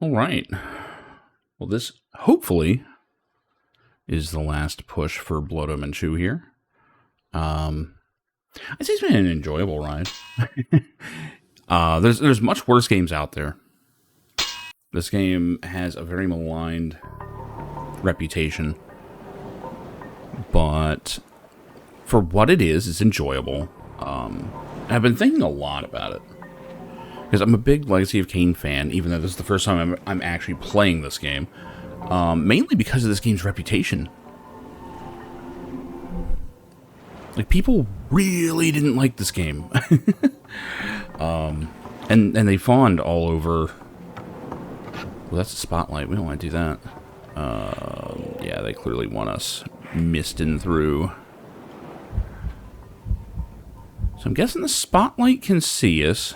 All right. Well, this hopefully is the last push for Blood Omen 2 here. I'd say it's been an enjoyable ride. There's much worse games out there. This game has a very maligned reputation, but for what it is, it's enjoyable. I've been thinking a lot about it because I'm a big Legacy of Kain fan, even though this is the first time I'm actually playing this game. Mainly because of this game's reputation. Like, people really didn't like this game. And they fawned all over. Well, that's a spotlight. We don't want to do that. Yeah, they clearly want us misting through. So I'm guessing the spotlight can see us.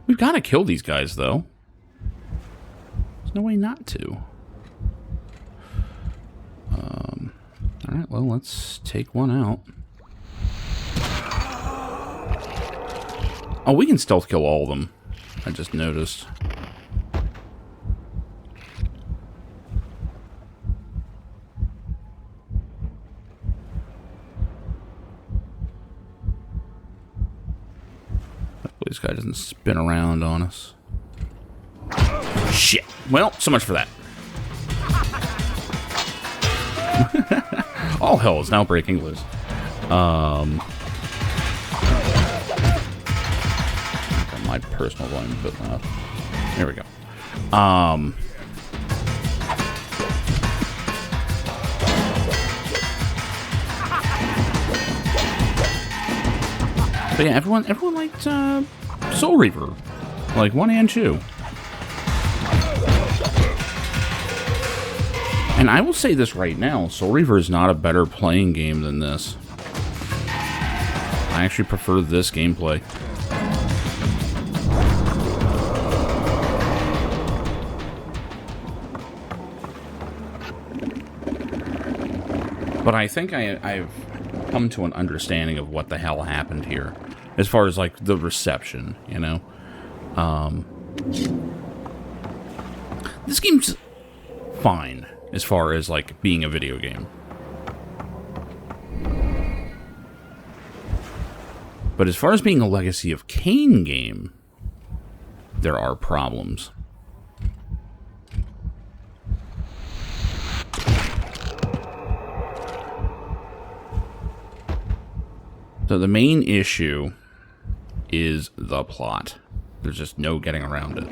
We've got to kill these guys, though. There's no way not to. Alright, well, let's take one out. Oh, we can stealth kill all of them. I just noticed. Hopefully this guy doesn't spin around on us. Shit. Well, so much for that. All hell is now breaking loose. My personal volume a bit loud. There we go. But yeah, everyone liked Soul Reaver, like 1 and 2. And I will say this right now, Soul Reaver is not a better playing game than this. I actually prefer this gameplay. But I think I've come to an understanding of what the hell happened here. As far as, like, the reception, you know? This game's fine. As far as, like, being a video game. But as far as being a Legacy of Kain game, there are problems. So the main issue is the plot. There's just no getting around it.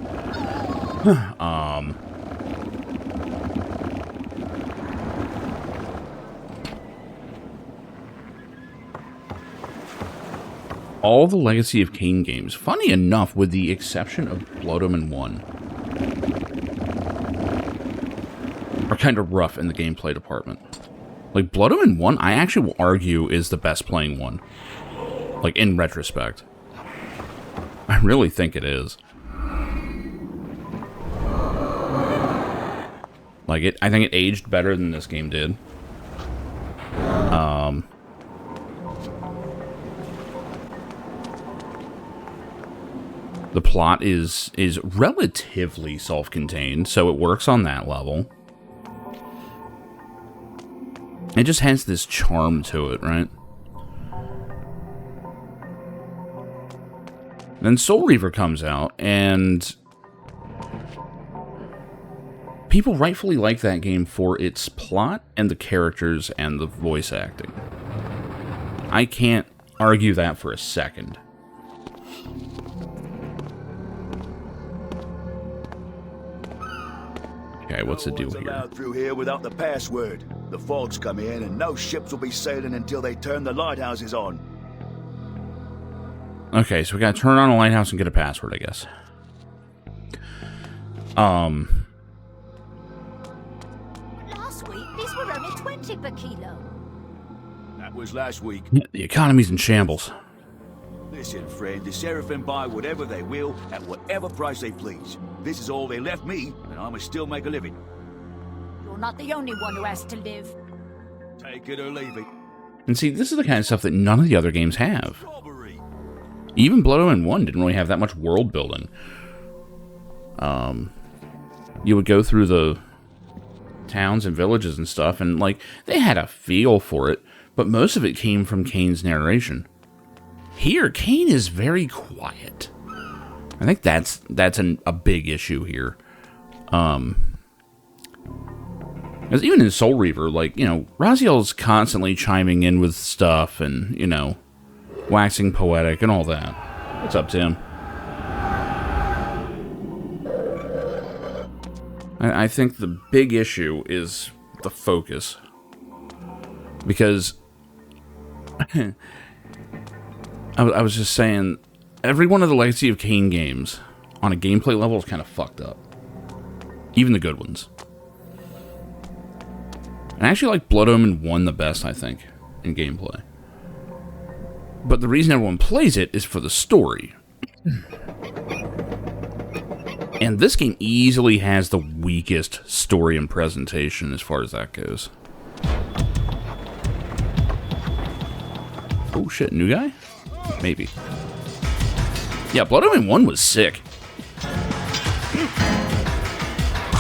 All the Legacy of Kain games, funny enough, with the exception of Blood Omen 1, are kind of rough in the gameplay department. Like, Blood Omen 1, I actually will argue, is the best playing one. Like, in retrospect. I really think it is. Like, I think it aged better than this game did. The plot is relatively self-contained, so it works on that level. It just has this charm to it, right? Then Soul Reaver comes out, and people rightfully like that game for its plot and the characters and the voice acting. I can't argue that for a second. Okay, what's the deal here? Through here without the password. The fog's come in, and no ships will be sailing until they turn the lighthouses on. Okay, so we gotta turn on a lighthouse and get a password, I guess. Last week, these were only 20 per kilo. That was last week. The economy's in shambles. Listen, friend, the sheriff can buy whatever they will at whatever price they please. This is all they left me, and I must still make a living. You're You're not the only one who has to live. Take it or leave it. And see, this is the kind of stuff that none of the other games have. Even Blood Omen 1 didn't really have that much world building. You would go through the towns and villages and stuff, and, like, they had a feel for it, but most of it came from Kain's narration. Here, Kain is very quiet. I think that's a big issue here. Because even in Soul Reaver, like, you know, Raziel's constantly chiming in with stuff and, you know, waxing poetic and all that. What's up, Tim? I think the big issue is the focus. Because I was just saying, every one of the Legacy of Kain games on a gameplay level is kind of fucked up. Even the good ones. And I actually like Blood Omen 1 the best, I think, in gameplay. But the reason everyone plays it is for the story. And this game easily has the weakest story and presentation as far as that goes. Oh shit, new guy? Maybe. Yeah, Blood Omen 1 was sick.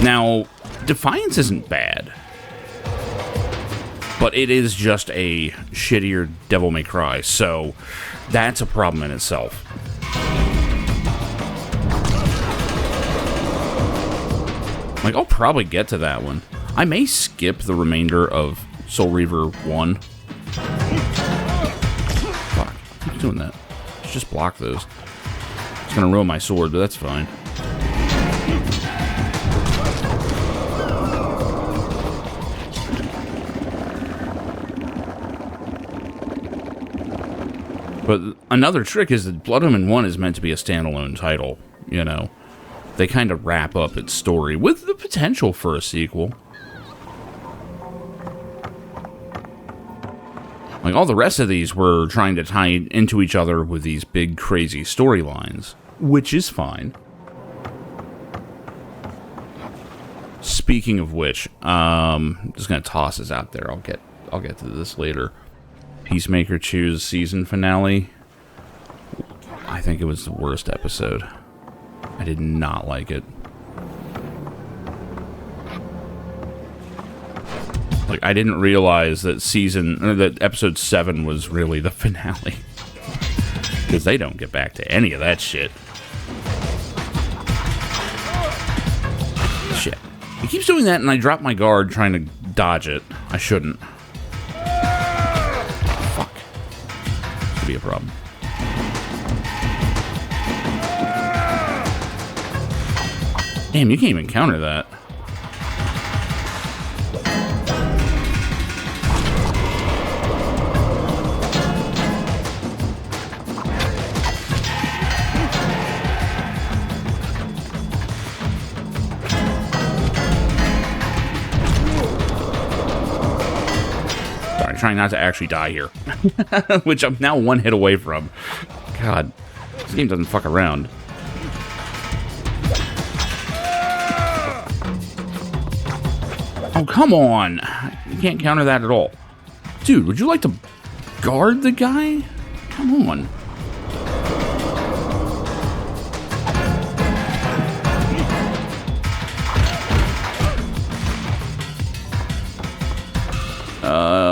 Now, Defiance isn't bad. But it is just a shittier Devil May Cry, so that's a problem in itself. Like, I'll probably get to that one. I may skip the remainder of Soul Reaver 1. Fuck, keep doing that. Let's just block those. It's gonna ruin my sword, but that's fine. But another trick is that Blood Omen 1 is meant to be a standalone title, you know. They kind of wrap up its story with the potential for a sequel. Like, all the rest of these were trying to tie into each other with these big, crazy storylines, which is fine. Speaking of which, I'm just gonna toss this out there. I'll get to this later. Peacemaker Choose season finale. I think it was the worst episode. I did not like it. Like, I didn't realize that that episode 7 was really the finale. Because they don't get back to any of that shit. Shit. He keeps doing that and I drop my guard trying to dodge it. I shouldn't. Fuck. This could be a problem. Damn, you can't even counter that. Sorry, trying not to actually die here. Which I'm now one hit away from. God, this game doesn't fuck around. Oh, come on. You can't counter that at all. Dude, would you like to guard the guy? Come on.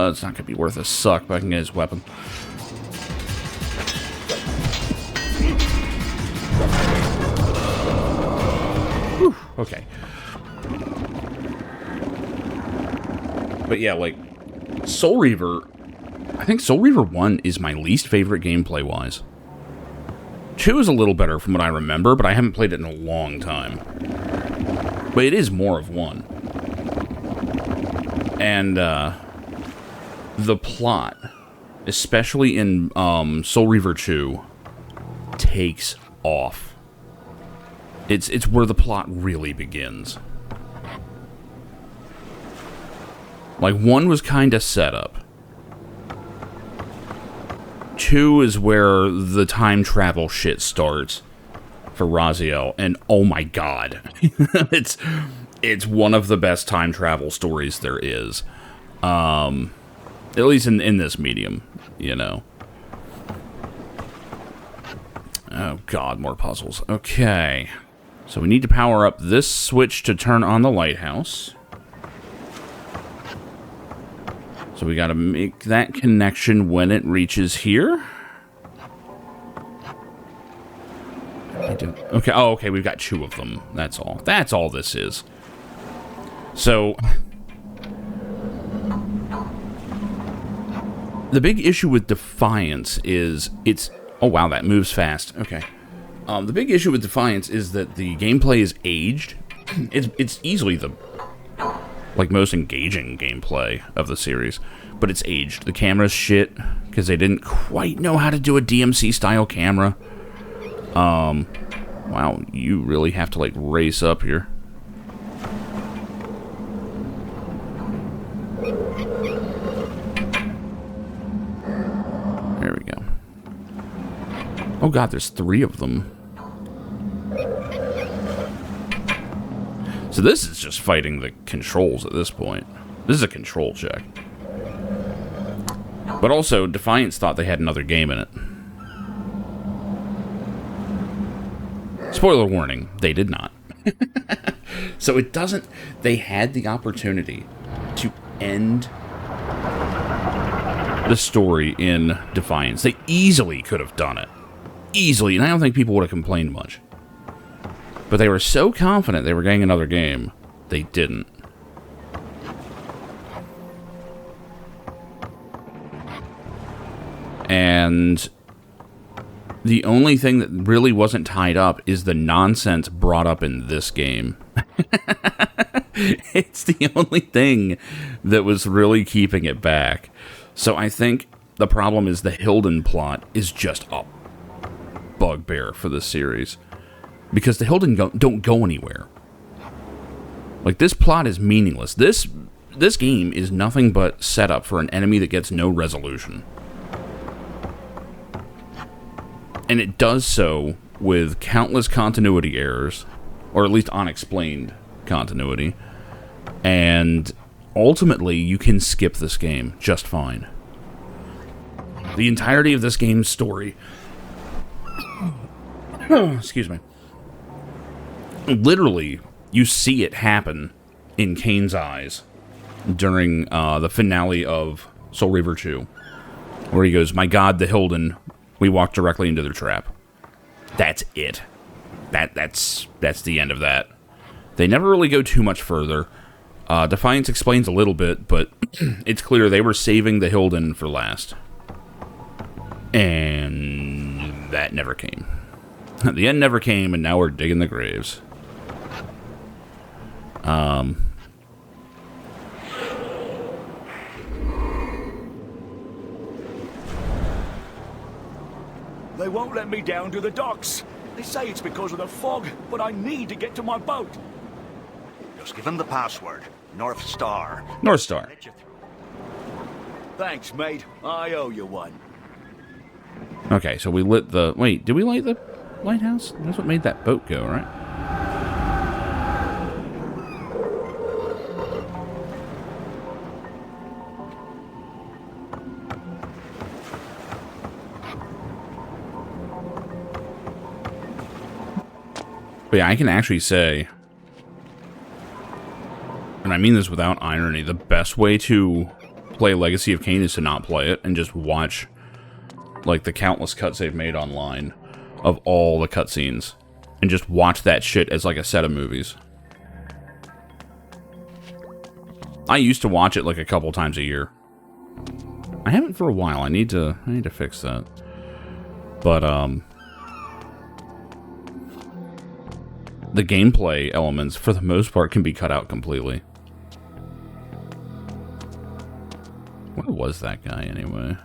It's not gonna be worth a suck, but I can get his weapon. Whew, okay. But yeah, like, Soul Reaver, I think Soul Reaver 1 is my least favorite gameplay-wise. 2 is a little better from what I remember, but I haven't played it in a long time. But it is more of 1. And, the plot, especially in, Soul Reaver 2, takes off. It's where the plot really begins. Like, 1 was kind of set up. 2 is where the time travel shit starts for Raziel, and oh my god. it's one of the best time travel stories there is. At least in this medium, you know. Oh god, more puzzles. Okay. So we need to power up this switch to turn on the lighthouse. So we gotta make that connection when it reaches here. Okay, oh, okay, we've got 2 of them. That's all. That's all this is. So, the big issue with Defiance is it's... Oh, wow, that moves fast. Okay. The big issue with Defiance is that the gameplay is aged. It's easily the, like, most engaging gameplay of the series, but it's aged. The camera's shit, because they didn't quite know how to do a DMC-style camera. Wow, you really have to, like, race up here. There we go. Oh god, there's 3 of them. So this is just fighting the controls at this point. This is a control check. But also, Defiance thought they had another game in it. Spoiler warning, they did not. So it doesn't... They had the opportunity to end the story in Defiance. They easily could have done it. Easily, and I don't think people would have complained much. But they were so confident they were getting another game, they didn't. And the only thing that really wasn't tied up is the nonsense brought up in this game. It's the only thing that was really keeping it back. So I think the problem is the Hilden plot is just a bugbear for this series. Because the Hilden don't go anywhere. Like, this plot is meaningless. This game is nothing but setup for an enemy that gets no resolution. And it does so with countless continuity errors, or at least unexplained continuity, and ultimately you can skip this game just fine. The entirety of this game's story, excuse me, literally you see it happen in Kain's eyes during the finale of Soul Reaver 2, where he goes, "My God, the Hilden, we walked directly into their trap." That's it. That's the end of that. They never really go too much further. Defiance explains a little bit, but it's clear they were saving the Hilden for last. And that never came. The end never came, and now we're digging the graves. They won't let me down to the docks. They say it's because of the fog, but I need to get to my boat. Just give him the password. North Star. North Star. Let you through. Thanks, mate. I owe you one. Okay, so we lit the... Wait, did we light the lighthouse? That's what made that boat go, right? But yeah, I can actually say, and I mean this without irony, the best way to play Legacy of Kain is to not play it and just watch, like, the countless cuts they've made online of all the cutscenes, and just watch that shit as, like, a set of movies. I used to watch it, like, a couple times a year. I haven't for a while. I need to fix that. But, the gameplay elements, for the most part, can be cut out completely. Where was that guy, anyway?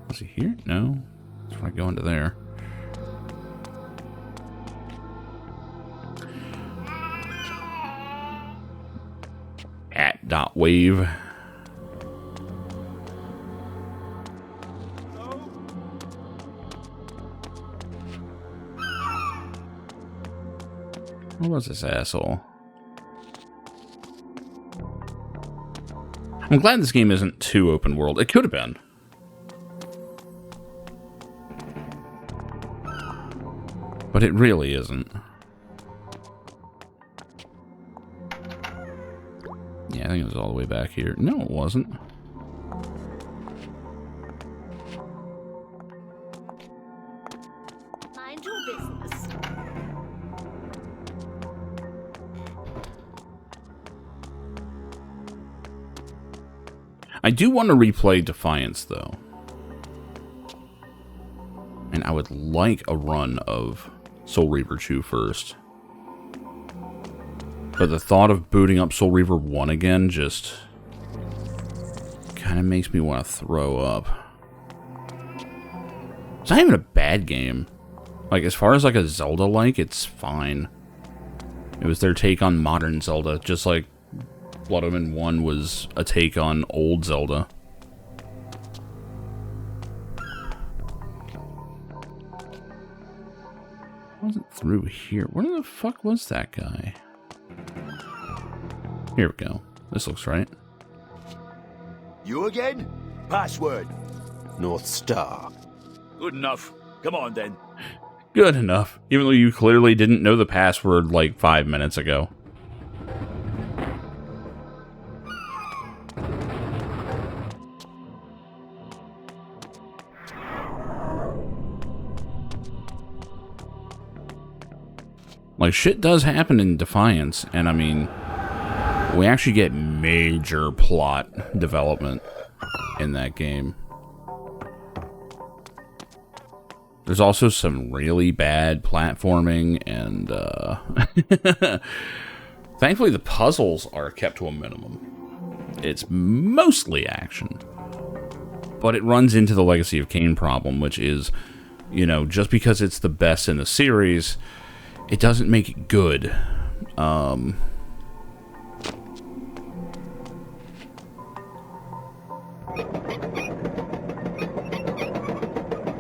Was he here? No. Let's try to go into there. @wave. What was this asshole? I'm glad this game isn't too open world. It could have been. But it really isn't. Yeah, I think it was all the way back here. No, it wasn't. Mind your business. I do want to replay Defiance, though. And I would like a run of Soul Reaver 2 first. But the thought of booting up Soul Reaver 1 again just kind of makes me want to throw up. It's not even a bad game. Like, as far as like a Zelda-like, it's fine. It was their take on modern Zelda, just like Blood Omen 1 was a take on old Zelda. Wasn't through here. Where the fuck was that guy? Here we go. This looks right. You again? Password. North Star. Good enough. Come on then. Good enough. Even though you clearly didn't know the password like 5 minutes ago. Like, shit does happen in Defiance, and I mean, we actually get major plot development in that game. There's also some really bad platforming, and thankfully the puzzles are kept to a minimum. It's mostly action. But it runs into the Legacy of Kain problem, which is, you know, just because it's the best in the series, it doesn't make it good. The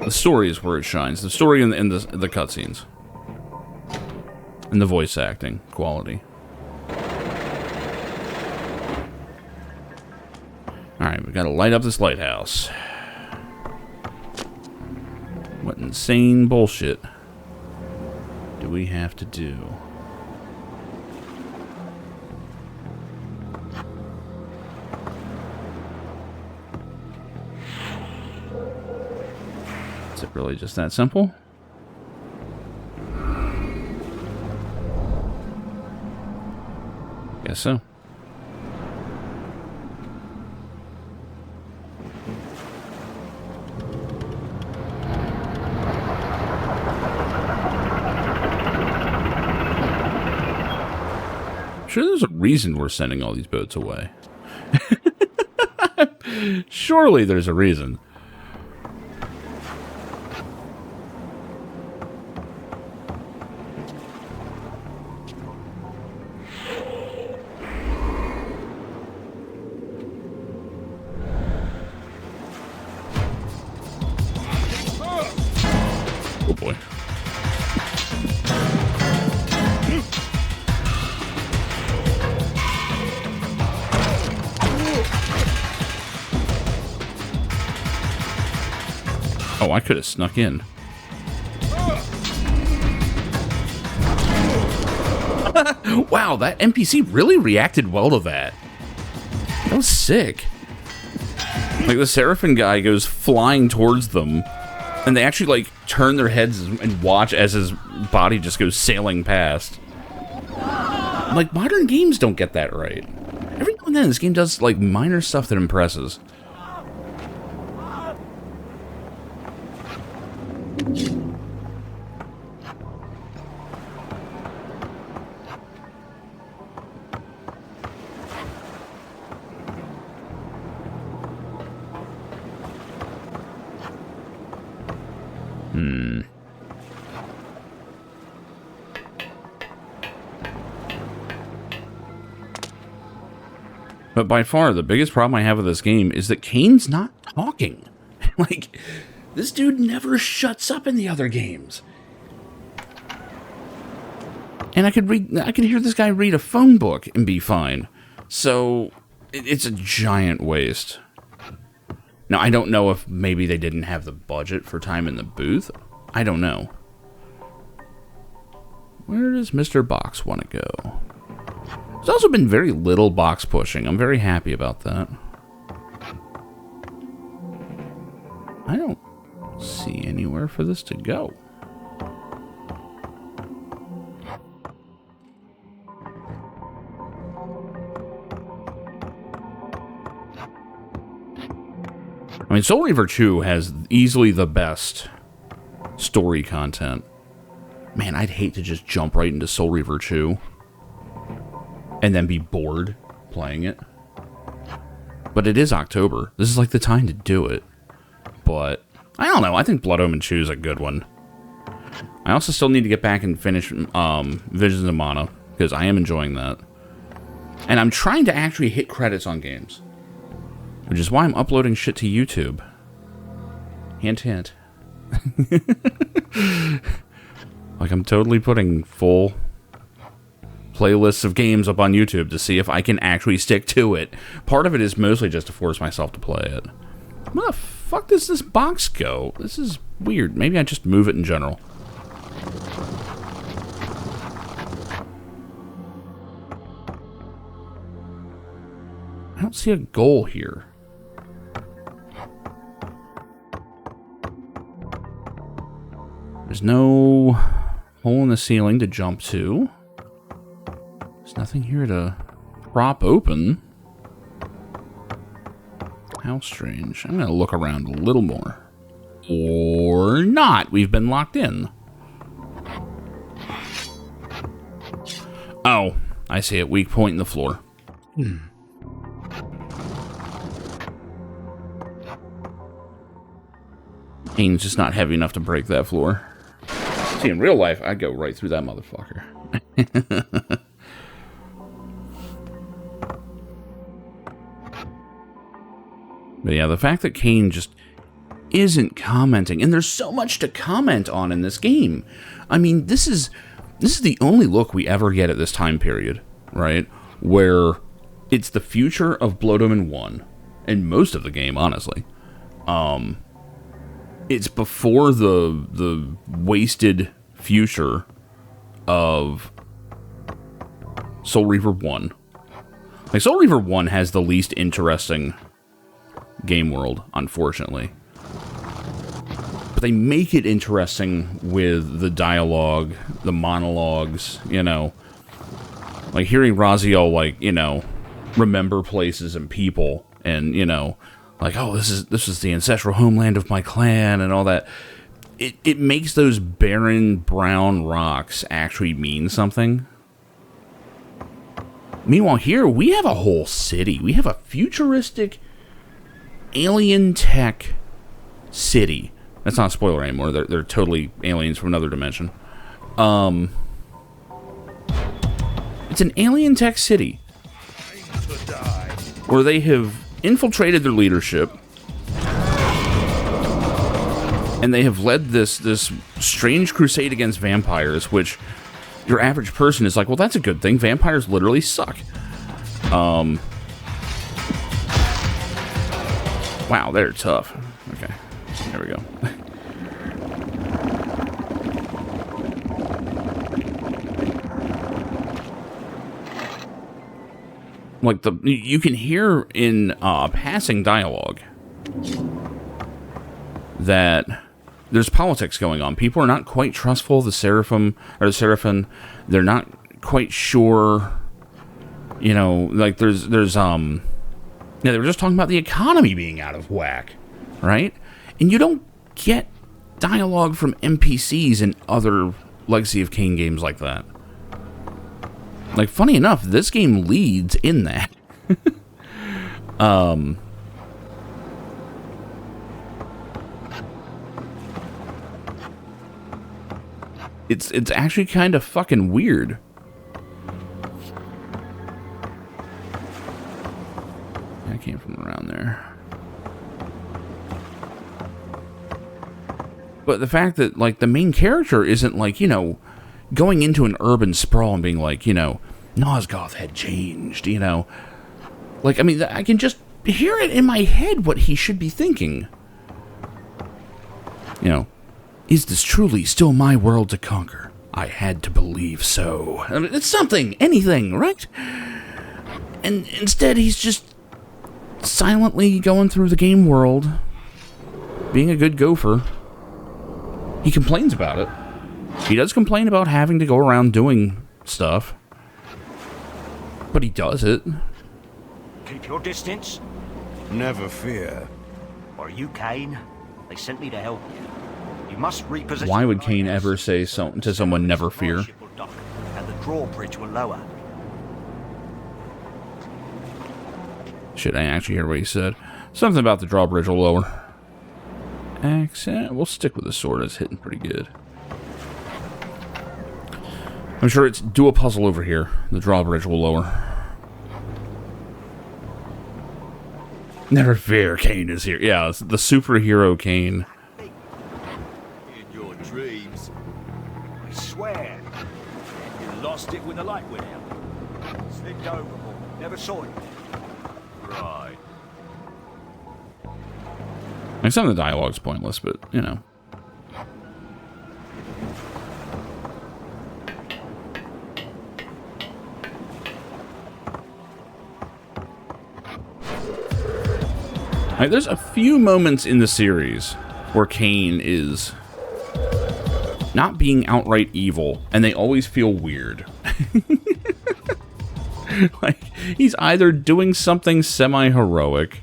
story is where it shines. The story and the cutscenes. And the voice acting quality. Alright, we gotta light up this lighthouse. What insane bullshit do we have to do? Is it really just that simple? Guess so. Sure, there's a reason we're sending all these boats away. Surely there's a reason. Oh boy. Oh, I could have snuck in. Wow, that NPC really reacted well to that. That was sick. Like, the Seraphim guy goes flying towards them, and they actually, like, turn their heads and watch as his body just goes sailing past. Like, modern games don't get that right. Every now and then, this game does, like, minor stuff that impresses. But by far, the biggest problem I have with this game is that Kain's not talking. Like, this dude never shuts up in the other games. And I could hear this guy read a phone book and be fine. So, It's a giant waste. Now, I don't know if maybe they didn't have the budget for time in the booth. I don't know. Where does Mr. Box want to go? There's also been very little box pushing. I'm very happy about that. I don't see anywhere for this to go. I mean, Soul Reaver 2 has easily the best story content. Man, I'd hate to just jump right into Soul Reaver 2 and then be bored playing it. But it is October. This is like the time to do it. But I don't know. I think Blood Omen 2 is a good one. I also still need to get back and finish Visions of Mana, because I am enjoying that. And I'm trying to actually hit credits on games, which is why I'm uploading shit to YouTube. Hint, hint. Like, I'm totally putting full playlists of games up on YouTube to see if I can actually stick to it. Part of it is mostly just to force myself to play it. Where the fuck does this box go? This is weird. Maybe I just move it in general. I don't see a goal here. There's no hole in the ceiling to jump to. There's nothing here to prop open. How strange. I'm going to look around a little more. Or not. We've been locked in. Oh, I see it. Weak point in the floor. Kain's just not heavy enough to break that floor. See, in real life, I'd go right through that motherfucker. But yeah, the fact that Kain just isn't commenting, and there's so much to comment on in this game. I mean, this is the only look we ever get at this time period, right? Where it's the future of Blood Omen 1, and most of the game, honestly. It's before the wasted future of Soul Reaver 1. Like, Soul Reaver 1 has the least interesting game world, unfortunately. But they make it interesting with the dialogue, the monologues, you know. Like, hearing Raziel, like, you know, remember places and people, and, you know, like, oh, this is the ancestral homeland of my clan, and all that. It makes those barren brown rocks actually mean something. Meanwhile, here, we have a whole city. We have a futuristic alien tech city. That's not a spoiler anymore. They're totally aliens from another dimension. It's an alien tech city where they have infiltrated their leadership, and they have led this strange crusade against vampires, which your average person is like, well, that's a good thing. Vampires literally suck. Wow, they're tough. Okay, there we go. Like, you can hear in passing dialogue that there's politics going on. People are not quite trustful of the Seraphim. They're not quite sure. You know, like there's yeah, they were just talking about the economy being out of whack, right? And you don't get dialogue from NPCs in other Legacy of Kain games like that. Like, funny enough, this game leads in that. It's actually kind of fucking weird. I came from around there. But the fact that, like, the main character isn't, like, you know, going into an urban sprawl and being like, you know, Nosgoth had changed, you know. Like, I mean, I can just hear it in my head what he should be thinking. You know, is this truly still my world to conquer? I had to believe so. I mean, it's something, anything, right? And instead, he's just silently going through the game world, being a good gopher. He complains about it. He does complain about having to go around doing stuff. But he does it. Keep your distance. Never fear. Or you, Kain. They sent me to help you. You must reposition. Why would Kain ever say to someone, never fear? And the drawbridge will lower. Shit, I didn't actually hear what he said. Something about the drawbridge will lower. Accent. We'll stick with the sword. It's hitting pretty good. I'm sure it's do a puzzle over here. The drawbridge will lower. Never fear, Kain is here. Yeah, it's the superhero Kain. In your dreams. I swear. You lost it when the light went out. Slipped overboard. Never saw it. Right. Like, some of the dialogue's pointless, but, you know. Like, there's a few moments in the series where Kain is not being outright evil, and they always feel weird. Like, he's either doing something semi-heroic,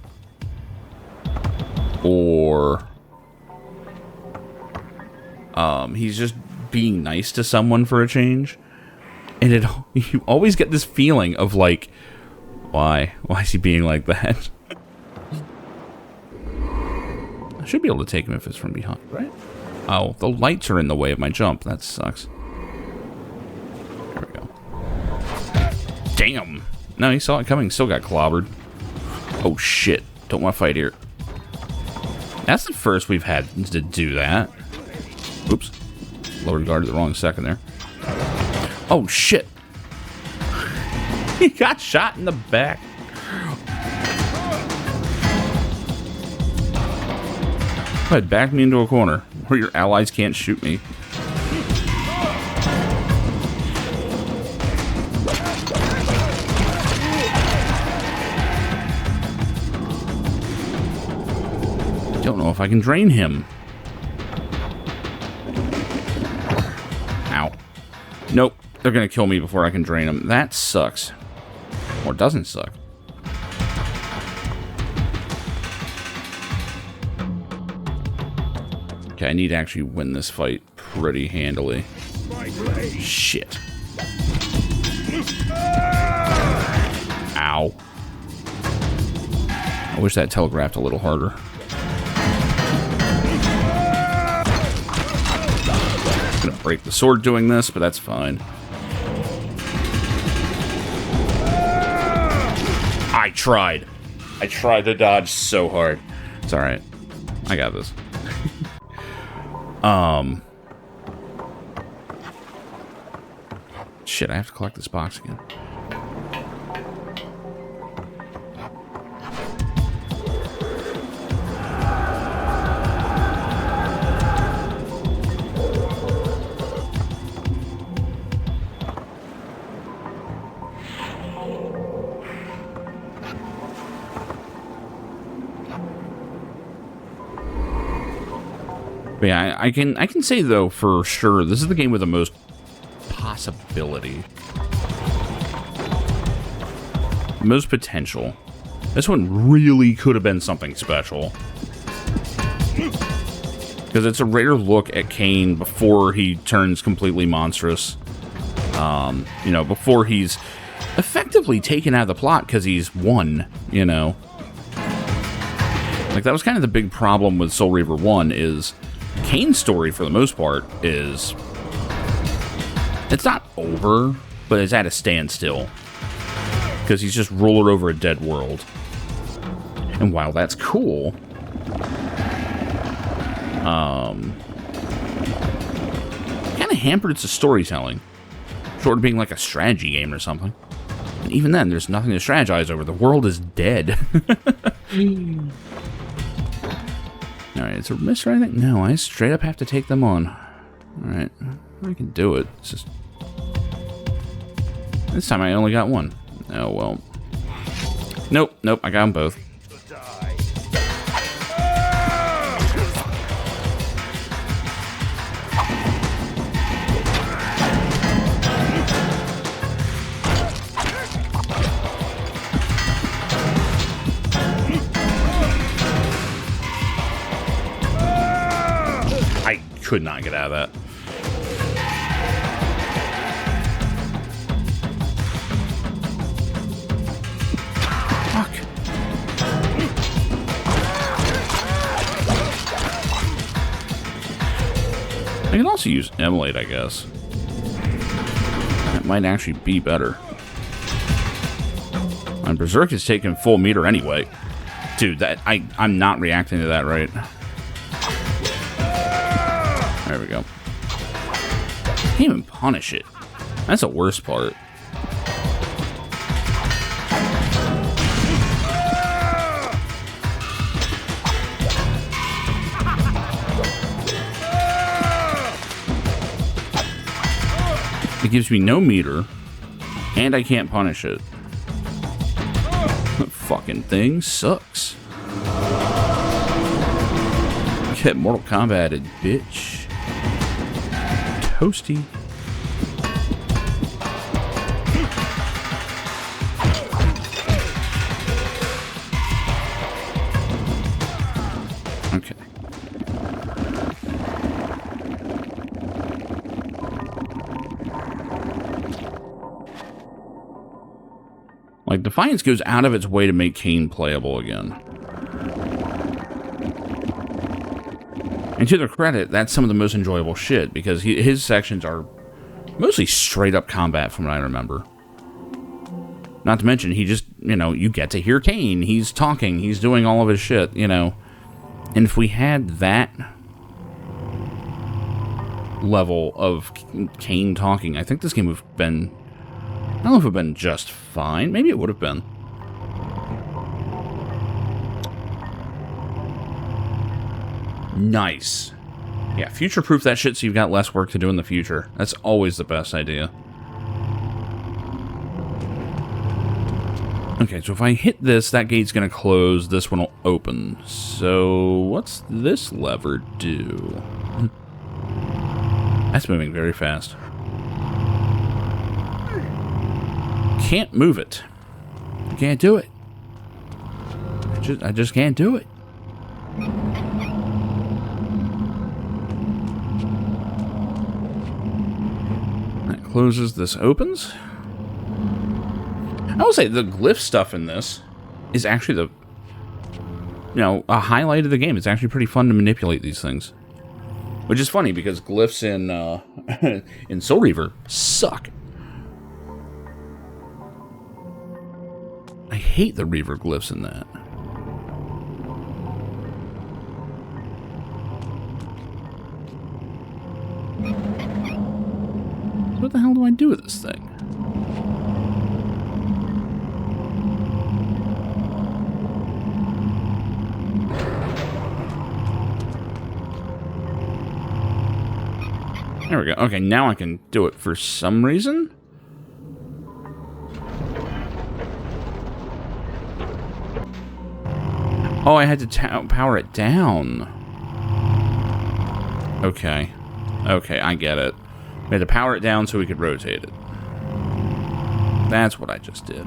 or he's just being nice to someone for a change. And you always get this feeling of, like, why? Why is he being like that? I should be able to take him if it's from behind, right? Oh, the lights are in the way of my jump. That sucks. There we go. Damn! No, he saw it coming. Still got clobbered. Oh, shit. Don't want to fight here. That's the first we've had to do that. Oops. Lowered guard at the wrong second there. Oh, shit. He got shot in the back. Go ahead, back me into a corner where your allies can't shoot me. Don't know if I can drain him. Ow. Nope. They're gonna kill me before I can drain him. That sucks. Or doesn't suck. Okay, I need to actually win this fight pretty handily. Shit. Ow. I wish that telegraphed a little harder. I'm gonna break the sword doing this, but that's fine. I tried. I tried to dodge so hard. It's alright. I got this. Shit, I have to collect this box again. But yeah, I can say though for sure this is the game with the most possibility, most potential. This one really could have been something special because it's a rare look at Kain before he turns completely monstrous. You know, before he's effectively taken out of the plot because he's won. You know, like that was kind of the big problem with Soul Reaver 1 is. Kain's story, for the most part, is... It's not over, but it's at a standstill. Because he's just ruler over a dead world. And while that's cool... kind of hampered its storytelling. Short of being like a strategy game or something. even then, there's nothing to strategize over. The world is dead. Alright, is there a miss or anything? No, I straight up have to take them on. Alright, I can do it. It's just... This time I only got one. Oh, well. Nope, nope, I got them both. I could not get out of that. I can also use Emulate, I guess. That might actually be better. And Berserk is taking full meter anyway. Dude, that I'm not reacting to that right. There we go. Can't even punish it. That's the worst part. It gives me no meter, and I can't punish it. That fucking thing sucks. Get Mortal Kombated, bitch. Toasty. Okay. Like, Defiance goes out of its way to make Kain playable again. And to their credit, that's some of the most enjoyable shit, because his sections are mostly straight-up combat, from what I remember. Not to mention, he just, you know, you get to hear Kain. He's talking. He's doing all of his shit, you know. And if we had that level of Kain talking, I think this game would have been... I don't know if it would have been just fine. Maybe it would have been. Nice. Yeah, future-proof that shit so you've got less work to do in the future. That's always the best idea. Okay, so if I hit this, that gate's going to close. This one will open. So, what's this lever do? That's moving very fast. Can't move it. I can't do it. I just can't do it. That closes. This opens. I will say the glyph stuff in this is actually the, you know, a highlight of the game. It's actually pretty fun to manipulate these things, which is funny because glyphs in in Soul Reaver suck. I hate the Reaver glyphs in that. What the hell do I do with this thing? There we go. Okay, now I can do it for some reason. Oh, I had to power it down. Okay. Okay, I get it. We had to power it down so we could rotate it. That's what I just did.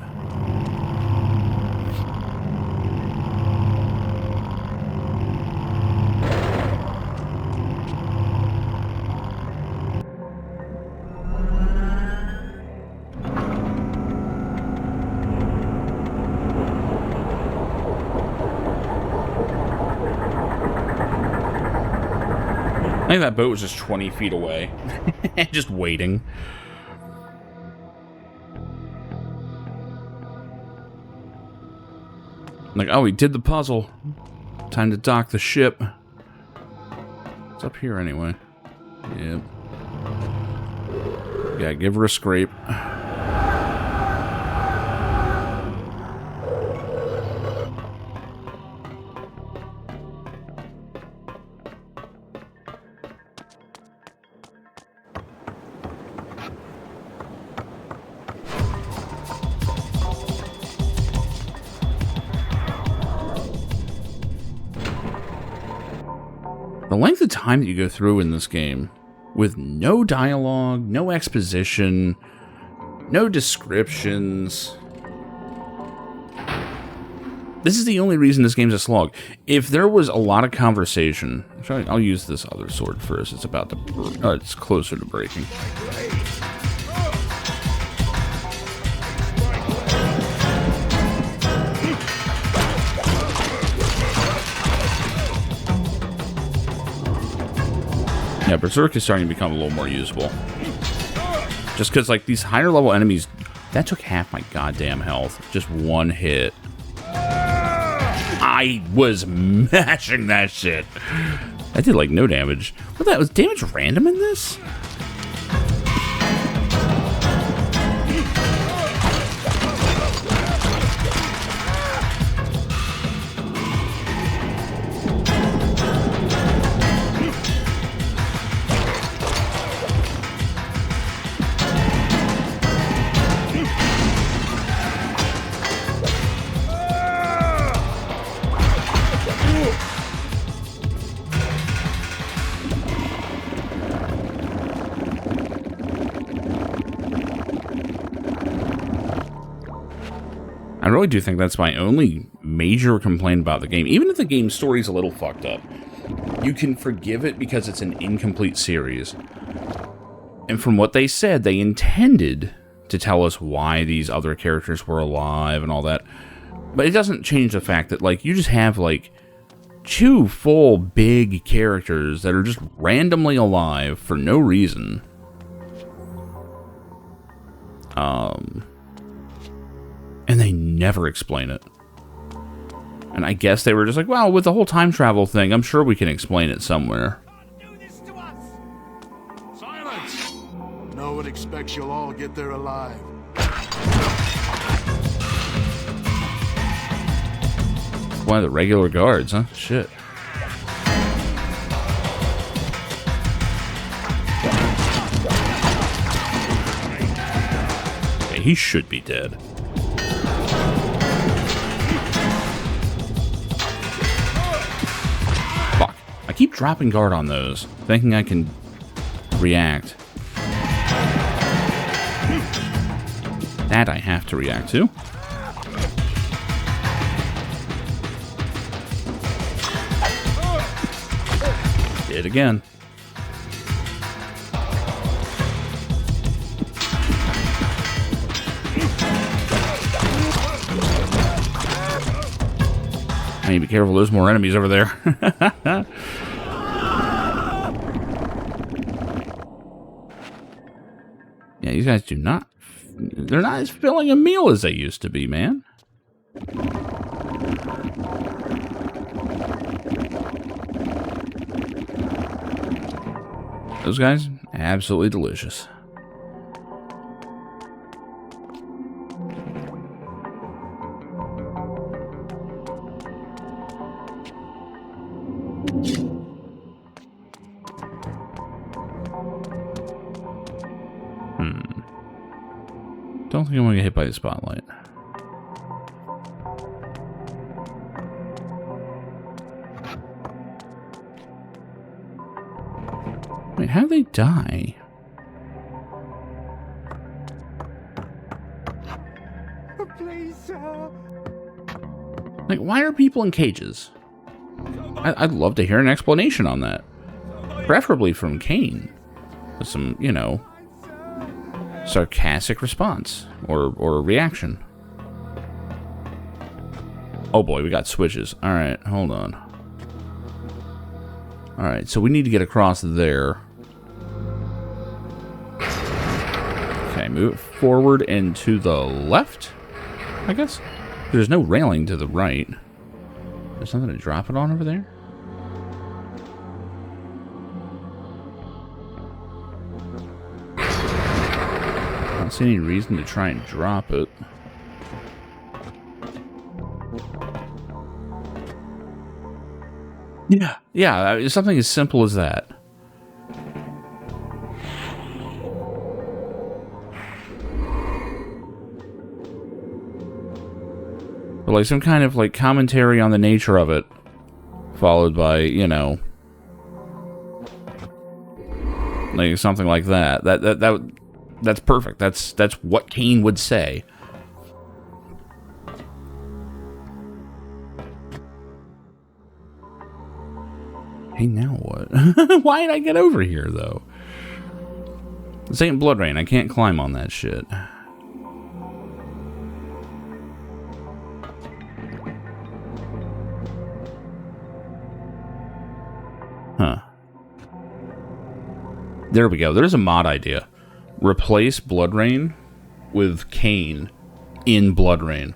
I think that boat was just 20 feet away. Just waiting. Like, oh, we did the puzzle. Time to dock the ship. It's up here anyway. Yep. Yeah, give her a scrape. The length of time that you go through in this game with no dialogue, no exposition, no descriptions. This is the only reason this game's a slog. If there was a lot of conversation... Actually, I'll use this other sword first. It's about to... it's closer to breaking. Yeah, Berserk is starting to become a little more usable. Just because, like, these higher level enemies... That took half my goddamn health. Just one hit. I was mashing that shit. I did like no damage. What that was damage random in this? I really do think that's my only major complaint about the game. Even if the game's story's a little fucked up, you can forgive it because it's an incomplete series. And from what they said, they intended to tell us why these other characters were alive and all that. But it doesn't change the fact that, like, you just have, like, 2 full big characters that are just randomly alive for no reason. And they never explain it. And I guess they were just like, well, with the whole time travel thing, I'm sure we can explain it somewhere. Do this to us! Silence! No one expects you'll all get there alive. One of the regular guards, huh? Shit. Okay, he should be dead. Fuck. I keep dropping guard on those, thinking I can react. That I have to react to. Did again. I need to be careful, there's more enemies over there. Yeah, these guys do not... They're not as filling a meal as they used to be, man. Those guys, absolutely delicious. Don't think I'm gonna get hit by the spotlight. Wait, how'd they die? Please, sir. Like, why are people in cages? I'd love to hear an explanation on that. Preferably from Kain. With some, you know, sarcastic response or a reaction. Oh boy, we got switches. Alright, hold on. Alright, so we need to get across there. Okay, move it forward and to the left, I guess. There's no railing to the right. There's something to drop it on over there? I don't see any reason to try and drop it. Yeah, something as simple as that. But like some kind of like commentary on the nature of it, followed by, you know, Like something like that. That's perfect. That's what Kain would say. Hey, now what? Why did I get over here, though? This ain't Blood Rain. I can't climb on that shit. Huh. There we go. There's a mod idea. Replace Blood Rain with Kain in Blood Rain.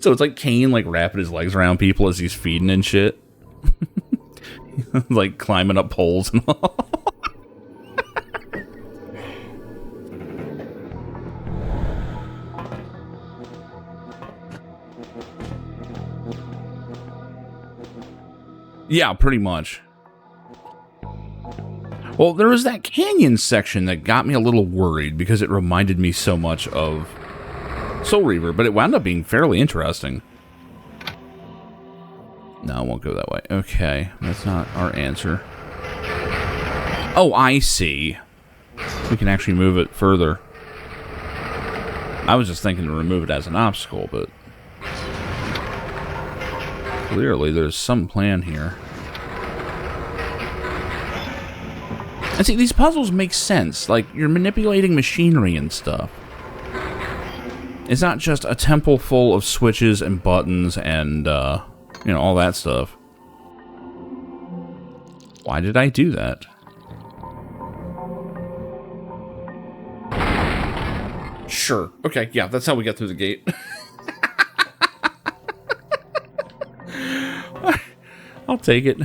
So it's like Kain, like, wrapping his legs around people as he's feeding and shit. Like, climbing up poles and all. Yeah, pretty much. Well, there was that canyon section that got me a little worried because it reminded me so much of Soul Reaver, but it wound up being fairly interesting. No, I won't go that way. Okay, that's not our answer. Oh, I see. We can actually move it further. I was just thinking to remove it as an obstacle, but clearly there's some plan here. And see, these puzzles make sense. Like, you're manipulating machinery and stuff. It's not just a temple full of switches and buttons and, you know, all that stuff. Why did I do that? Sure. Okay, yeah, that's how we get through the gate. I'll take it.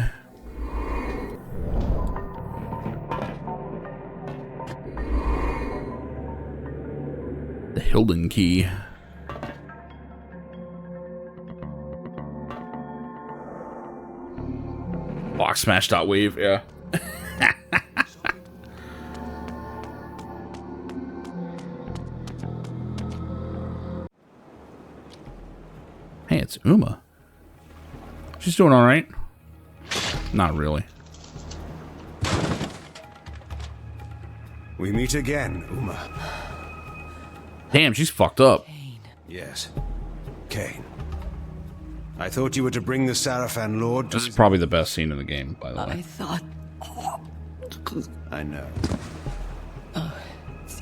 The Hilden key. Block smash dot wave, yeah. Hey, it's Uma. She's doing alright. Not really. We meet again, Uma. Damn, she's fucked up. Yes. Kain. I thought you were to bring the Sarafan Lord to... This is probably the best scene in the game, by the way. I thought... I know.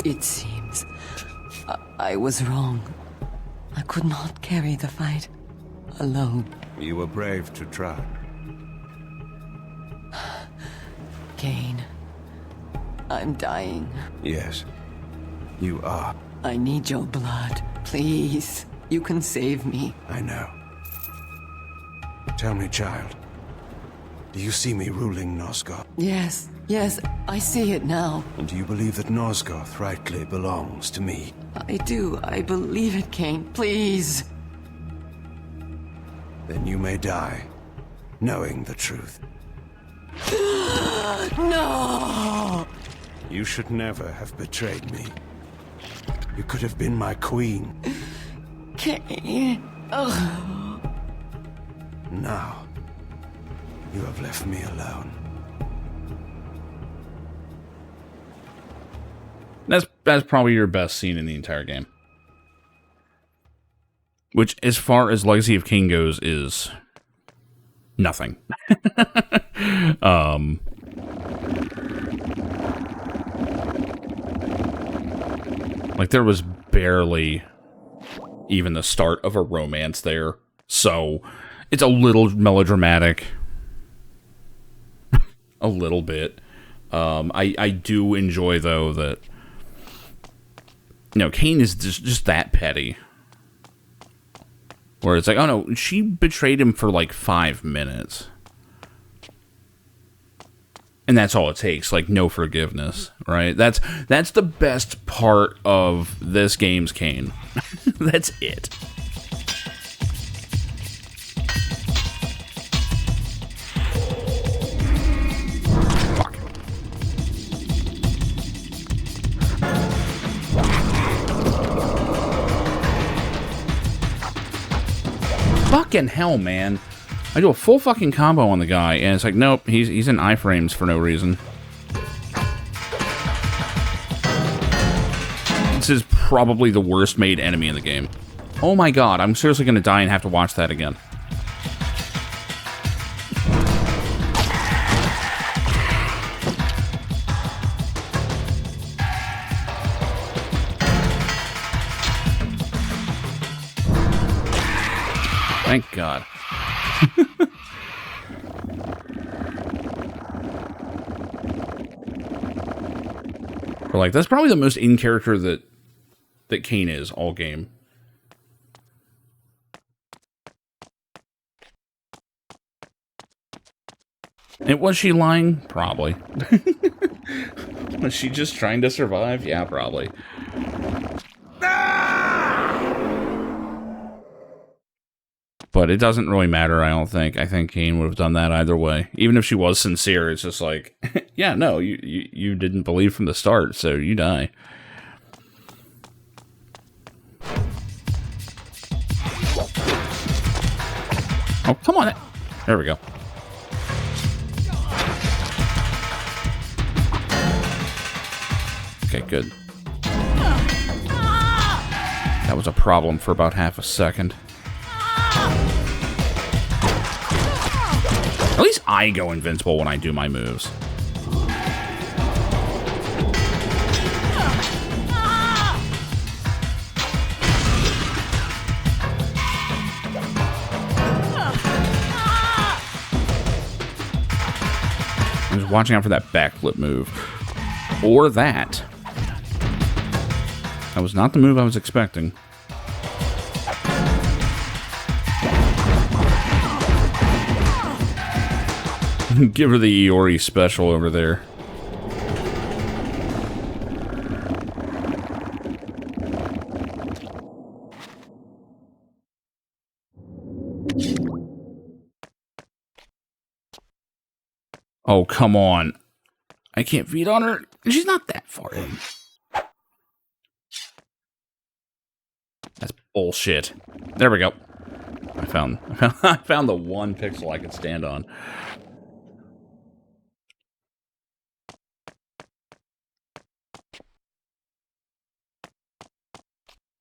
It seems... I was wrong. I could not carry the fight alone. You were brave to try. Kain, I'm dying. Yes. You are. I need your blood. Please. You can save me. I know. Tell me, child. Do you see me ruling Nosgoth? Yes, I see it now. And do you believe that Nosgoth rightly belongs to me? I do. I believe it, Kain. Please. Then you may die, knowing the truth. No! You should never have betrayed me. You could have been my queen. Kain. Ugh. Now, you have left me alone. That's probably your best scene in the entire game. Which, as far as Legacy of Kain goes, is nothing. Like, there was barely even the start of a romance there. So, it's a little melodramatic. A little bit. I do enjoy, though, that, you know, Kain is just that petty. Where it's like, oh no, she betrayed him for like 5 minutes. And that's all it takes, like no forgiveness, right? That's the best part of this game's Kain. That's it. Fuck. Fucking hell, man. I do a full fucking combo on the guy, and it's like, nope, he's in iframes for no reason. This is probably the worst made enemy in the game. Oh my god, I'm seriously gonna die and have to watch that again. Thank God. Or like, that's probably the most in character that Kain is all game. And was she lying? Probably. Was she just trying to survive? Yeah, probably. But it doesn't really matter, I don't think. I think Kain would have done that either way. Even if she was sincere, it's just like, yeah, no, you didn't believe from the start, so you die. Oh, come on. There we go. Okay, good. That was a problem for about half a second. At least I go invincible when I do my moves. I was watching out for that backflip move. Or that. That was not the move I was expecting. Give her the Iori special over there. Oh, come on. I can't feed on her. She's not that far in. That's bullshit. There we go. I found the one pixel I could stand on.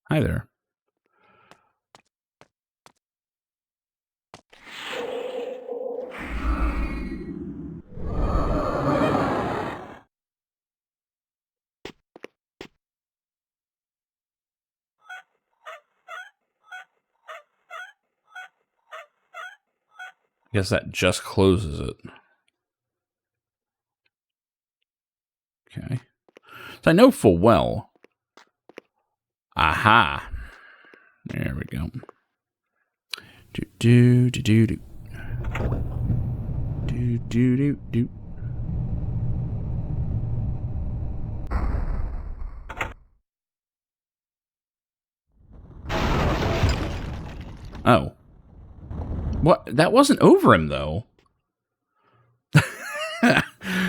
Hi there. I guess that just closes it. Okay. So I know full well. Aha. There we go. Do do do do do. Do do do do. Oh. What? That wasn't over him, though.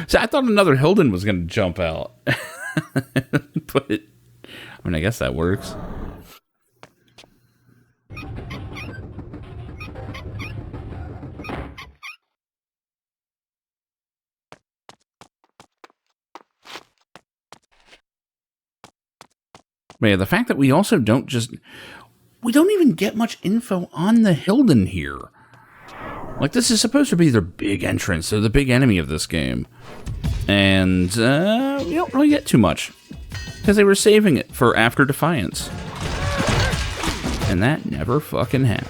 So I thought another Hilden was going to jump out. But, I mean, I guess that works. But yeah, the fact that we also don't just... We don't even get much info on the Hilden here. Like, this is supposed to be their big entrance. They're the big enemy of this game. And, we don't really get too much. Because they were saving it for after Defiance. And that never fucking happened.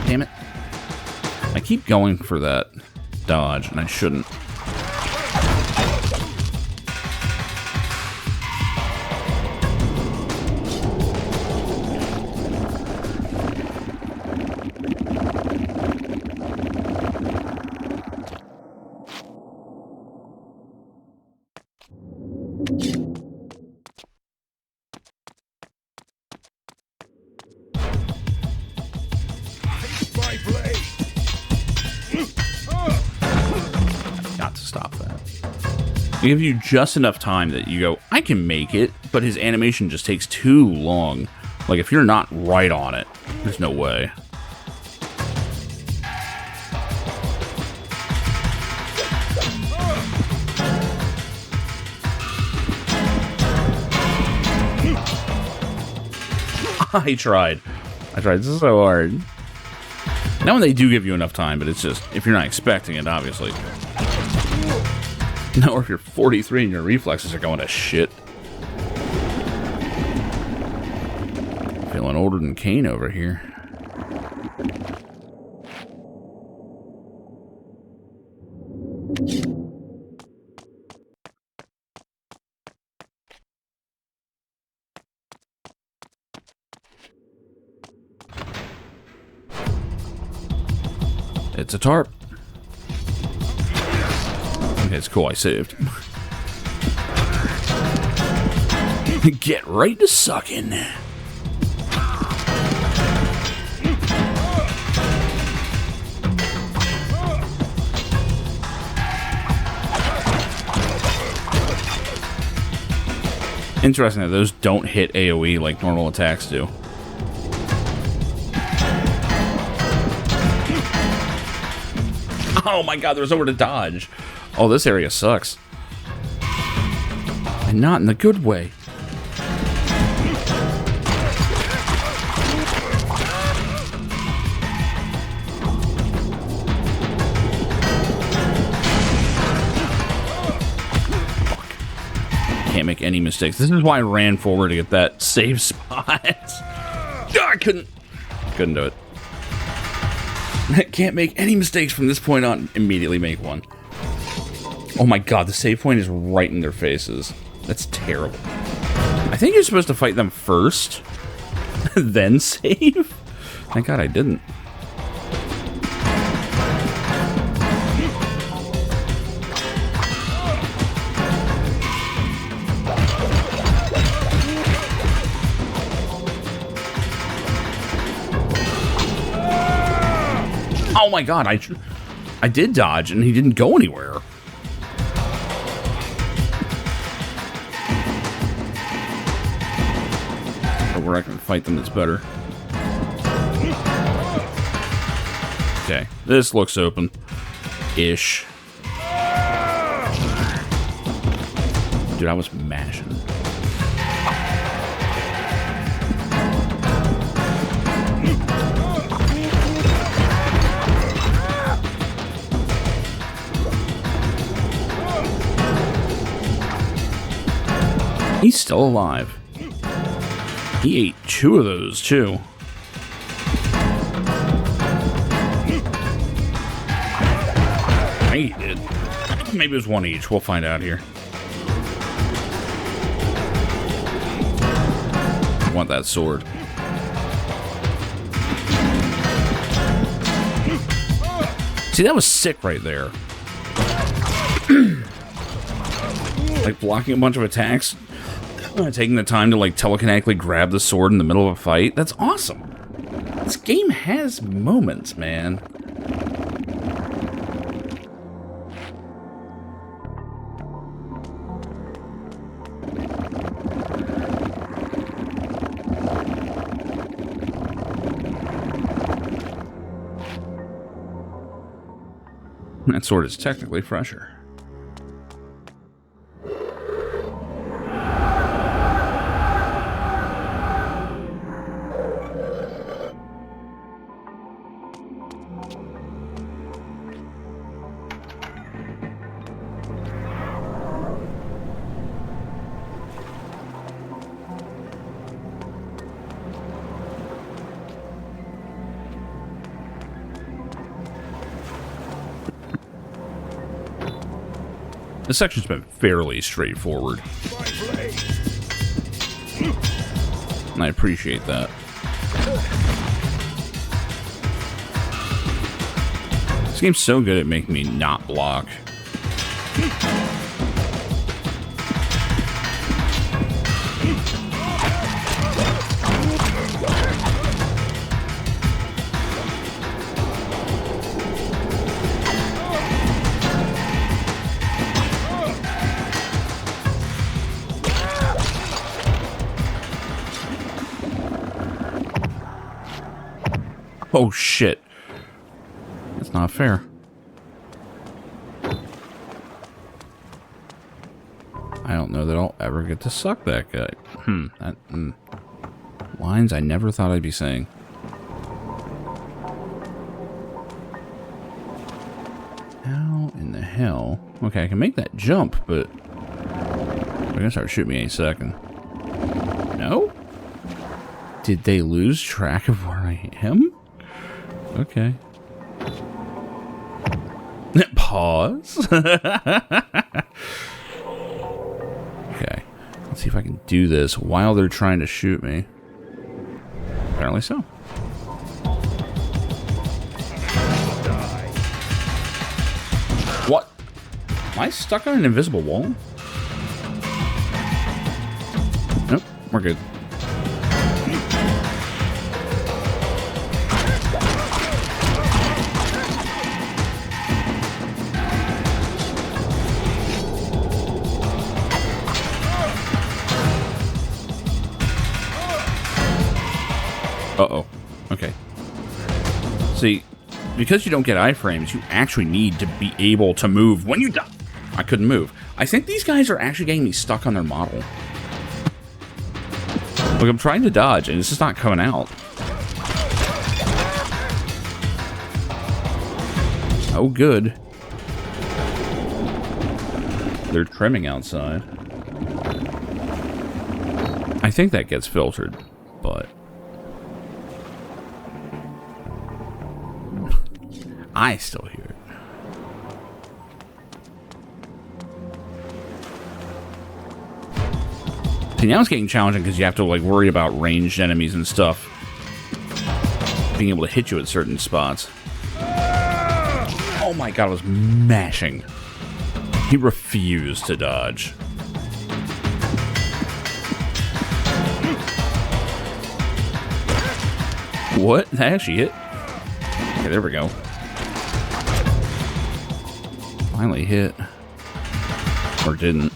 Damn it. I keep going for that dodge, and I shouldn't. They give you just enough time that you go, I can make it, but his animation just takes too long. Like, if you're not right on it, there's no way. I tried. This is so hard. Now when they do give you enough time, but it's just, if you're not expecting it, obviously. No, or if you're 43 and your reflexes are going to shit. Feeling older than Kain over here. It's a tarp. Okay, it's cool. I saved. Get right to sucking. Interesting that those don't hit AoE like normal attacks do. Oh my god, there's nowhere to dodge. Oh, this area sucks. And not in the good way. Fuck. Can't make any mistakes. This is why I ran forward to get that save spot. I couldn't do it. Can't make any mistakes from this point on. Immediately make one. Oh my god, the save point is right in their faces. That's terrible. I think you're supposed to fight them first, then save? Thank god I didn't. Oh my god, I did dodge and he didn't go anywhere. But where I can fight them is better. Okay, this looks open. Ish. Dude, I was mashing. He's still alive. He ate 2 of those, too. He did. Maybe it was 1 each. We'll find out here. I want that sword. See, that was sick right there. Like, blocking a bunch of attacks. Taking the time to, like, telekinetically grab the sword in the middle of a fight. That's awesome. This game has moments, man. That sword is technically fresher. This section's been fairly straightforward. And I appreciate that. This game's so good at making me not block. Oh, shit. That's not fair. I don't know that I'll ever get to suck that guy. Lines I never thought I'd be saying. How in the hell? Okay, I can make that jump, but they're gonna start shooting me any second. No? Did they lose track of where I am? Okay. Pause. Okay. Let's see if I can do this while they're trying to shoot me. Apparently so. What? Am I stuck on an invisible wall? Nope, we're good. Uh-oh. Okay. See, because you don't get iframes, you actually need to be able to move when you die. I couldn't move. I think these guys are actually getting me stuck on their model. Look, I'm trying to dodge, and it's just not coming out. Oh, good. They're trimming outside. I think that gets filtered, but... I still hear it. See, now it's getting challenging because you have to, like, worry about ranged enemies and stuff being able to hit you at certain spots. Oh my god, I was mashing. He refused to dodge. What? That actually hit? Okay, there we go. Finally hit. Or didn't.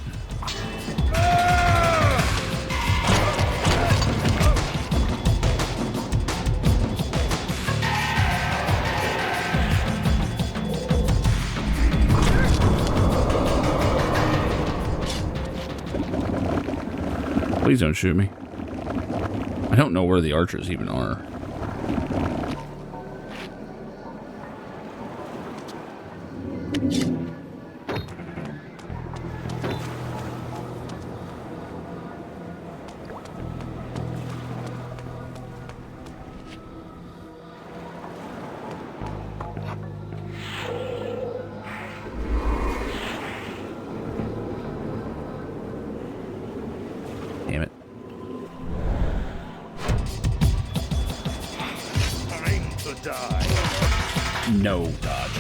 Please don't shoot me. I don't know where the archers even are. Damn it. Time to die. No dodge.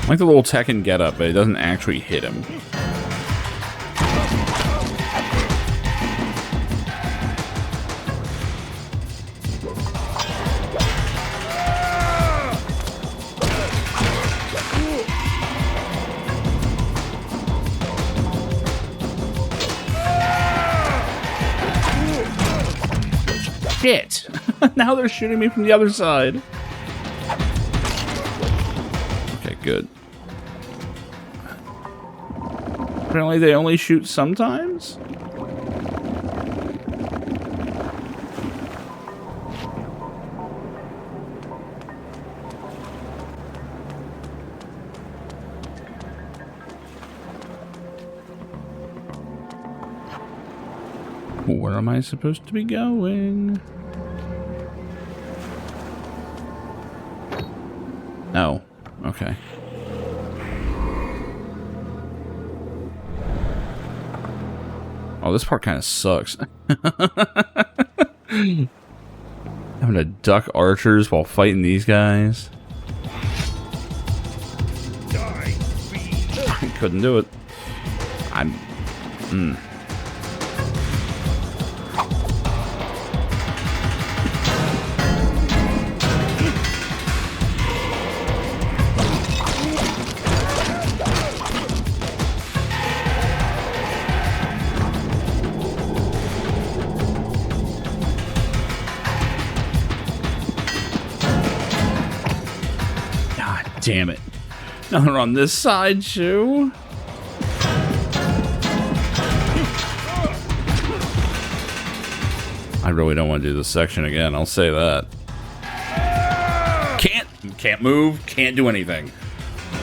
Like the little Tekken getup, but it doesn't actually hit him. Shit! Now they're shooting me from the other side. Okay, good. Apparently they only shoot sometimes? Where am I supposed to be going? Oh, okay. Oh, this part kind of sucks. Having to duck archers while fighting these guys. I couldn't do it. damn it. Now they're on this side, too. I really don't want to do this section again, I'll say that. Can't move, can't do anything.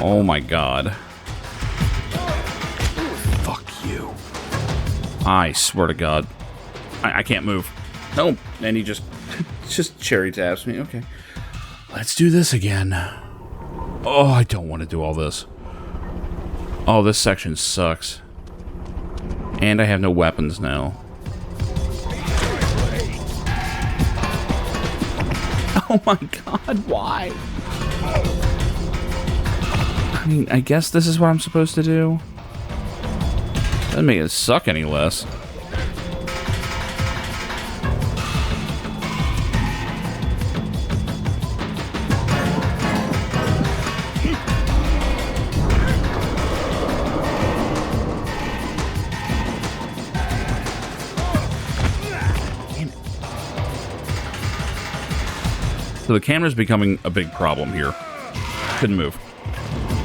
Oh my god. Fuck you. I swear to god. I can't move. Nope. And he just cherry taps me. Okay. Let's do this again. Oh, I don't want to do all this. Oh, this section sucks. And I have no weapons now. Oh my god, why? I mean, I guess this is what I'm supposed to do. Doesn't make it suck any less. So the camera's becoming a big problem here. Couldn't move.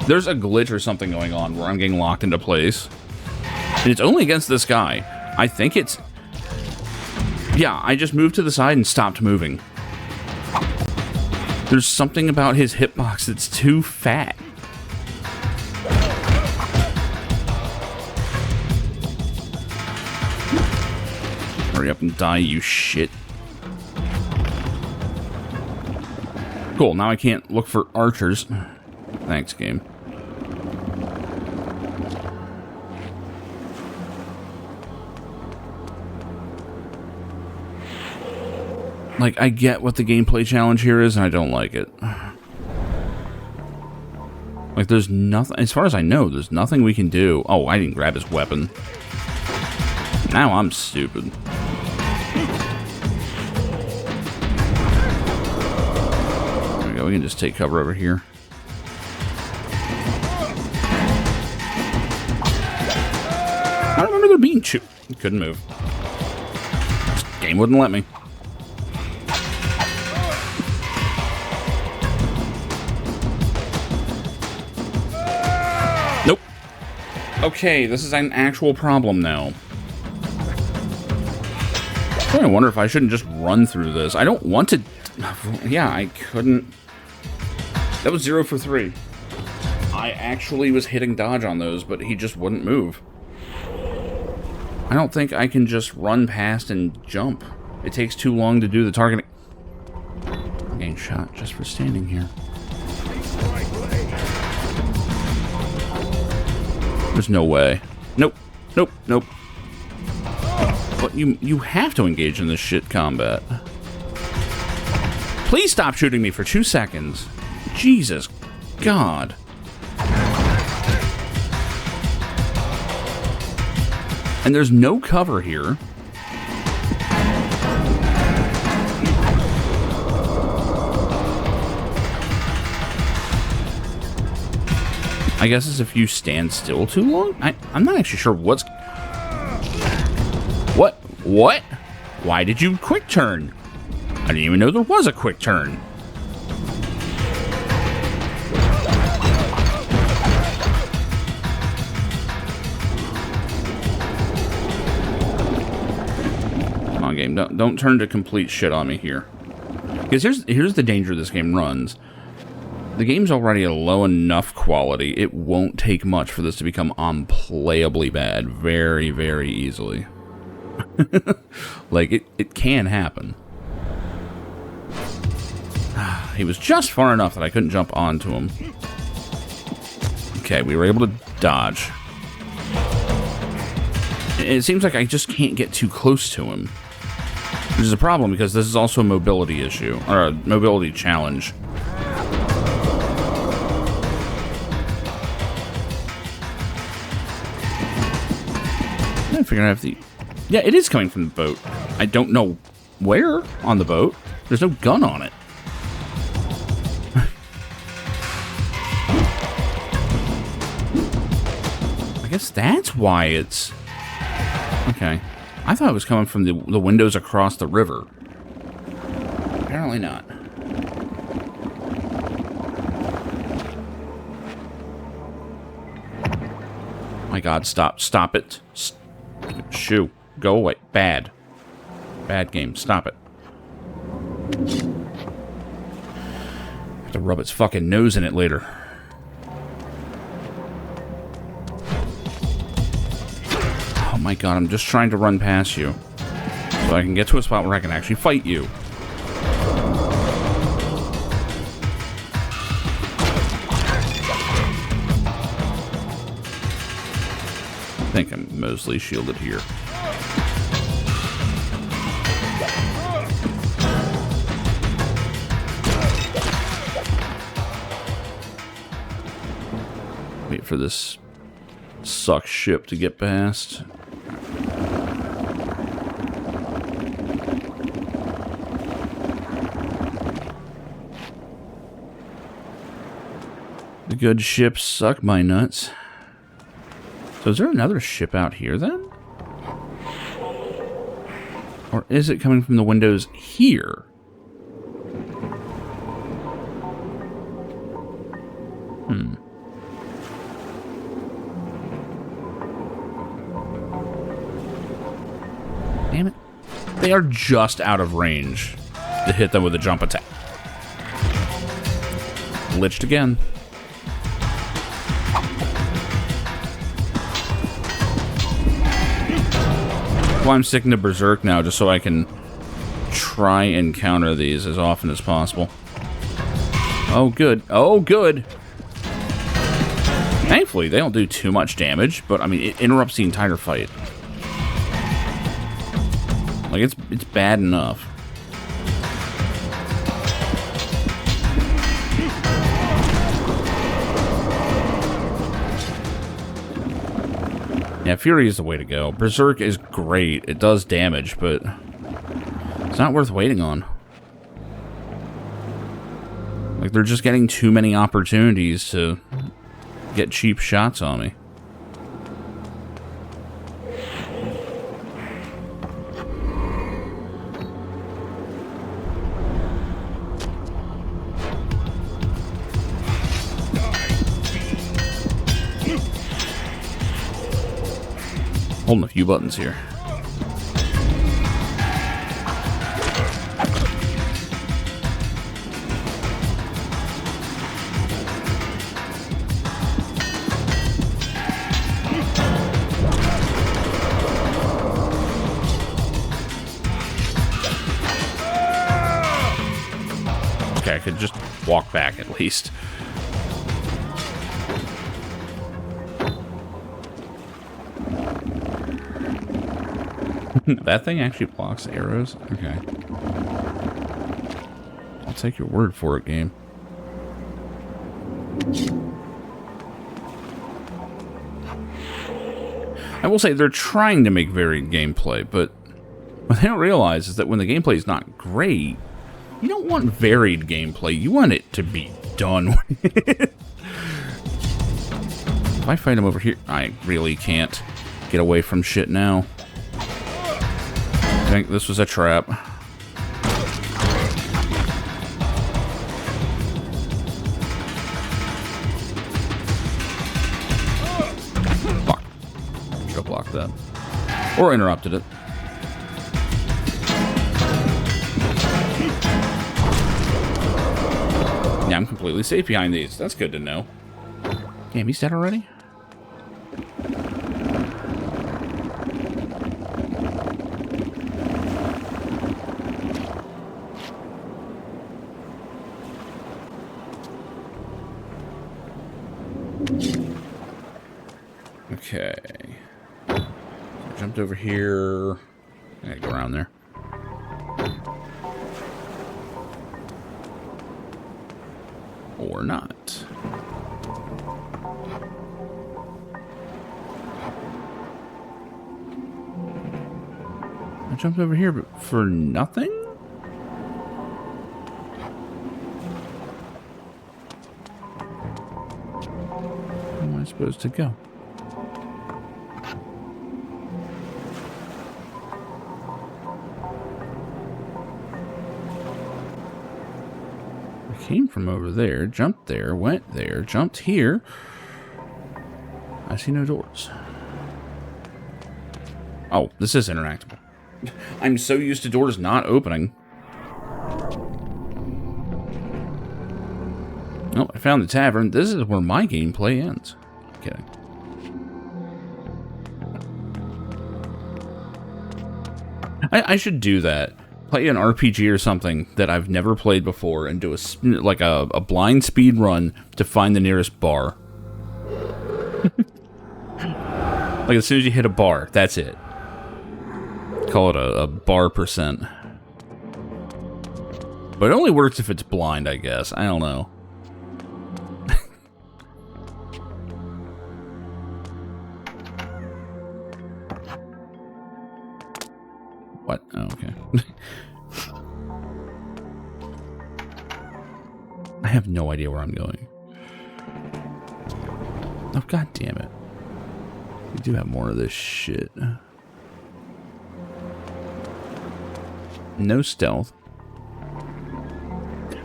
There's a glitch or something going on where I'm getting locked into place. And it's only against this guy. I think it's... Yeah, I just moved to the side and stopped moving. There's something about his hitbox that's too fat. Hurry up and die, you shit. Cool, now I can't look for archers. Thanks, game. Like, I get what the gameplay challenge here is, and I don't like it. Like, there's nothing... As far as I know, there's nothing we can do. Oh, I didn't grab his weapon. Now I'm stupid. We can just take cover over here. I don't remember there being two. Couldn't move. This game wouldn't let me. Nope. Okay, this is an actual problem now. I wonder if I shouldn't just run through this. I don't want to... Yeah, I couldn't... That was 0 for 3. I actually was hitting dodge on those, but he just wouldn't move. I don't think I can just run past and jump. It takes too long to do the targeting. I'm getting shot just for standing here. There's no way. Nope. Nope. Nope. But you have to engage in this shit combat. Please stop shooting me for 2 seconds. Jesus God. And there's no cover here. I guess it's if you stand still too long? I'm not actually sure what's... What? What? Why did you quick turn? I didn't even know there was a quick turn. Come on, game. Don't turn to complete shit on me here. Because here's the danger this game runs. The game's already a low enough quality. It won't take much for this to become unplayably bad very, very easily. Like, it can happen. He was just far enough that I couldn't jump onto him. Okay, we were able to dodge. It seems like I just can't get too close to him. Which is a problem because this is also a mobility issue, or a mobility challenge. I'm figuring out if the... Yeah, it is coming from the boat. I don't know where on the boat. There's no gun on it. I guess that's why it's... Okay. I thought it was coming from the windows across the river. Apparently not. My God, stop. Stop it. Shoo. Go away. Bad. Bad game. Stop it. Have to rub its fucking nose in it later. Oh my God, I'm just trying to run past you. So I can get to a spot where I can actually fight you. I think I'm mostly shielded here. Wait for this suck ship to get past. The good ships suck my nuts. So is there another ship out here then? Or is it coming from the windows here? Damn it. They are just out of range to hit them with a jump attack. Glitched again. Well, I'm sticking to Berserk now just so I can try and counter these as often as possible. Oh, good. Oh, good. Thankfully, they don't do too much damage, but, I mean, it interrupts the entire fight. Like, it's bad enough. Yeah, Fury is the way to go. Berserk is great. It does damage, but it's not worth waiting on. Like, they're just getting too many opportunities to get cheap shots on me. Holding a few buttons here. Okay, I could just walk back at least. That thing actually blocks arrows? Okay. I'll take your word for it, game. I will say they're trying to make varied gameplay, but what they don't realize is that when the gameplay is not great, you don't want varied gameplay. You want it to be done with. If I fight him over here, I really can't get away from shit now. I think this was a trap. Fuck. Should have blocked that. Or interrupted it. Yeah, I'm completely safe behind these. That's good to know. Damn, he's dead already? Okay. I jumped over here. I gotta go around there. Or not. I jumped over here, but for nothing? Where am I supposed to go? Came from over there, jumped there, went there, jumped here. I see no doors. Oh, this is interactable. I'm so used to doors not opening. Oh, I found the tavern. This is where my gameplay ends. I'm kidding. I should do that. Play an RPG or something that I've never played before and do a blind speed run to find the nearest bar. Like as soon as you hit a bar, that's it. Call it a bar percent. But it only works if it's blind, I guess. I don't know. What? Oh, okay. I have no idea where I'm going. Oh, god damn it. We do have more of this shit. No stealth.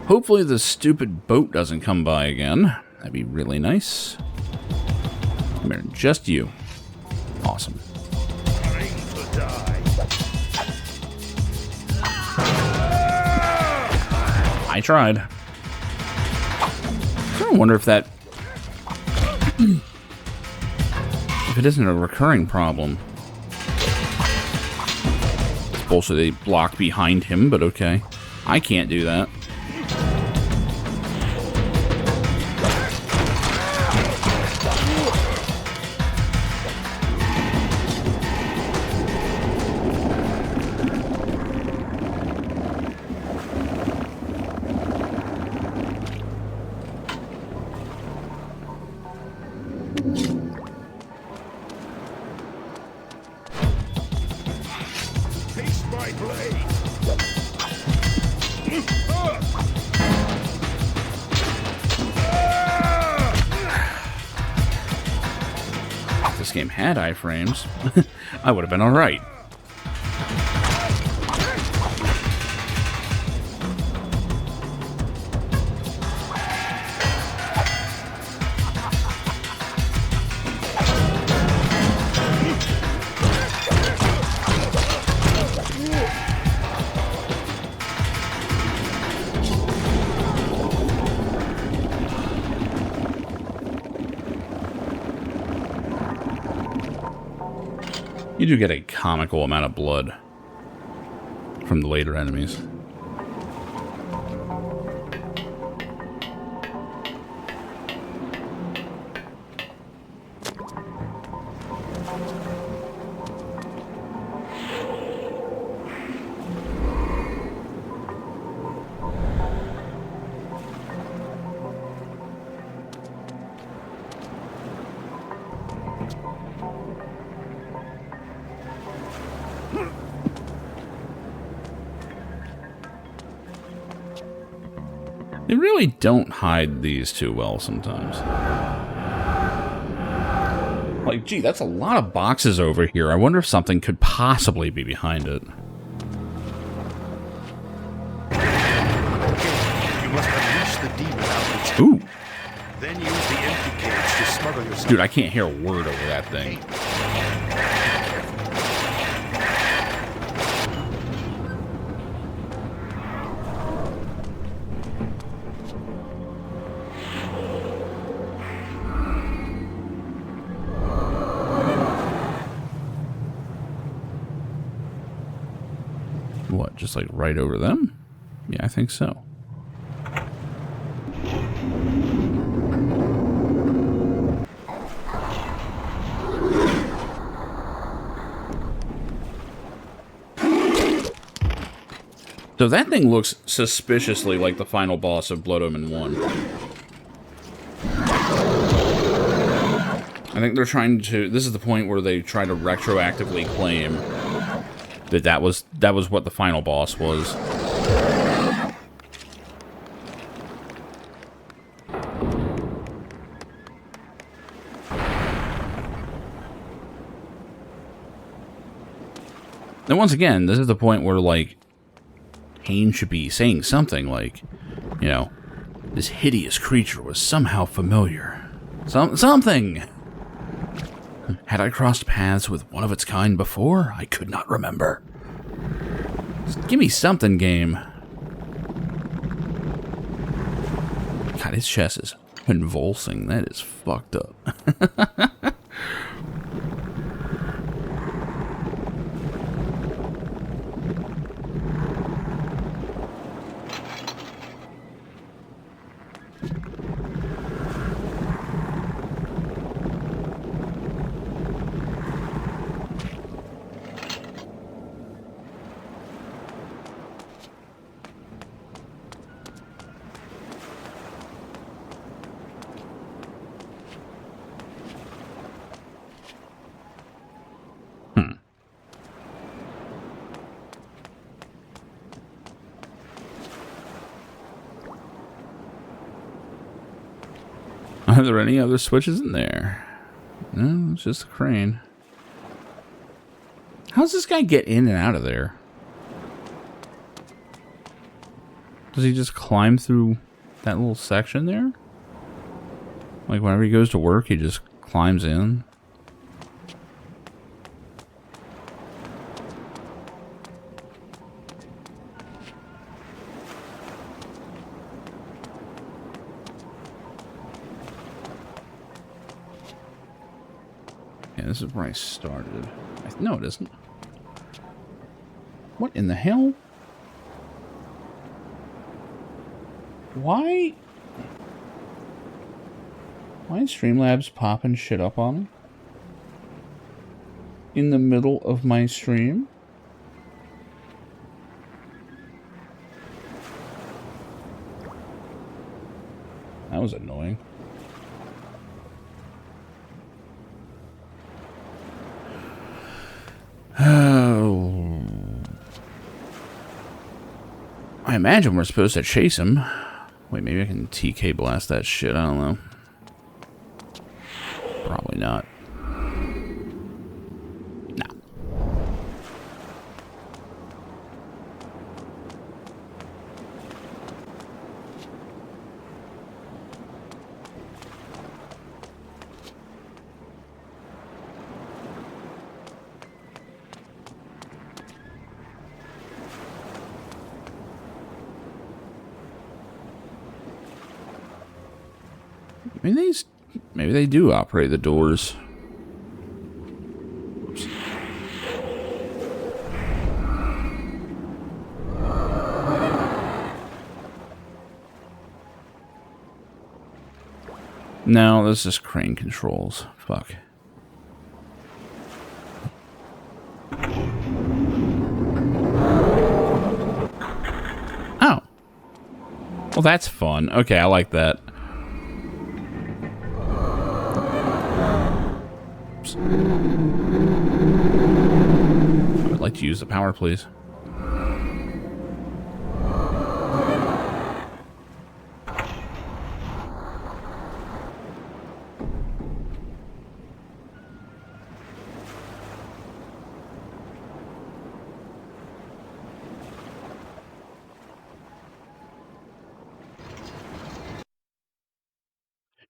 Hopefully the stupid boat doesn't come by again. That'd be really nice. Come here, just you. Awesome. I tried. I wonder if that... if it isn't a recurring problem. It's bullshit they block behind him, but okay. I can't do that. If this game had iframes, I would have been alright. You do get a comical amount of blood from the later enemies. They really don't hide these too well sometimes. Like, gee, that's a lot of boxes over here. I wonder if something could possibly be behind it. You must unleash the demon out. Ooh. Then use the empty cage to smuggle yourself. Dude, I can't hear a word over that thing. What, just like right over them? Yeah, I think so. So that thing looks suspiciously like the final boss of Blood Omen 1. I think they're trying to... This is the point where they try to retroactively claim that was what the final boss was. And once again, this is the point where, like, Kain should be saying something like, you know, this hideous creature was somehow familiar. Something! Had I crossed paths with one of its kind before? I could not remember. Just give me something, game. God, his chest is convulsing. That is fucked up. Are there any other switches in there? No, it's just a crane. How's this guy get in and out of there? Does he just climb through that little section there? Like whenever he goes to work, he just climbs in? This is where I started. No, it isn't. What in the hell? Why is Streamlabs popping shit up on me? In the middle of my stream? That was annoying. Oh. I imagine we're supposed to chase him. Wait, maybe I can TK blast that shit. I don't know. Probably not. No. I mean, maybe they do operate the doors. Oops. No, this is crane controls. Fuck. Oh. Well, that's fun. Okay, I like that. I would like to use the power, please.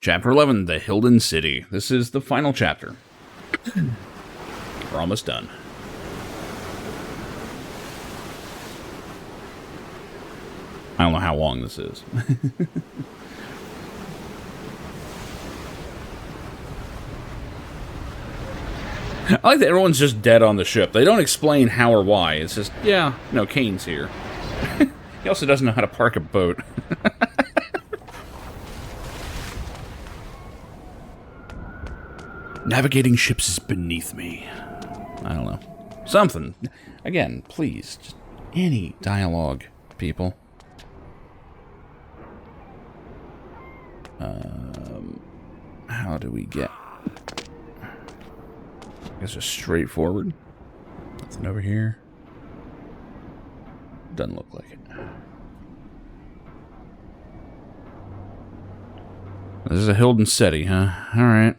Chapter 11, The Hilden City. This is the final chapter. We're almost done. I don't know how long this is. I like that everyone's just dead on the ship. They don't explain how or why. It's just, yeah, no, Kain's here. He also doesn't know how to park a boat. Navigating ships is beneath me. I don't know. Something. Again, please. Just any dialogue, people. How do we get... I guess just straightforward. Nothing over here. Doesn't look like it. This is a Hilden City, huh? Alright.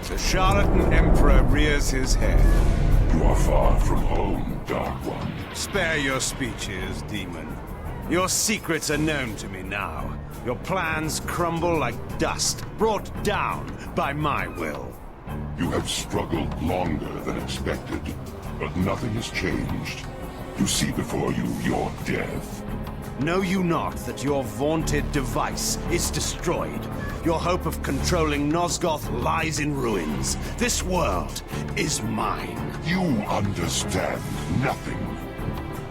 The charlatan emperor rears his head. You are far from home, Dark One. Spare your speeches, demon. Your secrets are known to me now. Your plans crumble like dust, brought down by my will. You have struggled longer than expected, but nothing has changed. You see before you your death. Know you not that your vaunted device is destroyed? Your hope of controlling Nosgoth lies in ruins. This world is mine. You understand nothing.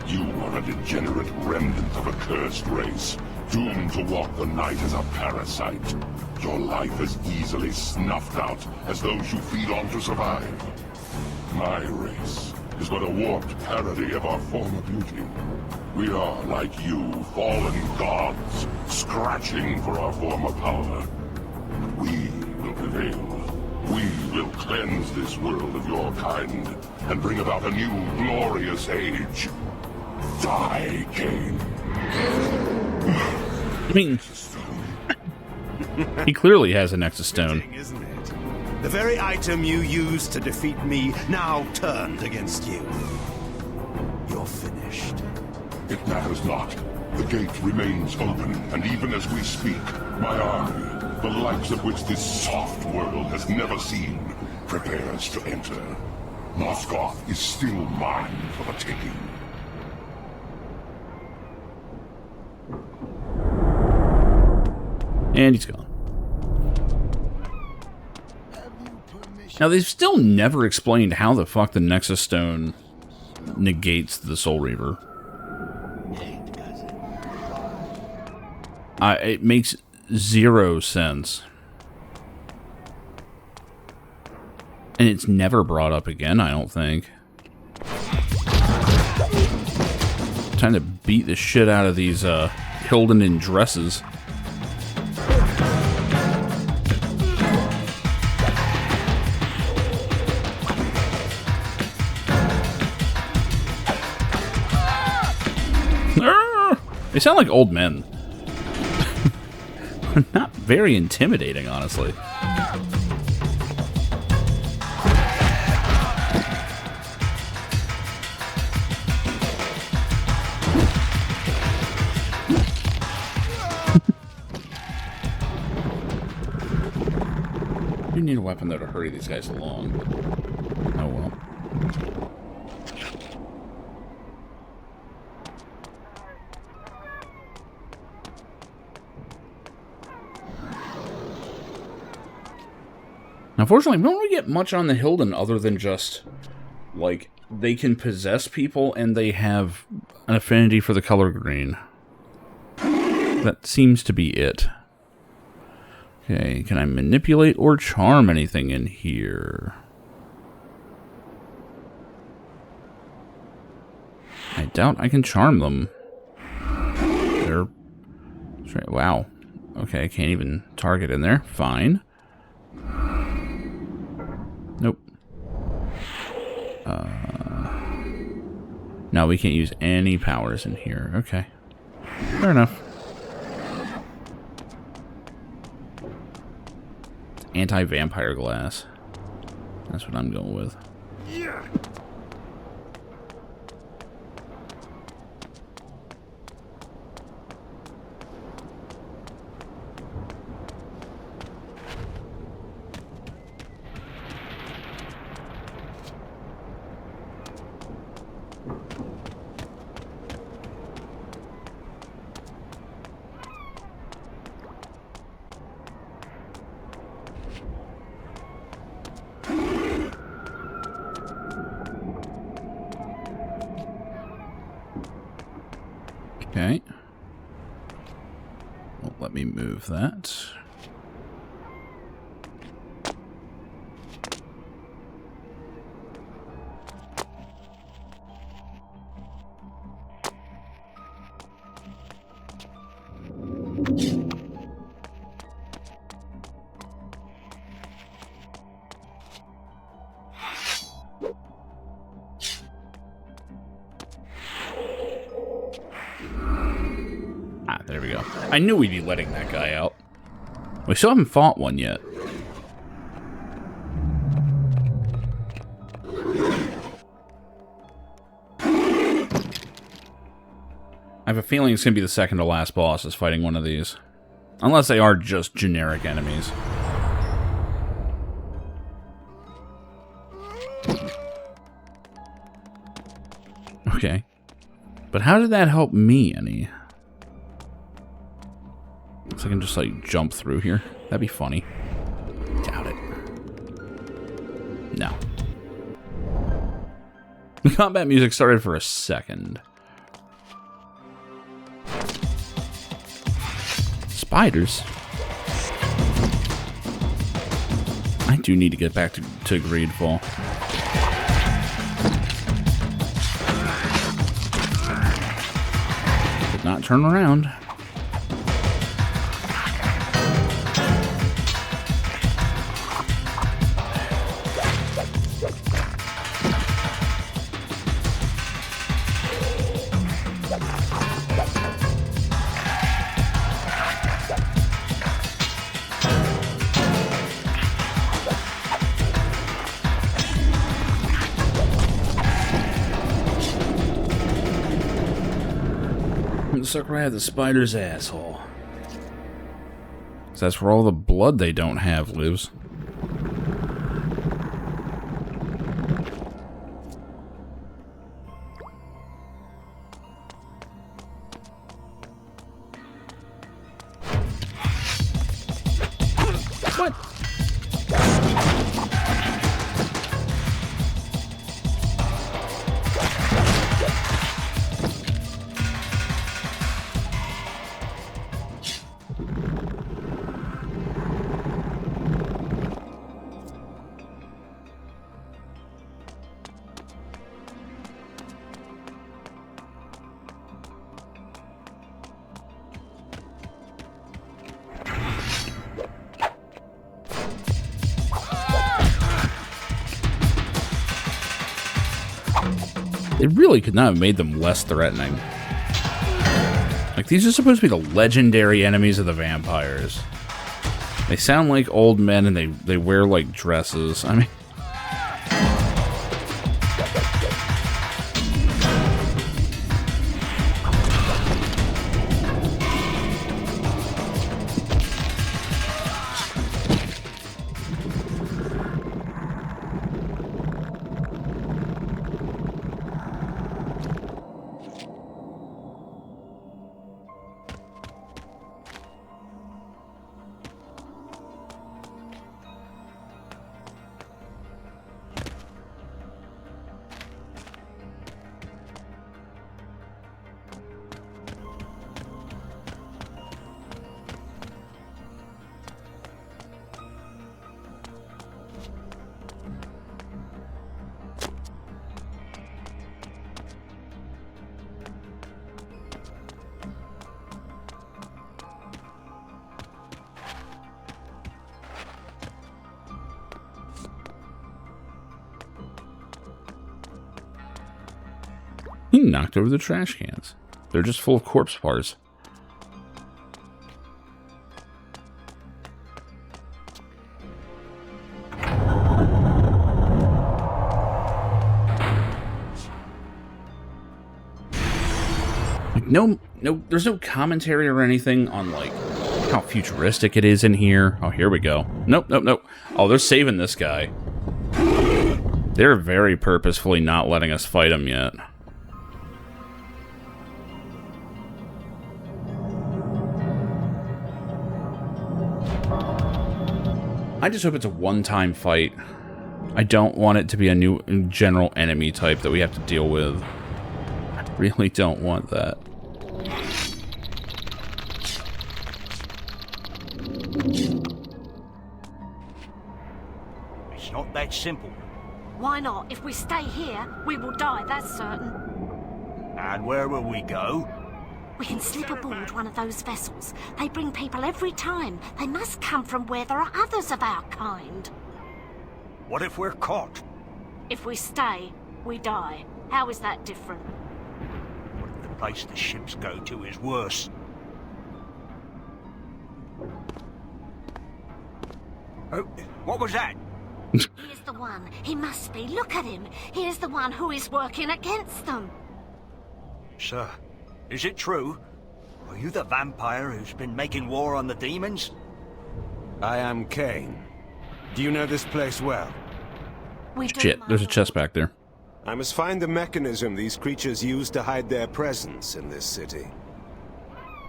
You are a degenerate remnant of a cursed race, doomed to walk the night as a parasite. Your life as easily snuffed out as those you feed on to survive. My race is but a warped parody of our former beauty. We are, like you, fallen gods, scratching for our former power. But we will prevail. We will cleanse this world of your kind, and bring about a new, glorious age. Die, Kain. I mean, he clearly has a Nexus Stone. Isn't it? The very item you used to defeat me now turned against you. You're finished. It matters not. The gate remains open, and even as we speak, my army, the likes of which this soft world has never seen, prepares to enter. Nosgoth is still mine for the taking. And he's gone. Now, they've still never explained how the fuck the Nexus Stone negates the Soul Reaver. It makes zero sense. And it's never brought up again, I don't think. Time to beat the shit out of these Hilden in dresses. They sound like old men. Not very intimidating, honestly. You need a weapon, though, to hurry these guys along. Oh, well. Unfortunately, we don't really get much on the Hilden other than just, like, they can possess people and they have an affinity for the color green. That seems to be it. Okay, can I manipulate or charm anything in here? I doubt I can charm them. They're... Wow. Okay, I can't even target in there. Fine. Nope. No, we can't use any powers in here. Okay. Fair enough. Anti-vampire glass. That's what I'm going with. Yeah. Okay. Well, let me move that. There we go. I knew we'd be letting that guy out. We still haven't fought one yet. I have a feeling it's going to be the second to last boss is fighting one of these. Unless they are just generic enemies. Okay. But how did that help me any? So I can just, like, jump through here. That'd be funny. Doubt it. No. The combat music started for a second. Spiders? I do need to get back to Greedfall. Did not turn around. Suck right at the spider's asshole. So that's where all the blood they don't have lives. What? They really could not have made them less threatening. Like, these are supposed to be the legendary enemies of the vampires. They sound like old men and they wear, like, dresses. I mean... He knocked over the trash cans. They're just full of corpse parts. Like, no, there's no commentary or anything on, like, how futuristic it is in here. Oh, here we go. Nope. Oh, they're saving this guy. They're very purposefully not letting us fight him yet. I just hope it's a one-time fight. I don't want it to be a new general enemy type that we have to deal with. I really don't want that. It's not that simple. Why not? If we stay here, we will die, that's certain. And where will we go? We can slip aboard one of those vessels. They bring people every time. They must come from where there are others of our kind. What if we're caught? If we stay, we die. How is that different? What if the place the ships go to is worse? Oh, what was that? He is the one. He must be. Look at him. He is the one who is working against them. Sir, Is it true? Are you the vampire who's been making war on the demons? I am Kain. Do you know this place well? Shit, there's a chest back there. I must find the mechanism these creatures use to hide their presence in this city.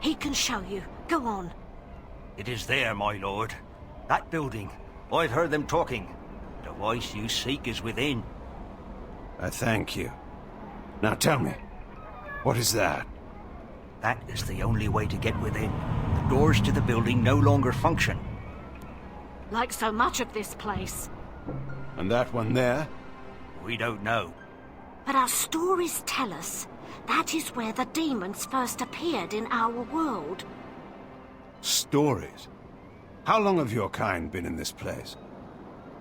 He can show you. Go on. It is there, my lord. That building. I've heard them talking. The voice you seek is within. I thank you. Now tell me, what is that? That is the only way to get within. The doors to the building no longer function. Like so much of this place. And that one there? We don't know. But our stories tell us that is where the demons first appeared in our world. Stories? How long have your kind been in this place?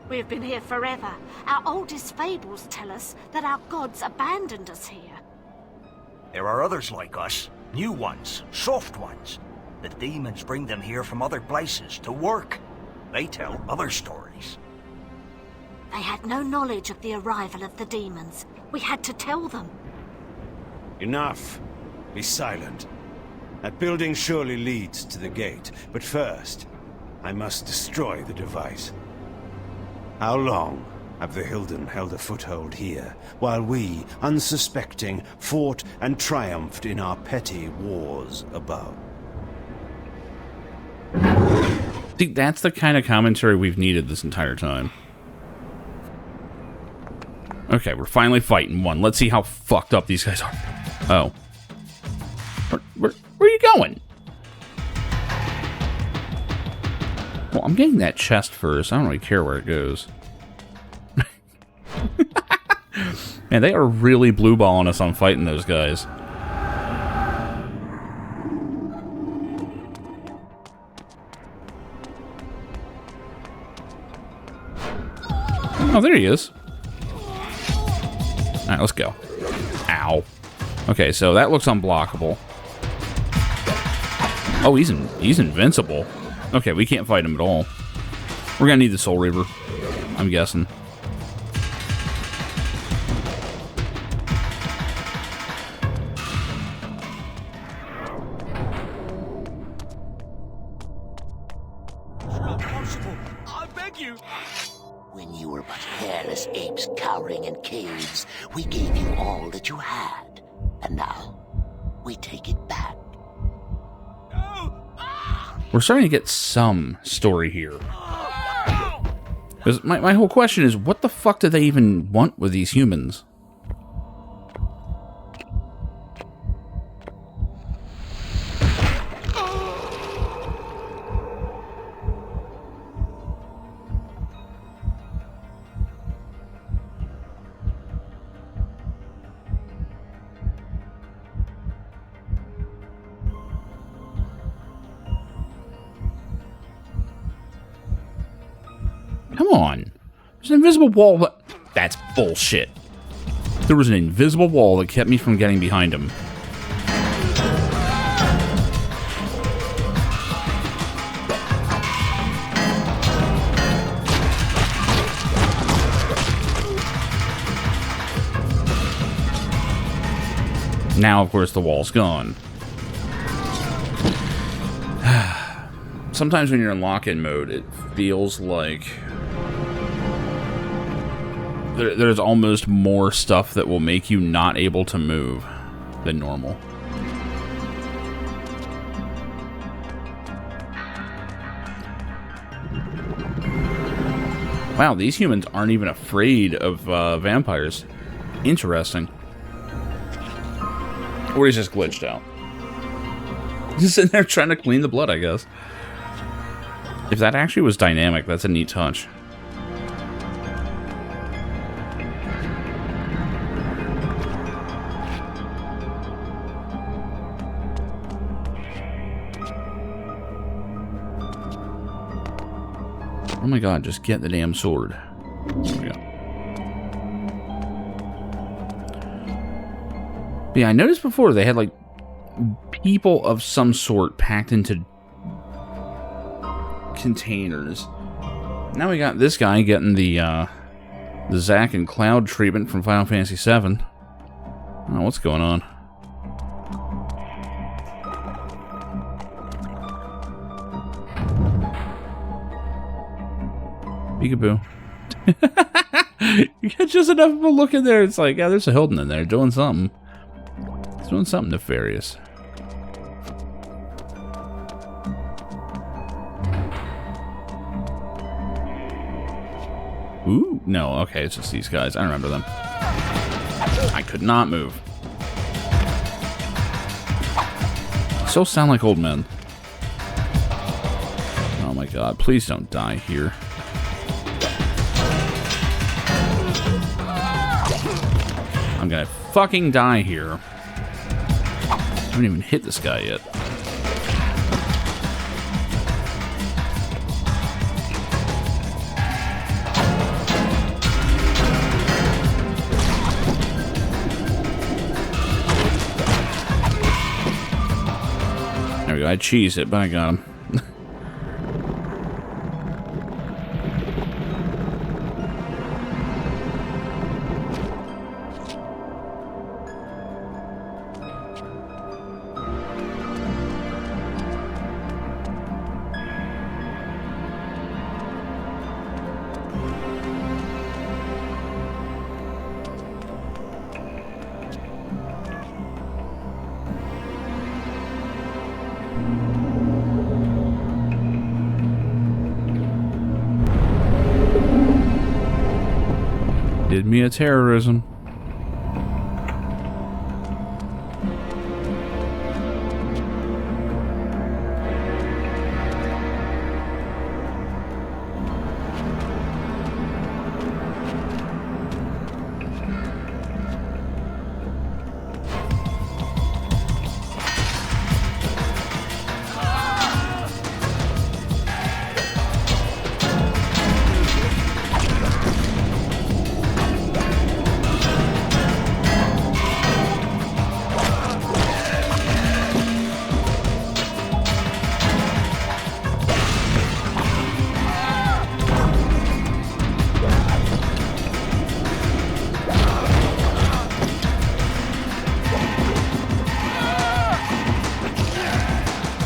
We've been here forever. Our oldest fables tell us that our gods abandoned us here. There are others like us. New ones. Soft ones. The demons bring them here from other places to work. They tell other stories. They had no knowledge of the arrival of the demons. We had to tell them. Enough. Be silent. That building surely leads to the gate, but first, I must destroy the device. How long have the Hilden held a foothold here, while we, unsuspecting, fought and triumphed in our petty wars above? See, that's the kind of commentary we've needed this entire time. Okay, we're finally fighting one. Let's see how fucked up these guys are. Oh. Where are you going? Well, I'm getting that chest first. I don't really care where it goes. Man, they are really blue balling us on fighting those guys. Oh, there he is. Alright, let's go. Ow. Okay, so that looks unblockable. Oh, he's invincible. Okay, we can't fight him at all. We're gonna need the Soul Reaver, I'm guessing. I beg you! When you were but hairless apes cowering in caves, we gave you all that you had. And now, we take it back. We're starting to get some story here. Because my whole question is, what the fuck do they even want with these humans? Come on. There's an invisible wall. That's bullshit. There was an invisible wall that kept me from getting behind him. Now, of course, the wall's gone. Sometimes when you're in lock-in mode, it feels like there's almost more stuff that will make you not able to move than normal. Wow, these humans aren't even afraid of vampires. Interesting. Or he's just glitched out. Just sitting there trying to clean the blood, I guess. If that actually was dynamic, that's a neat touch. Oh my god, just get the damn sword. There we go. But yeah, I noticed before they had like people of some sort packed into containers. Now we got this guy getting the Zack and Cloud treatment from Final Fantasy VII. I don't know what's going on. Peekaboo. You get just enough of a look in there. It's like, yeah, there's a Hilton in there doing something. He's doing something nefarious. Ooh, no, okay, it's just these guys. I remember them. I could not move. Still sound like old men. Oh my god, please don't die here. I'm gonna fucking die here. I haven't even hit this guy yet. There we go. I cheesed it, but I got him. Did me a terrorism.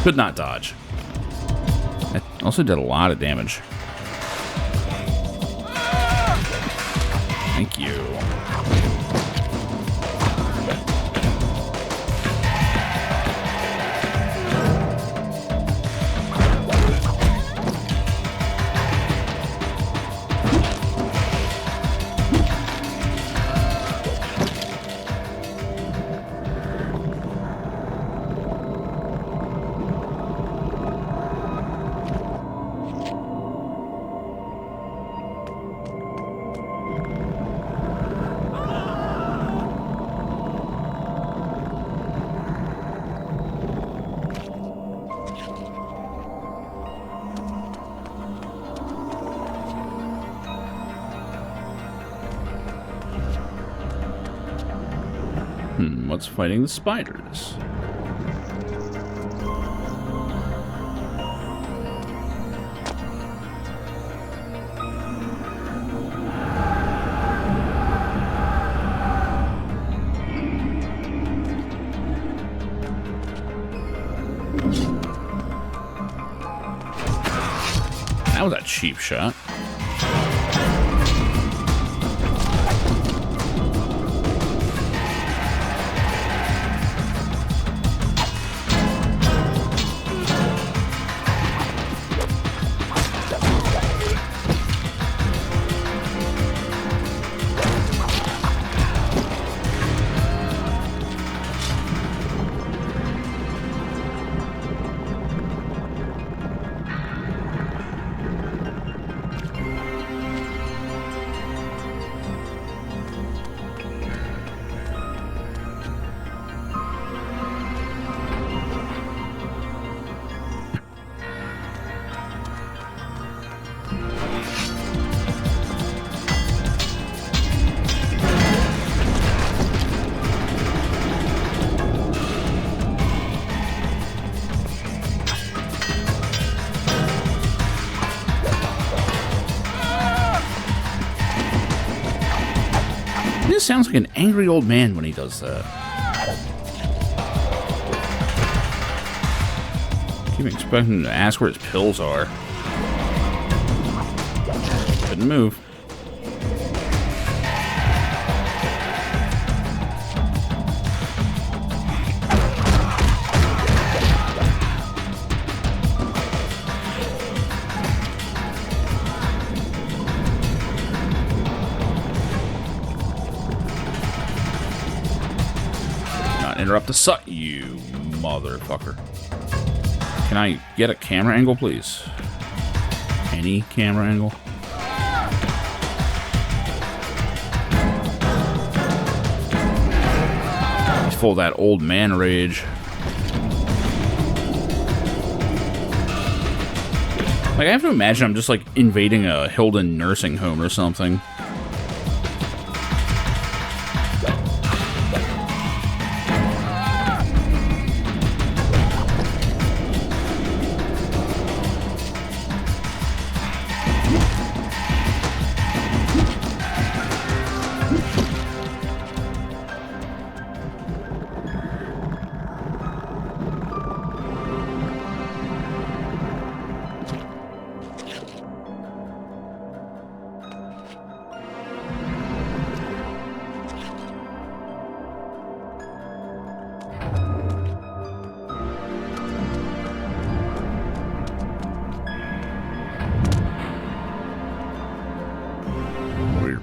Could not dodge. It also did a lot of damage. Thank you. What's fighting the spiders? That was a cheap shot. He just sounds like an angry old man when he does that. I keep expecting him to ask where his pills are. Couldn't move. Not interrupt the suck, you motherfucker. Can I get a camera angle, please? Any camera angle? He's full of that old man rage. Like, I have to imagine I'm just, like, invading a Hilden nursing home or something.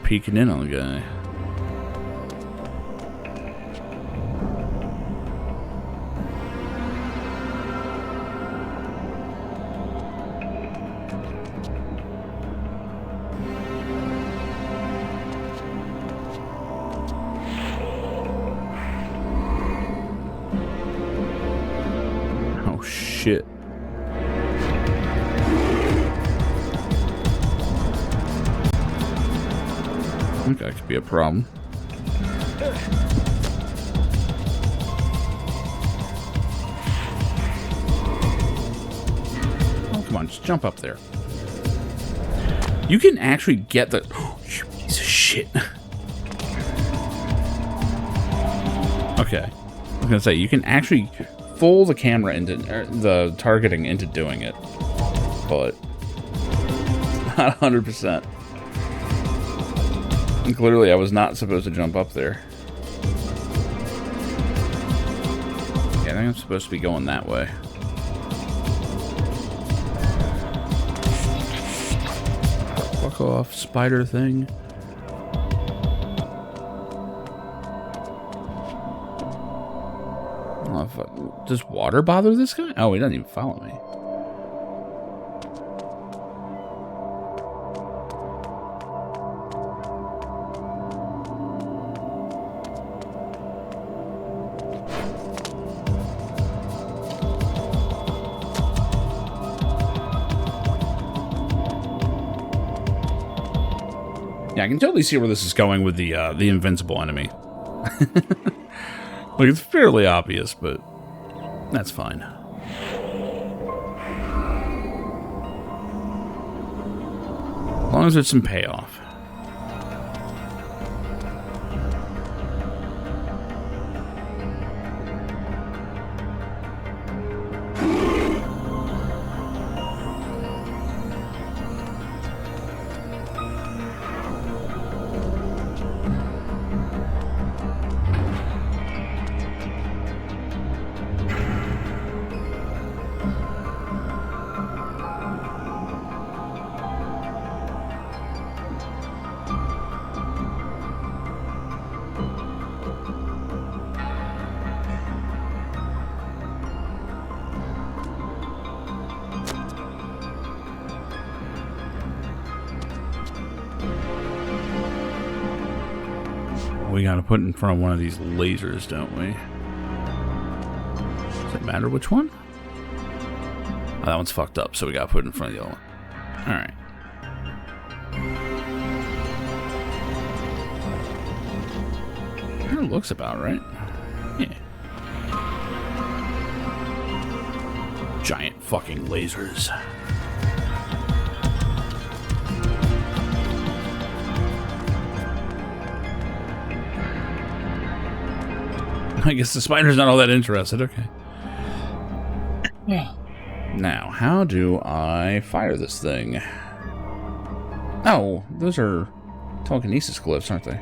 Peeking in on the guy. Oh shit. I think that could be a problem. Oh, come on, just jump up there. You can actually get the... Oh, you piece of shit. Okay. I was gonna say, you can actually fool the camera into... the targeting into doing it. But... not 100%. Clearly, I was not supposed to jump up there. Yeah, I think I'm supposed to be going that way. Fuck off, spider thing. Oh, fuck. Does water bother this guy? Oh, he doesn't even follow me. Yeah, I can totally see where this is going with the invincible enemy. Like, it's fairly obvious, but that's fine. As long as there's some payoff. We gotta put in front of one of these lasers, don't we? Does it matter which one? Oh, that one's fucked up, so we gotta put it in front of the other one. Alright. That looks about right. Yeah. Giant fucking lasers. I guess the spider's not all that interested. Okay. Now, how do I fire this thing? Oh, those are telekinesis glyphs, aren't they?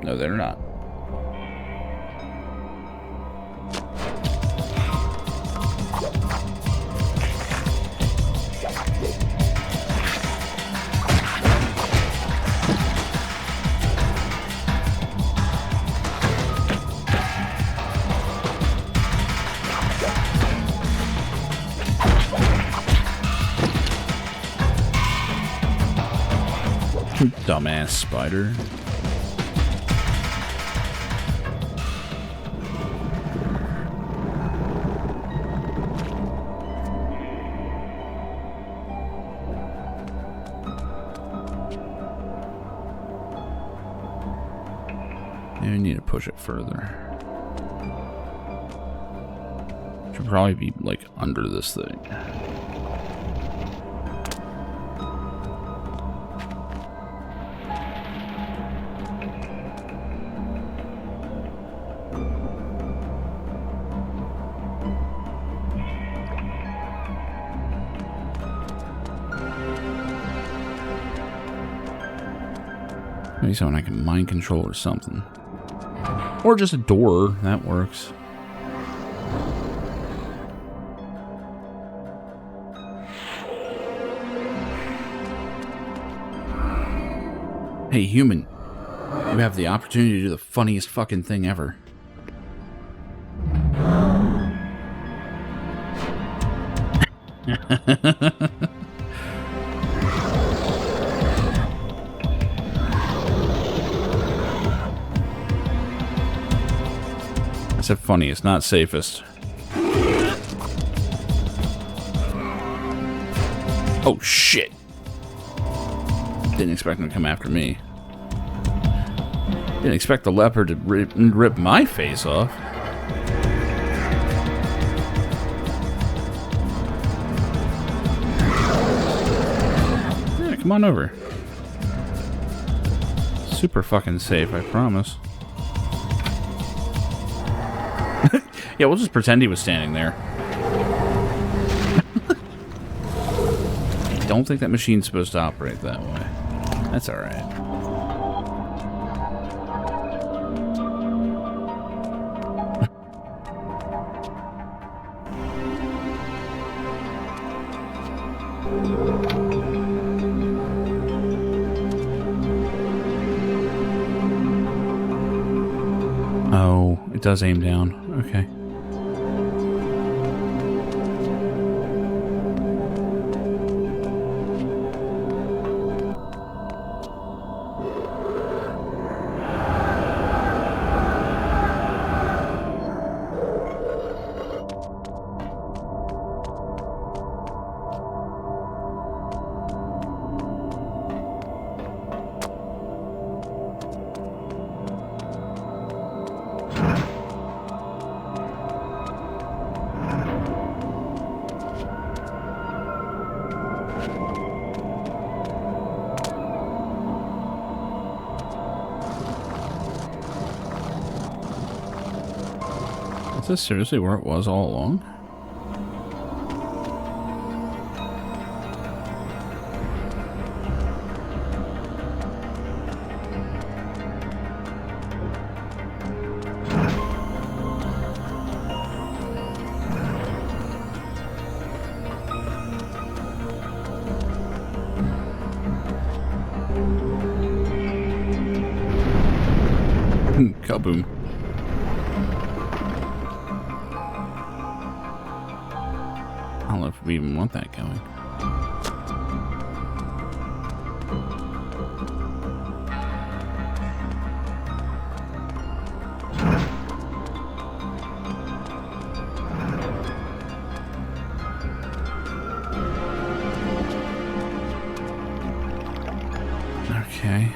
No, they're not. Dumbass spider. I need to push it further. Should probably be like under this thing. Maybe someone I can mind control or something. Or just a door, that works. Hey, human. You have the opportunity to do the funniest fucking thing ever. I said funniest, not safest. Oh shit. Didn't expect him to come after me. Didn't expect the leopard to rip my face off. Yeah, come on over. Super fucking safe, I promise. Yeah, we'll just pretend he was standing there. I don't think that machine's supposed to operate that way. That's alright. Oh, it does aim down. Okay. Is this seriously where it was all along? Kaboom. I don't know if we even want that going. Okay.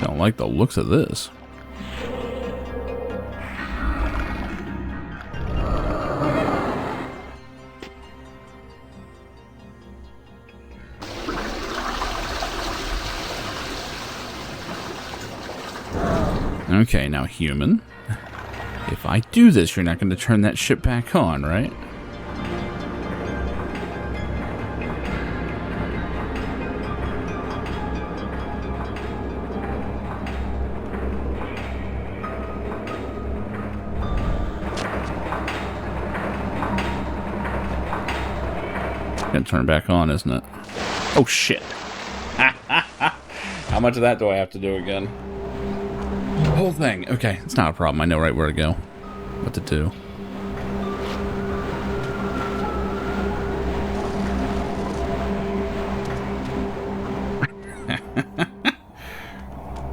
Don't like the looks of this. Okay, now human. If I do this, you're not going to turn that ship back on, right? Gonna turn it back on, isn't it? Oh, shit. How much of that do I have to do again? Whole thing. Okay, it's not a problem. I know right where to go. What to do.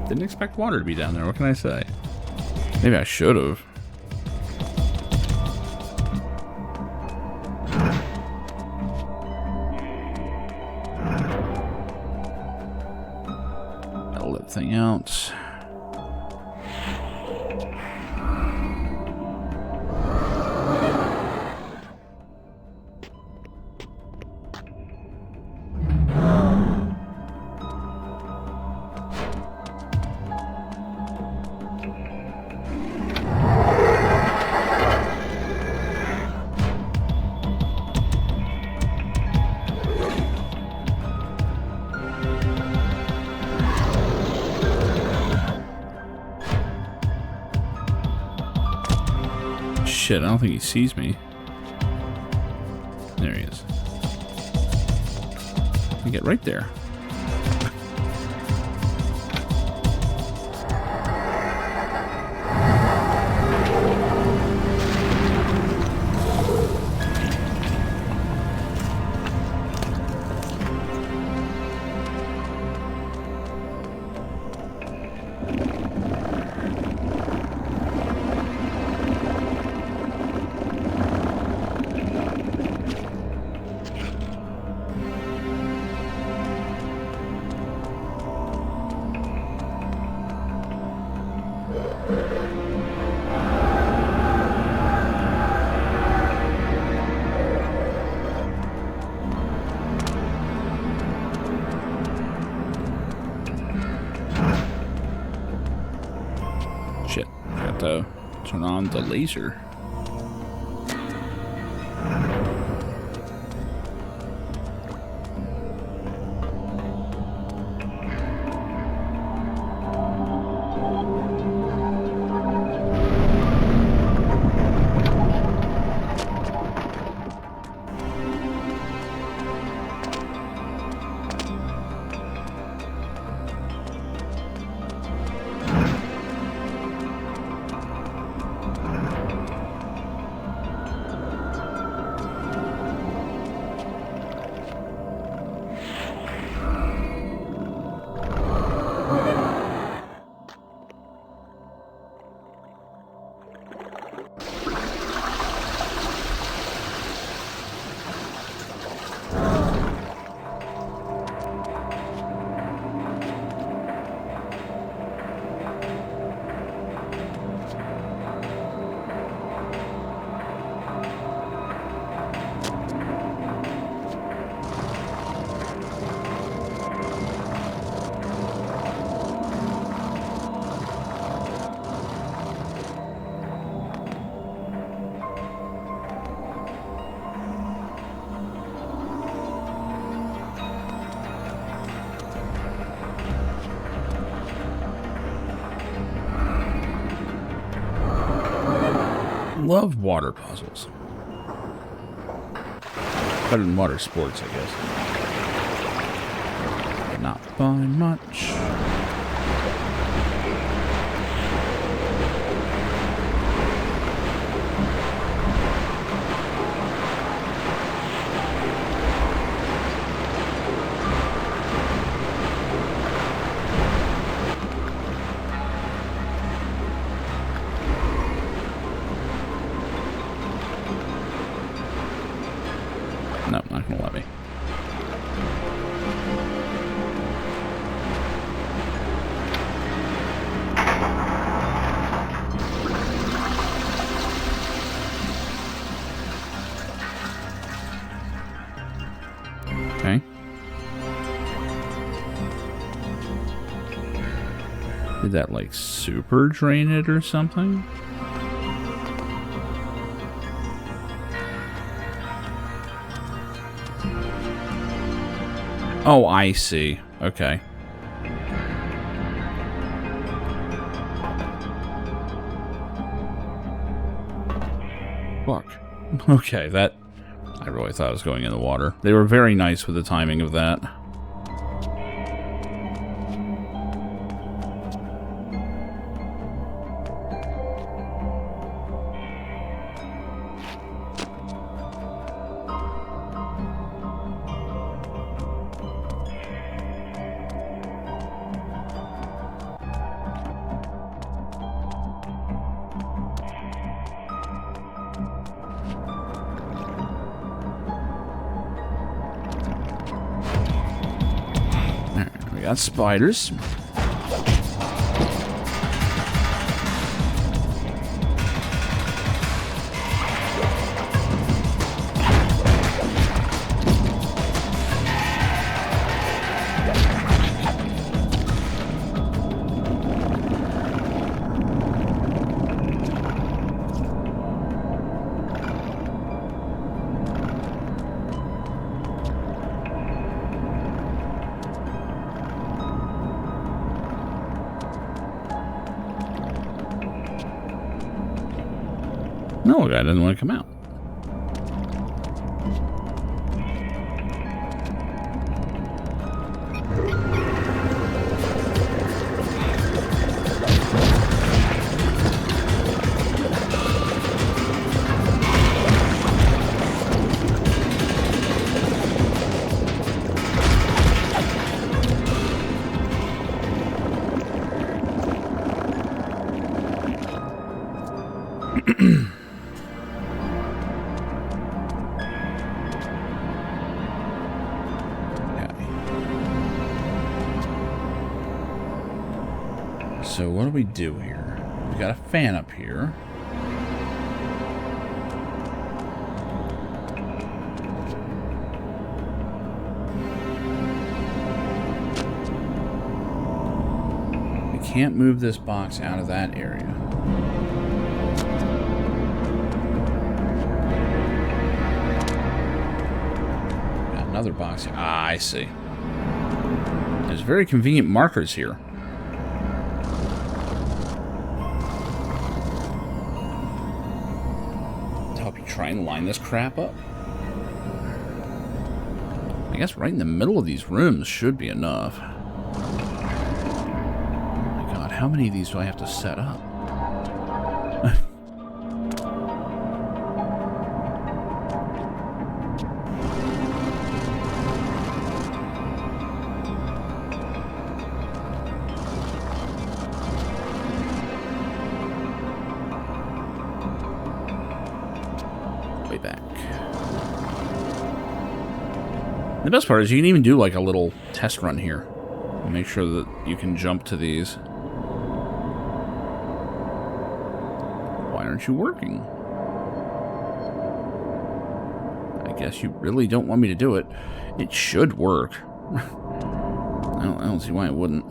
Didn't expect water to be down there. What can I say? Maybe I should have. I'll let that thing out. Shit, I don't think he sees me. There he is. I get right there. Shit, I got to turn on the laser. Love water puzzles. Better than water sports, I guess. Not by much. No, not gonna let me. Okay. Did that like super drain it or something? Oh, I see. Okay. Fuck. Okay, that... I really thought I was going in the water. They were very nice with the timing of that. We got spiders. No, the guy doesn't want to come out. So what do we do here? We got a fan up here. We can't move this box out of that area. Got another box here. Ah, I see. There's very convenient markers here. Try and line this crap up. I guess right in the middle of these rooms should be enough. Oh my god, how many of these do I have to set up? Back. The best part is you can even do like a little test run here. Make sure that you can jump to these. Why aren't you working? I guess you really don't want me to do it. It should work. I don't see why it wouldn't.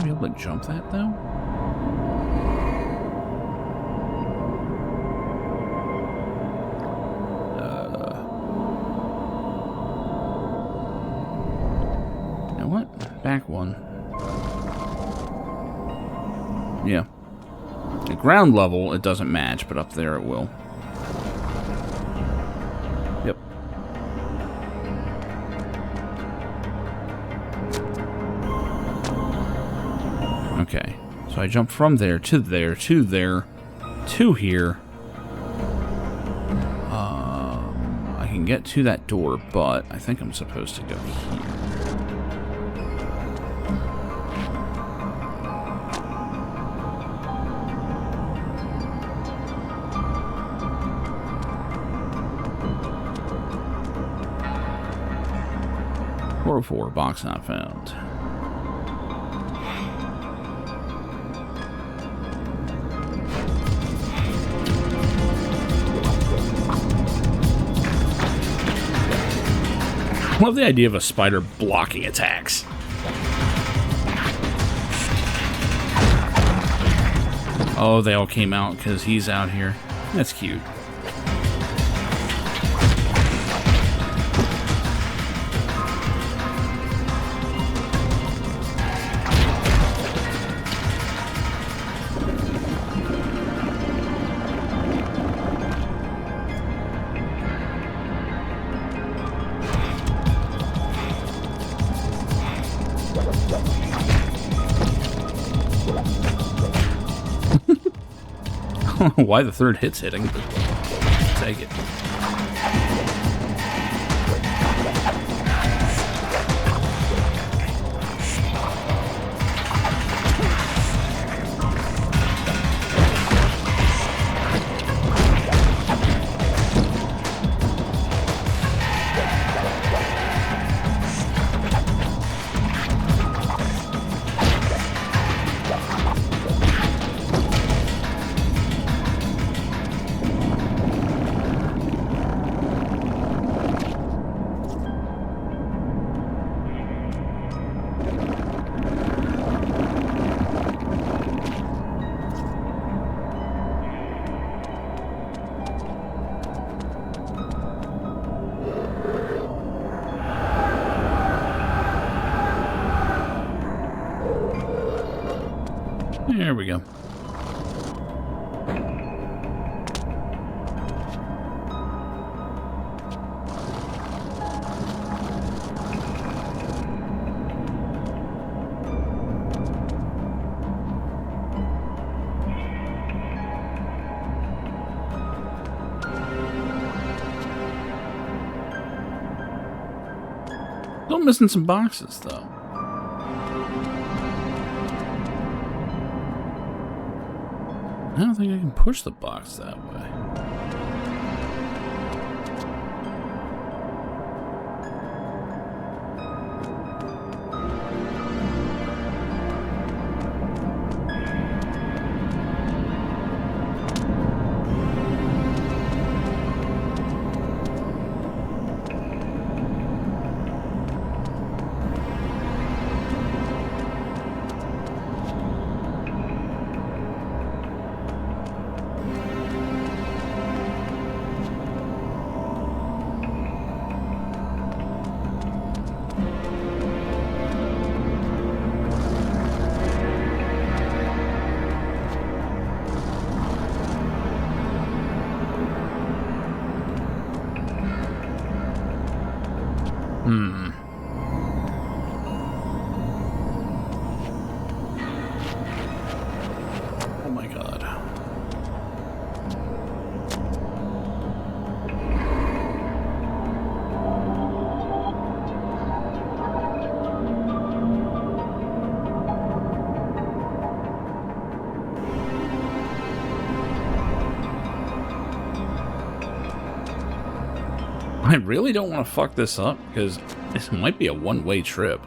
Be able to jump that though? You know what? Back one. Yeah. At ground level, it doesn't match, but up there it will. Yep. Okay, so I jump from there to there to there to here. I can get to that door, but I think I'm supposed to go here. Four, box not found. I love the idea of a spider blocking attacks. Oh, they all came out because he's out here. That's cute. Why the third hit's hitting, but take it. There we go. Still missing some boxes, though. I don't think I can push the box that way. Oh my god. I really don't want to fuck this up because this might be a one-way trip.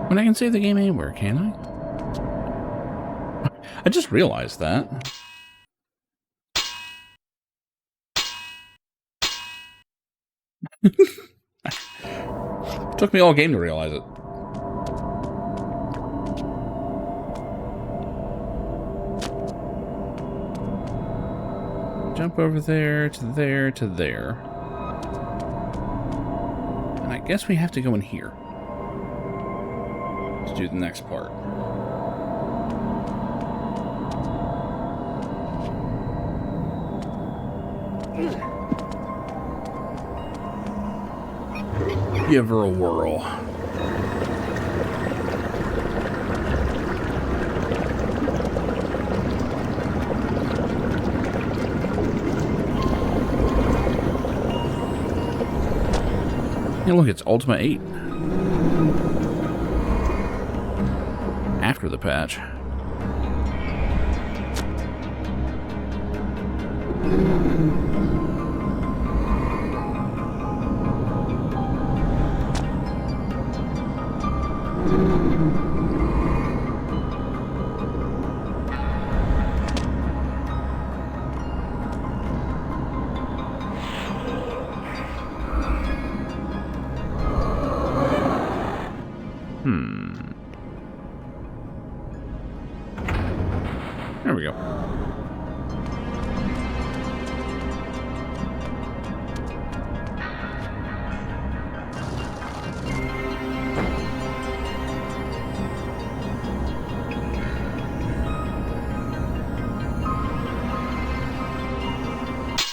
But I can save the game anywhere, can't I? I just realized that. Took me all game to realize it. Jump over there to there to there. And I guess we have to go in here to do the next part. Give her a whirl. Yeah, look, it's Ultima 8. After the patch.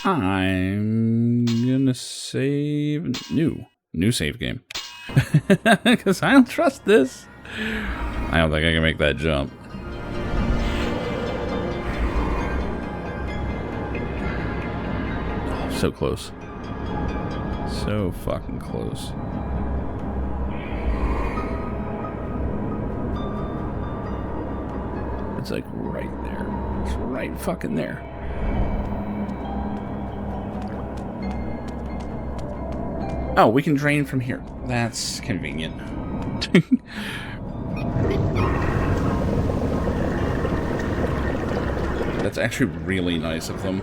I'm gonna save new save game because I don't trust this. I don't think I can make that jump. Oh, so close. So fucking close. It's like right there. It's right fucking there. Oh, we can drain from here. That's convenient. That's actually really nice of them.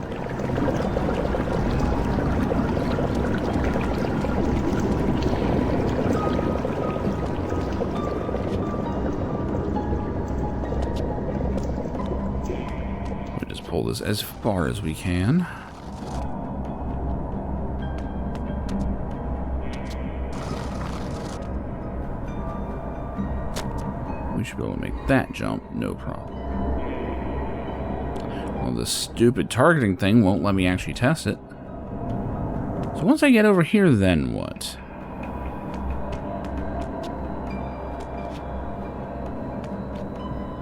We'll just pull this as far as we can. We should be able to make that jump, no problem. Well, this stupid targeting thing won't let me actually test it. So once I get over here, then what?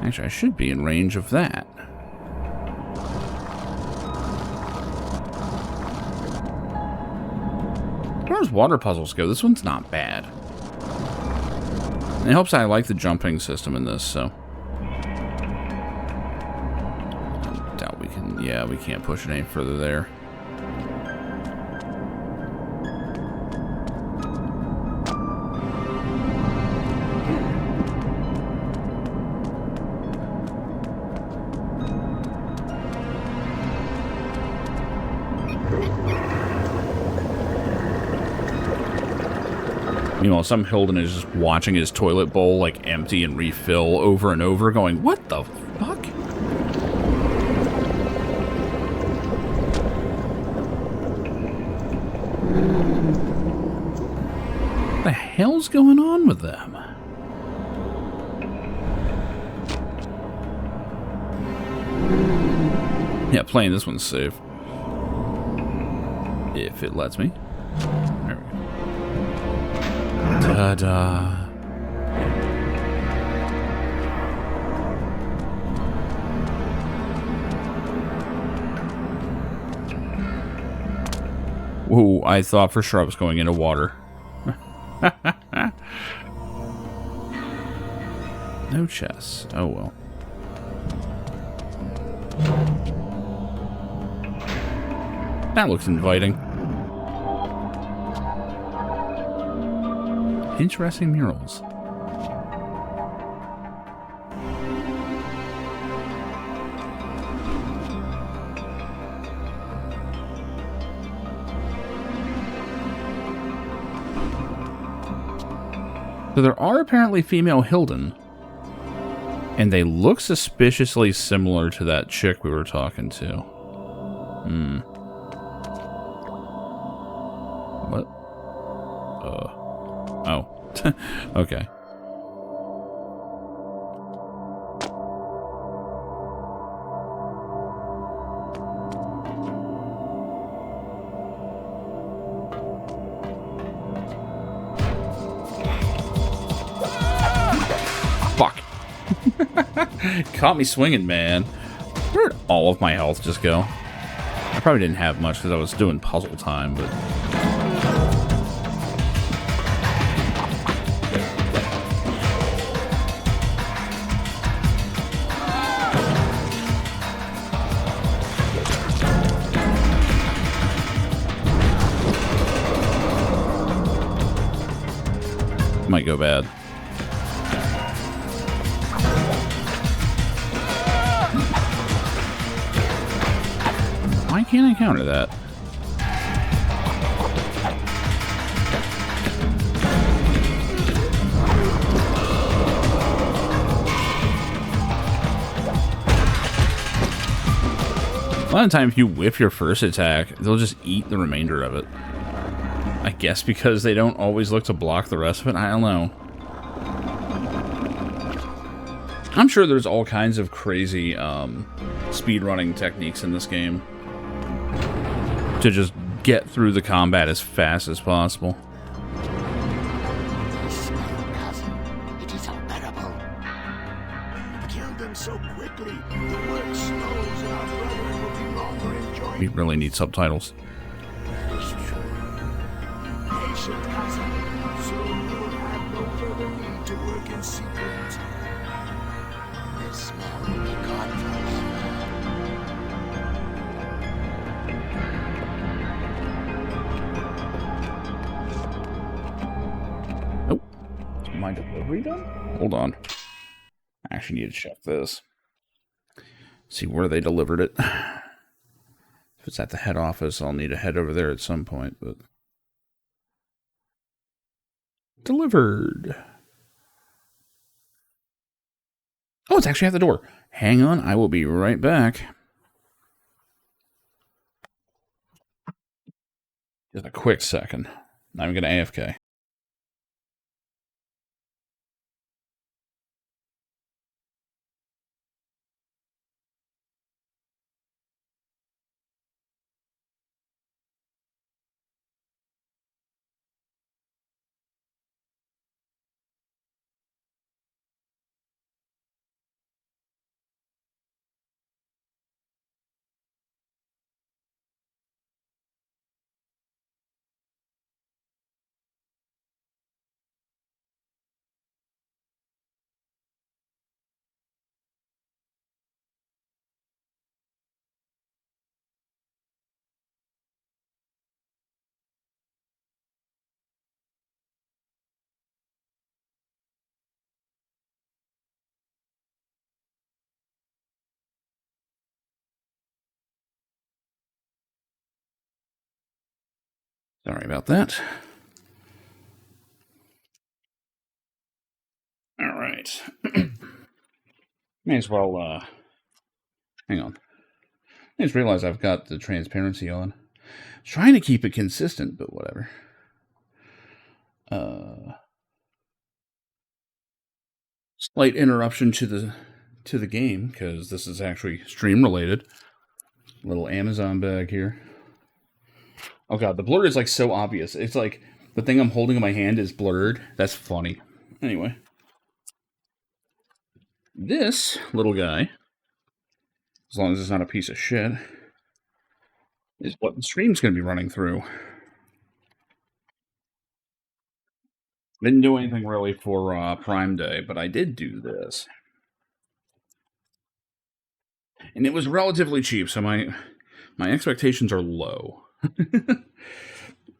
Actually, I should be in range of that. As far as water puzzles go, this one's not bad. It helps that I like the jumping system in this, so. I doubt we can, yeah, we can't push it any further there. Meanwhile, some Hilden is just watching his toilet bowl, like, empty and refill over and over, going, what the fuck? What the hell's going on with them? Yeah, playing this one's safe. If it lets me. There we go. Ta-da. Whoa, I thought for sure I was going into water. No chest. Oh well. That looks inviting. Interesting murals. So there are apparently female Hilden, and they look suspiciously similar to that chick we were talking to. Hmm. What? Oh. Okay. Fuck. Caught me swinging, man. Where did all of my health just go? I probably didn't have much because I was doing puzzle time, but... might go bad. Why can't I counter that? A lot of times if you whiff your first attack, they'll just eat the remainder of it. I guess because they don't always look to block the rest of it. I don't know. I'm sure there's all kinds of crazy speedrunning techniques in this game. to just get through the combat as fast as possible. The smell, cousin. It is unbearable. Killed them so quickly, the work slows and our brethren will be longer enjoying. We really need subtitles. That is true. Patient, cousin. Soon you will have no further need to work in secret. The smell will be gone forever. Oh, is my delivery done? Hold on. I actually need to check this. See where they delivered it. If it's at the head office, I'll need to head over there at some point, but... Delivered. Oh, it's actually at the door. Hang on, I will be right back. Just a quick second. I'm going to AFK. Sorry about that. All right. May as well, hang on. I just realized I've got the transparency on. Trying to keep it consistent, but whatever. Slight interruption to the game, because this is actually stream related. Little Amazon bag here. Oh god, the blur is like so obvious. It's like the thing I'm holding in my hand is blurred. That's funny. Anyway. This little guy, as long as it's not a piece of shit, is what the stream's going to be running through. Didn't do anything really for Prime Day, but I did do this. And it was relatively cheap, so my expectations are low.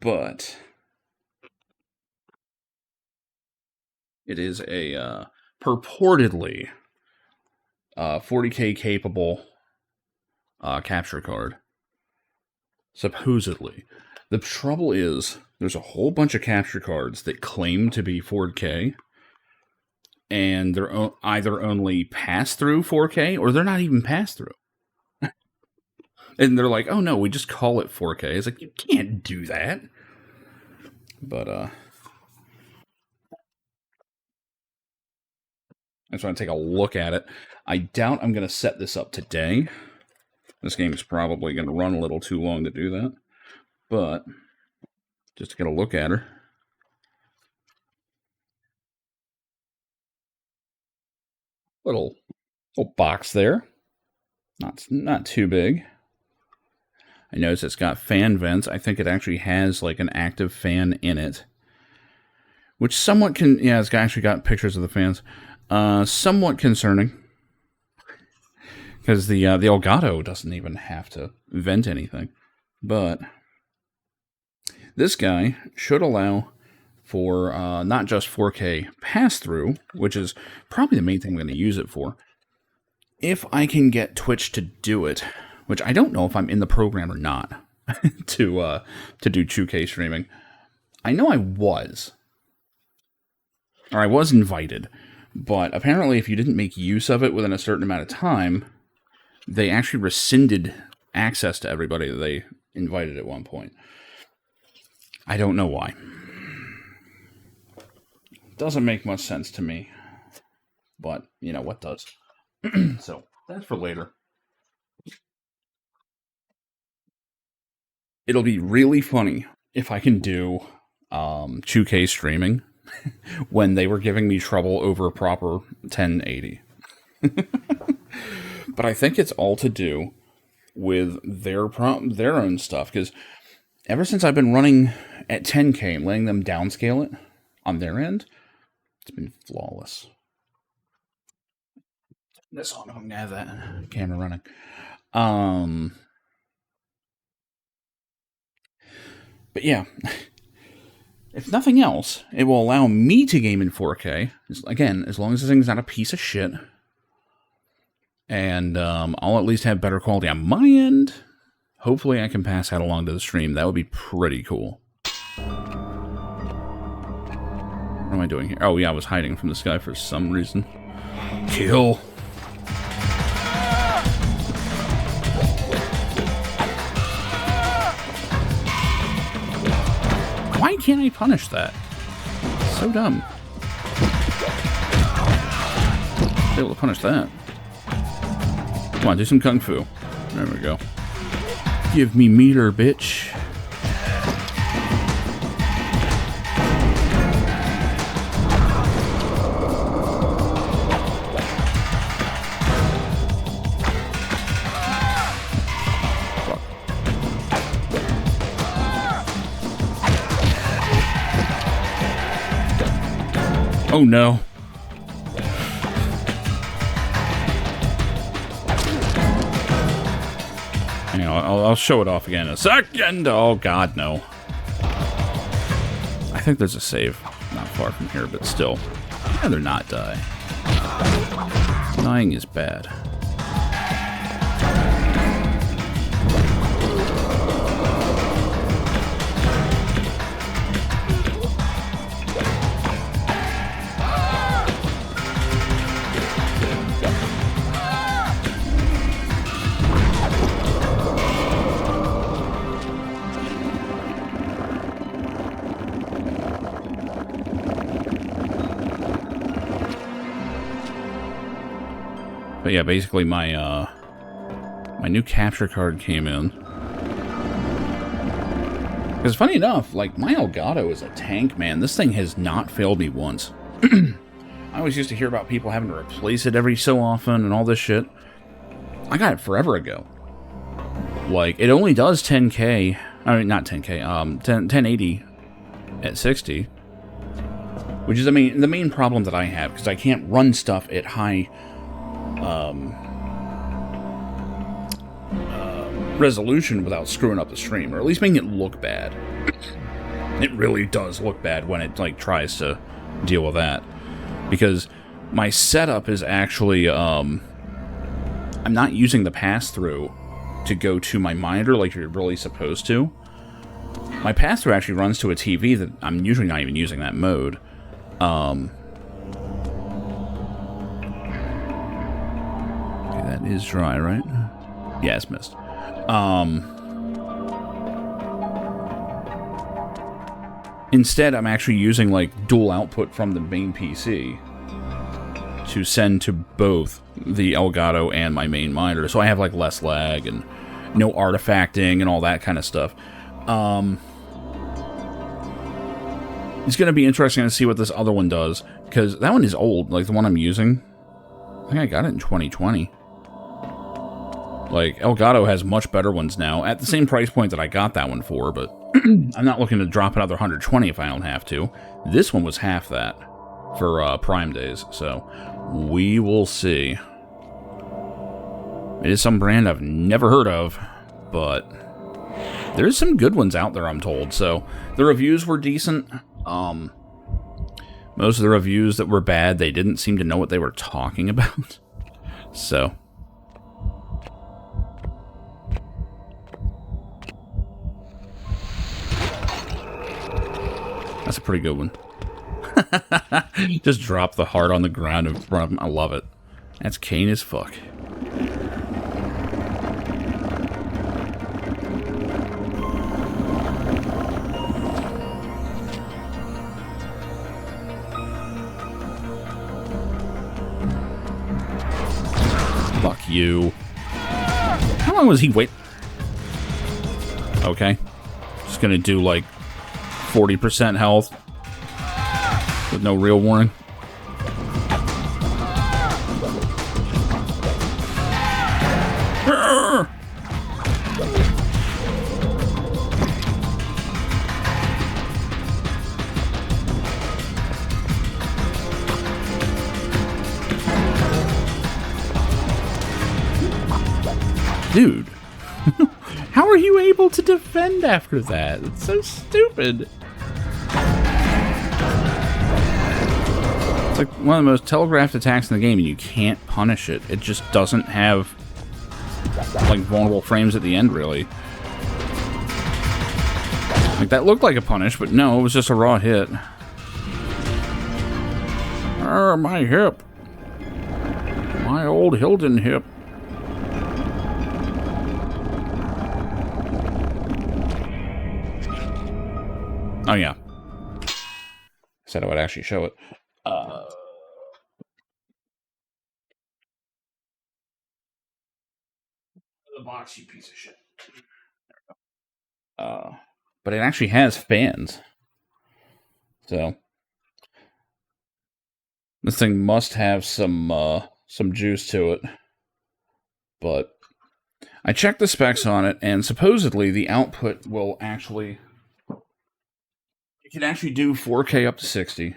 But it is a purportedly 40K capable capture card. Supposedly. The trouble is, there's a whole bunch of capture cards that claim to be 4K, and they're either only pass through 4K, or they're not even pass through. And they're like, oh no, we just call it 4K. It's like, you can't do that. But, I just want to take a look at it. I doubt I'm going to set this up today. This game is probably going to run a little too long to do that. But, just to get a look at her. Little box there. Not too big. I notice it's got fan vents. I think it actually has like an active fan in it. Which somewhat can... Yeah, it's actually got pictures of the fans. Somewhat concerning. Because the Elgato doesn't even have to vent anything. But this guy should allow for not just 4K pass-through, which is probably the main thing I'm going to use it for. If I can get Twitch to do it, which I don't know if I'm in the program or not, to do 2K streaming. I know I was. Or I was invited. But apparently if you didn't make use of it within a certain amount of time, they actually rescinded access to everybody that they invited at one point. I don't know why. Doesn't make much sense to me. But, you know, what does? So, that's for later. it'll be really funny if I can do 2K streaming when they were giving me trouble over proper 1080. But I think it's all to do with their own stuff, because ever since I've been running at 10K and letting them downscale it on their end, it's been flawless. This on, I'm gonna have that camera running. But yeah, if nothing else, it will allow me to game in 4K. Again, as long as this thing's not a piece of shit. And I'll at least have better quality on my end. Hopefully I can pass that along to the stream. That would be pretty cool. What am I doing here? Oh yeah, I was hiding from this guy for some reason. Kill. Why can't I punish that? So dumb. Be able to punish that. Come on, do some kung fu. There we go. Give me meter, bitch. Fuck. Oh no. You know, I'll show it off again in a second. Oh god, no. I think there's a save not far from here, but still. I'd rather not die. Dying is bad. But yeah, basically my my new capture card came in. Because funny enough, like, my Elgato is a tank, man. This thing has not failed me once. I always used to hear about people having to replace it every so often and all this shit. I got it forever ago. Like, it only does 10K. I mean, not 10K. 1080 at 60. Which is, the main problem that I have, because I can't run stuff at high resolution without screwing up the stream, or at least making it look bad. It really does look bad when it like tries to deal with that, because my setup is actually I'm not using the pass-through to go to my monitor like you're really supposed to. My pass-through actually runs to a TV that I'm usually not even using that mode. Okay, that is dry, right? Yeah, it's missed. Instead, I'm actually using like dual output from the main PC to send to both the Elgato and my main monitor, so I have like less lag and no artifacting and all that kind of stuff. It's going to be interesting to see what this other one does, because that one is old, like the one I'm using. I think I got it in 2020. Like, Elgato has much better ones now, at the same price point that I got that one for, but I'm not looking to drop another 120 if I don't have to. This one was half that for Prime days, so we will see. It is some brand I've never heard of, but there's some good ones out there, I'm told, so the reviews were decent. Most of the reviews that were bad, they didn't seem to know what they were talking about, so... That's a pretty good one. Just drop the heart on the ground in front of him. I love it. That's Kain as fuck. Fuck you. How long was he wait? Okay. It's gonna do like 40% health with no real warning. Dude, how are you able to defend after that? It's so stupid. It's like one of the most telegraphed attacks in the game, and you can't punish it. It just doesn't have, like, vulnerable frames at the end, really. Like, that looked like a punish, but no, it was just a raw hit. My hip. My old Hilden hip. Oh, yeah. Said I would actually show it. The box, you piece of shit. But it actually has fans. So this thing must have some juice to it. But I checked the specs on it, and supposedly the output will actually... It can actually do 4K up to 60.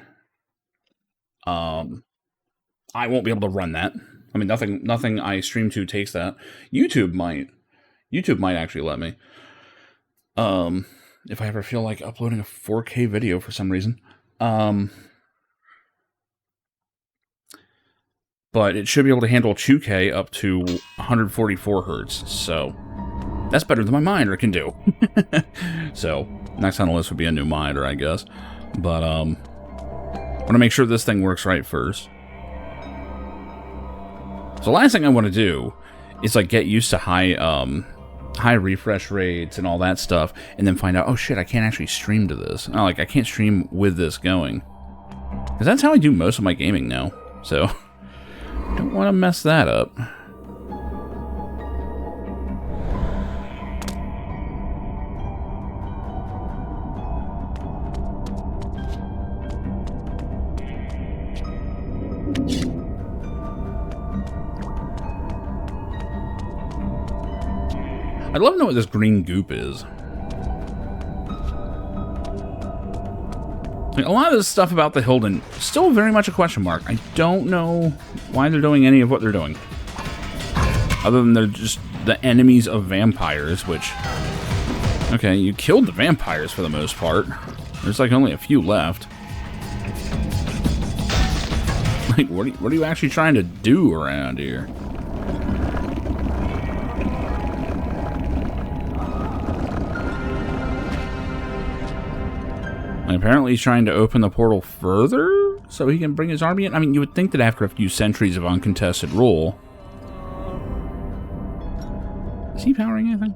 I won't be able to run that. I mean, nothing I stream to takes that. YouTube might actually let me. If I ever feel like uploading a 4K video for some reason. But it should be able to handle 2K up to 144 hertz. So that's better than my monitor can do. So next on the list would be a new monitor, I guess. But I want to make sure this thing works right first. So the last thing I want to do is like get used to high refresh rates and all that stuff, and then find out, oh shit, I can't actually stream to this. No, like I can't stream with this going, because that's how I do most of my gaming now. So don't want to mess that up. I'd love to know what this green goop is. Like, a lot of this stuff about the Hilden, still very much a question mark. I don't know why they're doing any of what they're doing. Other than they're just the enemies of vampires, which... Okay, you killed the vampires for the most part. There's like only a few left. Like, what are you actually trying to do around here? And apparently he's trying to open the portal further so he can bring his army in. I mean, you would think that after a few centuries of uncontested rule... Is he powering anything?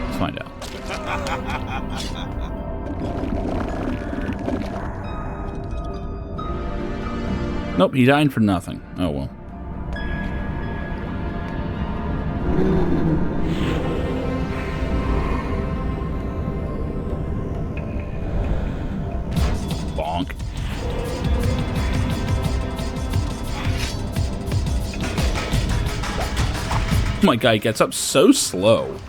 Let's find out. Nope, he died for nothing. Oh well. Bonk. My guy gets up so slow.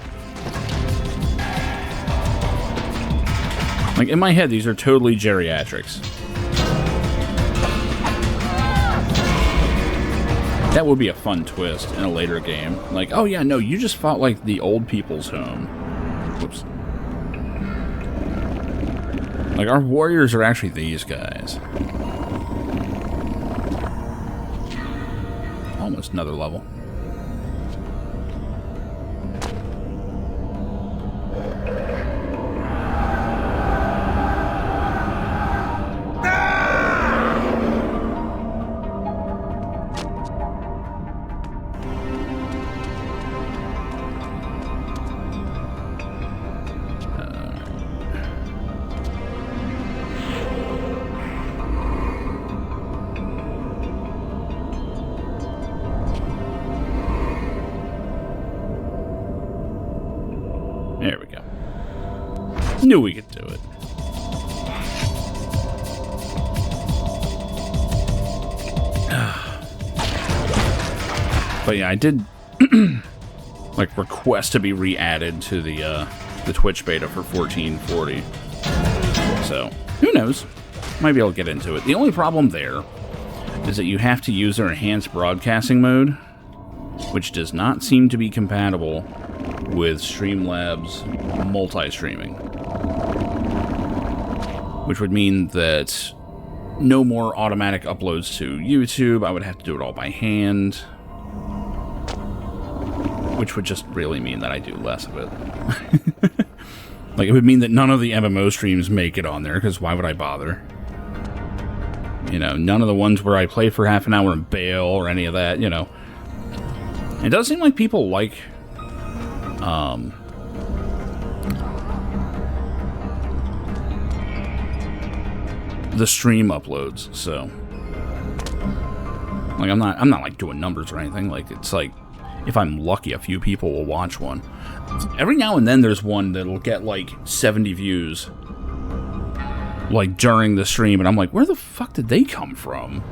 Like, in my head, these are totally geriatrics. That would be a fun twist in a later game. Like, oh yeah, no, you just fought like the old people's home. Whoops. Like, our warriors are actually these guys. Almost another level. There we go. Knew we could do it. But yeah, I did like request to be re-added to the Twitch beta for 1440. So who knows? Might be able to get into it. The only problem there is that you have to use their enhanced broadcasting mode, which does not seem to be compatible with Streamlabs multi-streaming. Which would mean that no more automatic uploads to YouTube. I would have to do it all by hand. Which would just really mean that I do less of it. Like, it would mean that none of the MMO streams make it on there, because why would I bother? You know, none of the ones where I play for half an hour and bail or any of that, you know. It does seem like people like the stream uploads, so like I'm not like doing numbers or anything. Like, it's like if I'm lucky, a few people will watch one. Every now and then there's one that'll get like 70 views like during the stream, and I'm like, where the fuck did they come from?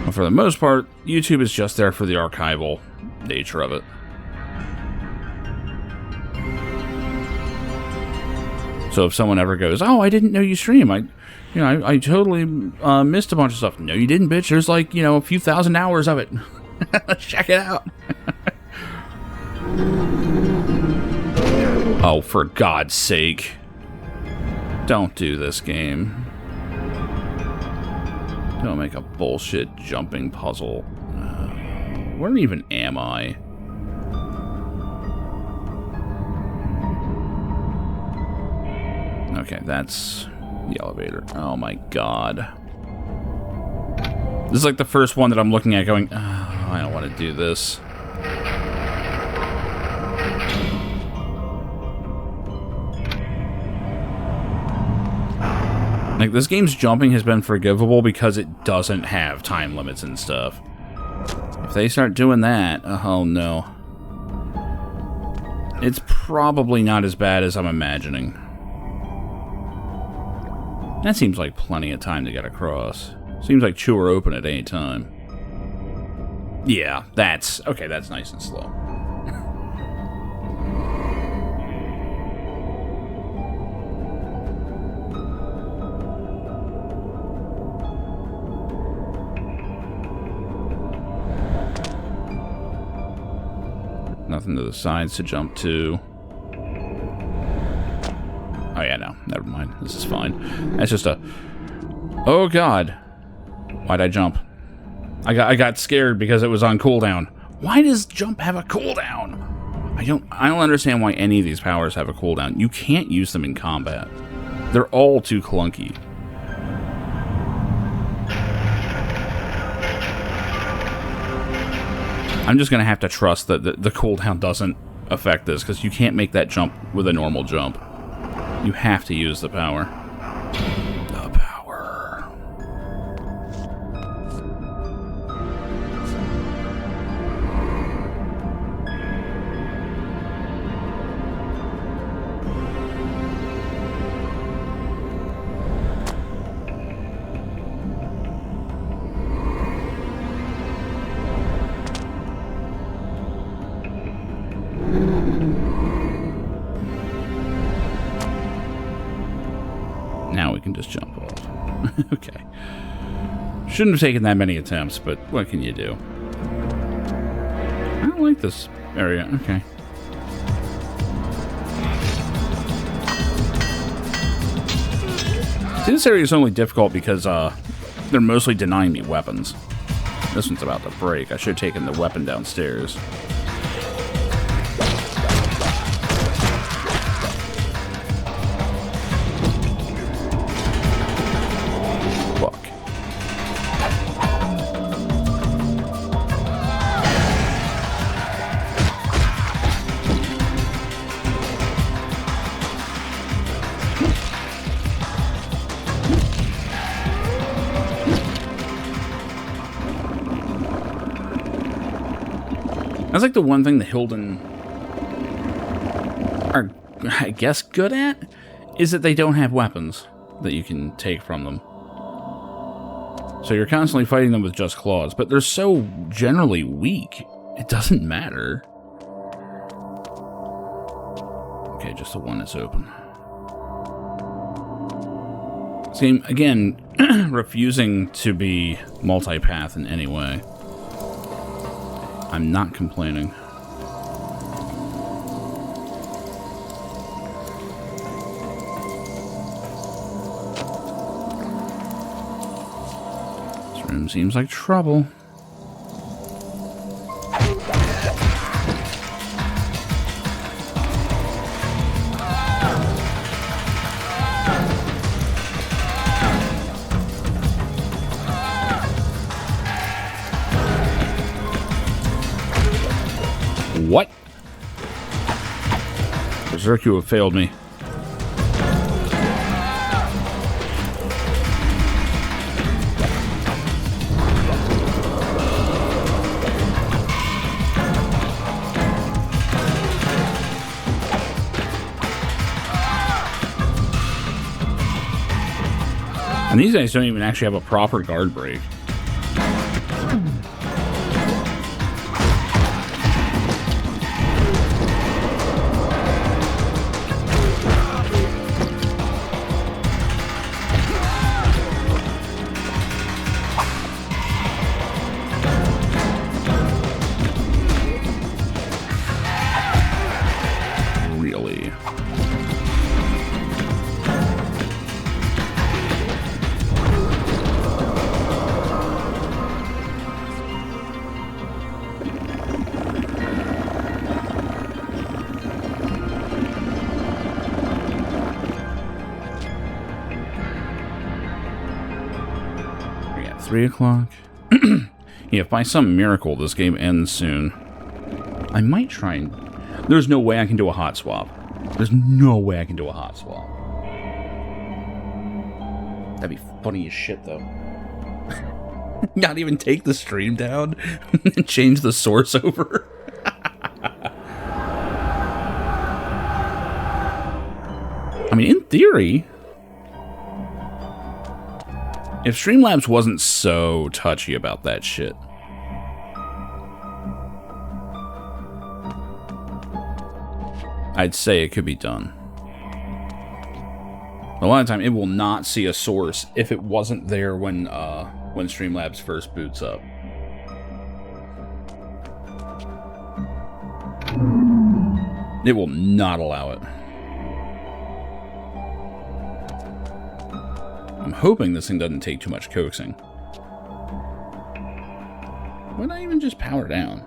But for the most part, YouTube is just there for the archival nature of it. So if someone ever goes, "Oh, I didn't know you stream. I totally missed a bunch of stuff." No, you didn't, bitch. There's like, you know, a few thousand hours of it. Check it out. Oh, for God's sake. Don't do this game. Don't make a bullshit jumping puzzle. Where even am I? Okay, that's the elevator. Oh my God. This is like the first one that I'm looking at going, oh, I don't want to do this. Like, this game's jumping has been forgivable because it doesn't have time limits and stuff. If they start doing that, oh no. It's probably not as bad as I'm imagining. That seems like plenty of time to get across. Seems like chew or open at any time. Yeah, that's nice and slow. Nothing to the sides to jump to. Oh yeah, no, never mind. This is fine. That's just a... Oh God. Why'd I jump? I got scared because it was on cooldown. Why does jump have a cooldown? I don't understand why any of these powers have a cooldown. You can't use them in combat. They're all too clunky. I'm just gonna have to trust that the cooldown doesn't affect this, because you can't make that jump with a normal jump. You have to use the power. The power. Now we can just jump off. Okay. Shouldn't have taken that many attempts, but what can you do? I don't like this area. Okay. See, this area is only difficult because they're mostly denying me weapons. This one's about to break. I should have taken the weapon downstairs. That's like the one thing the Hilden are, I guess, good at, is that they don't have weapons that you can take from them. So you're constantly fighting them with just claws, but they're so generally weak, it doesn't matter. Okay, just the one that's open. This game, again, refusing to be multi-path in any way. I'm not complaining. This room seems like trouble. What? Berserk, you have failed me. And these guys don't even actually have a proper guard break. Really? We got 3 o'clock. Yeah, if by some miracle this game ends soon, I might try and... There's no way I can do a hot swap. There's no way I can do a hot swap. That'd be funny as shit, though. Not even take the stream down and change the source over. I mean, in theory, if Streamlabs wasn't so touchy about that shit, I'd say it could be done. A lot of time, it will not see a source if it wasn't there when Streamlabs first boots up. It will not allow it. I'm hoping this thing doesn't take too much coaxing. Why not even just power down?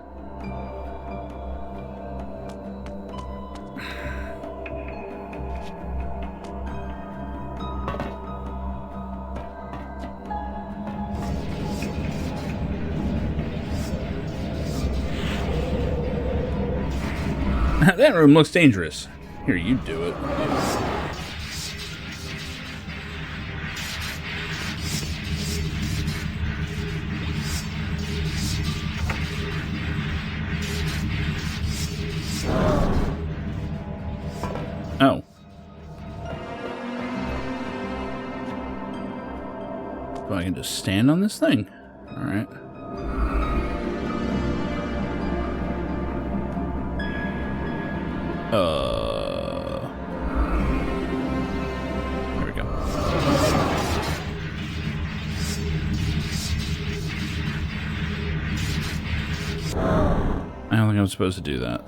That room looks dangerous. Here, you do it. Oh. So I can just stand on this thing. All right. There we go. I don't think I'm supposed to do that.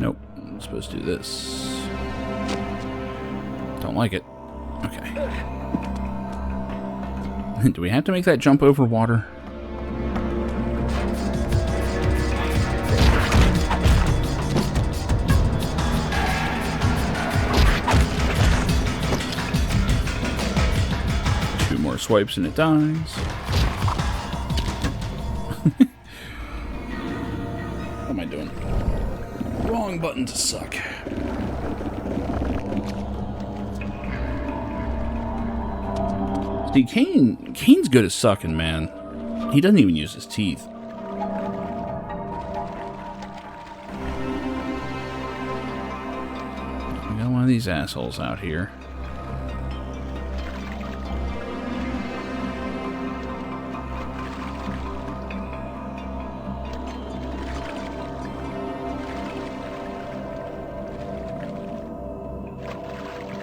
Nope. I'm supposed to do this. Don't like it. Okay. Do we have to make that jump over water? Swipes and it dies. What am I doing? Wrong button to suck. See, Kain's good at sucking, man. He doesn't even use his teeth. got one of these assholes out here.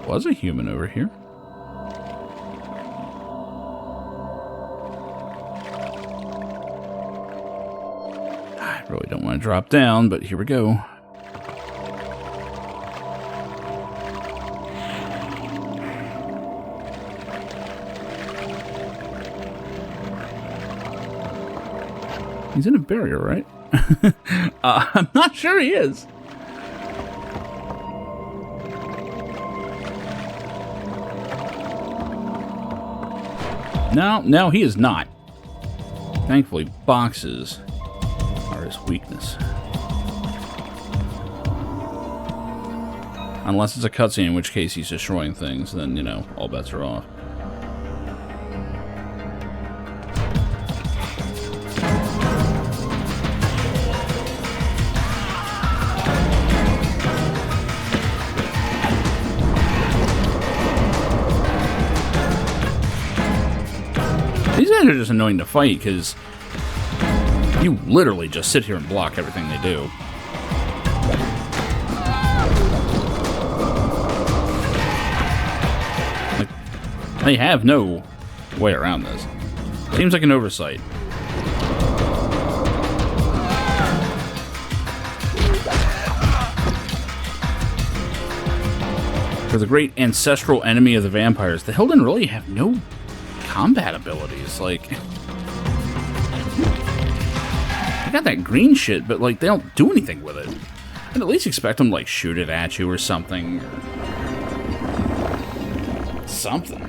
Was a human over here. I really don't want to drop down, but here we go. He's in a barrier, right? I'm not sure he is. No, he is not. Thankfully, boxes are his weakness. Unless it's a cutscene, in which case he's destroying things, then, you know, all bets are off. These guys are just annoying to fight because you literally just sit here and block everything they do. Like, they have no way around this. Seems like an oversight. For the great ancestral enemy of the vampires, the Hilden really have no combat abilities. Like, they got that green shit, but like they don't do anything with it. I'd at least expect them to like shoot it at you or something. Something.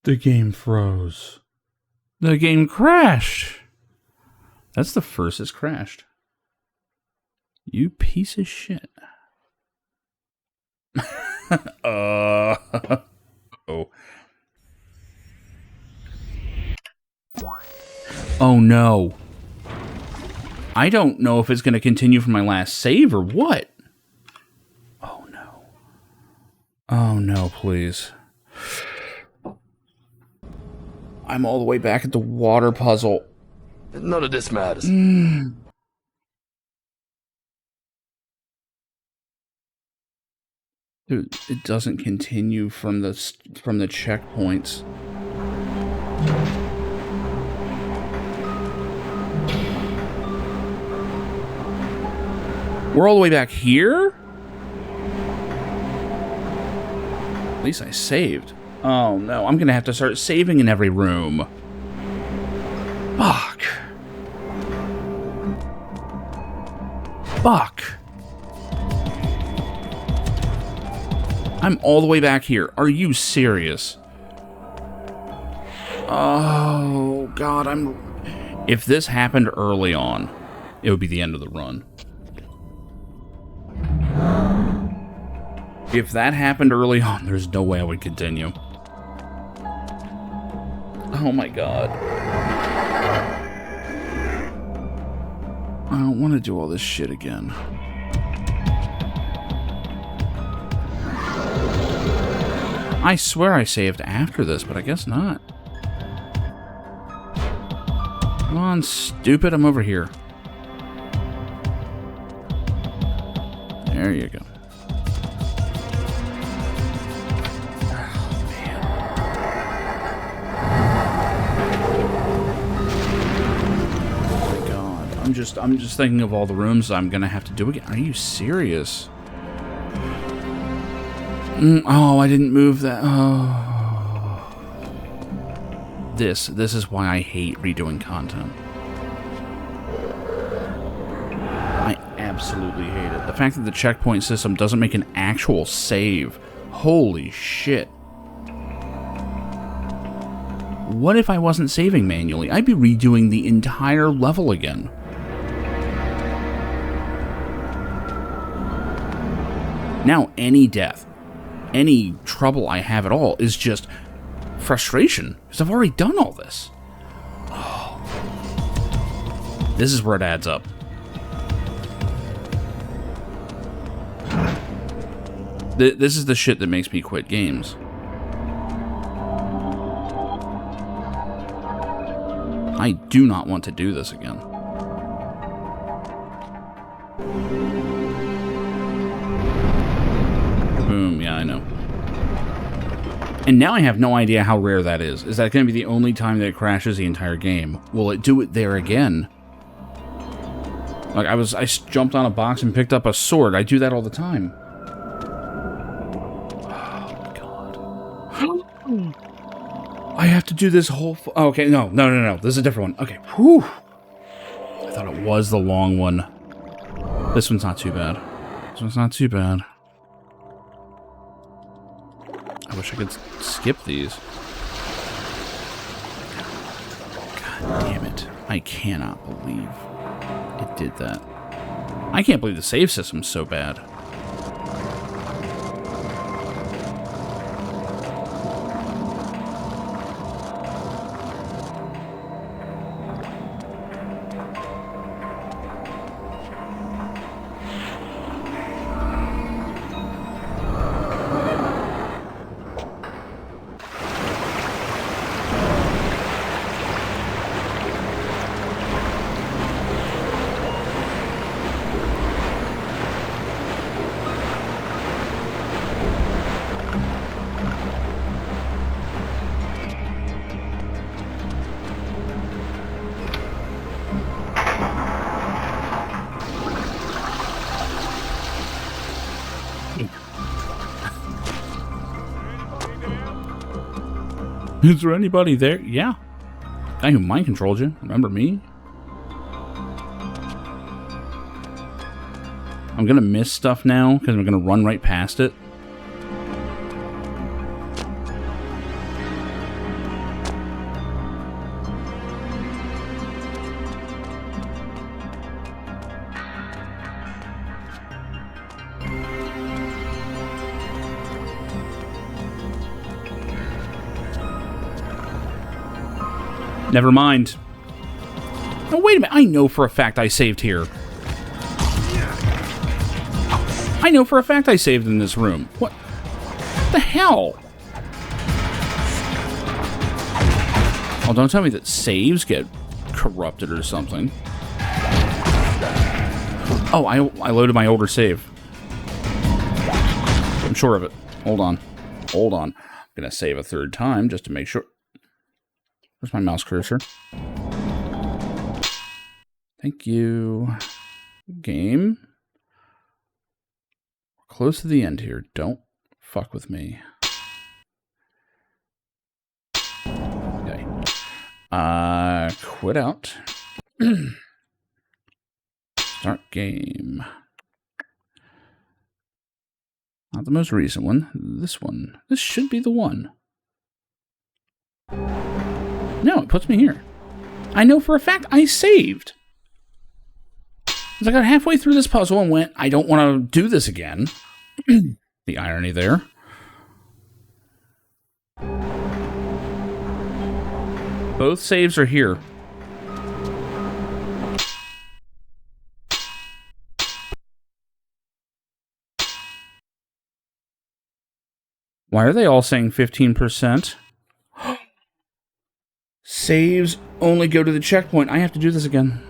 The game froze. The game crashed. That's the first it's crashed. You piece of shit. Oh. Oh no. I don't know if it's going to continue from my last save or what. Oh no. Oh no, please. I'm all the way back at the water puzzle. None of this matters. Dude, it doesn't continue from the checkpoints. We're all the way back here? At least I saved. Oh no, I'm gonna have to start saving in every room. Fuck. Fuck. I'm all the way back here. Are you serious? Oh god, if this happened early on, it would be the end of the run. If that happened early on, there's no way I would continue. Oh my god. I don't want to do all this shit again. I swear I saved after this, but I guess not. Come on, stupid, I'm over here. There you go. I'm just thinking of all the rooms I'm gonna have to do again. Are you serious? Oh, I didn't move that. Oh. This is why I hate redoing content. I absolutely hate it. The fact that the checkpoint system doesn't make an actual save. Holy shit. What if I wasn't saving manually? I'd be redoing the entire level again. Now, any death, any trouble I have at all is just frustration, because I've already done all this. Oh. This is where it adds up. This is the shit that makes me quit games. I do not want to do this again. Boom, yeah, I know. And now I have no idea how rare that is. Is that going to be the only time that it crashes the entire game? Will it do it there again? Like, I jumped on a box and picked up a sword. I do that all the time. Oh, God. I have to do this whole... Oh, okay, no. This is a different one. Okay, whew. I thought it was the long one. This one's not too bad. This one's not too bad. I wish I could skip these. God damn it. I cannot believe it did that. I can't believe the save system's so bad. Is there anybody there? Yeah. Guy who mind controlled you. Remember me? I'm gonna miss stuff now because I'm gonna run right past it. Never mind. Oh, wait a minute. I know for a fact I saved here. I know for a fact I saved in this room. What the hell? Oh, don't tell me that saves get corrupted or something. Oh, I loaded my older save. I'm sure of it. Hold on. Hold on. I'm going to save a third time just to make sure. Where's my mouse cursor? Thank you. Game. We're close to the end here. Don't fuck with me. Okay. Quit out. Start game. Not the most recent one. This one. This should be the one. No, it puts me here. I know for a fact I saved. Because I got halfway through this puzzle and went, I don't want to do this again. The irony there. Both saves are here. Why are they all saying 15%? Saves only go to the checkpoint. I have to do this again.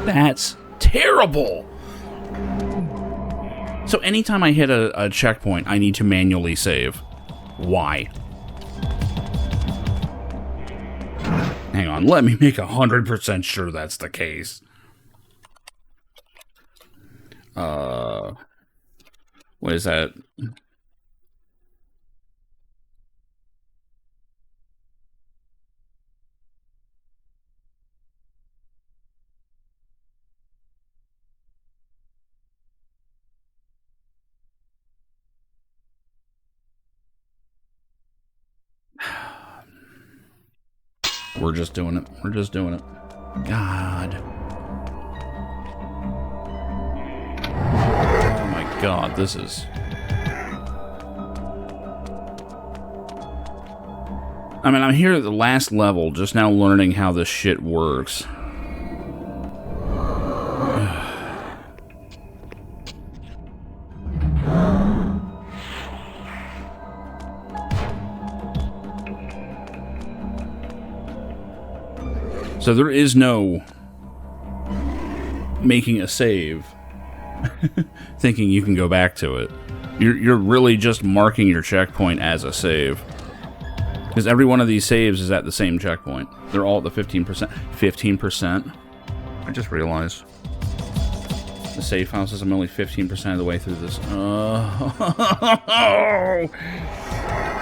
That's terrible. So anytime I hit a checkpoint, I need to manually save. Why? Hang on, let me make 100% sure that's the case. What is that? We're just doing it. We're just doing it. God. Oh my god, this is... I mean, I'm here at the last level, just now learning how this shit works. So there is no making a save thinking you can go back to it. You're really just marking your checkpoint as a save. Because every one of these saves is at the same checkpoint. They're all at the 15%. 15%? I just realized. The save file says I'm only 15% of the way through this.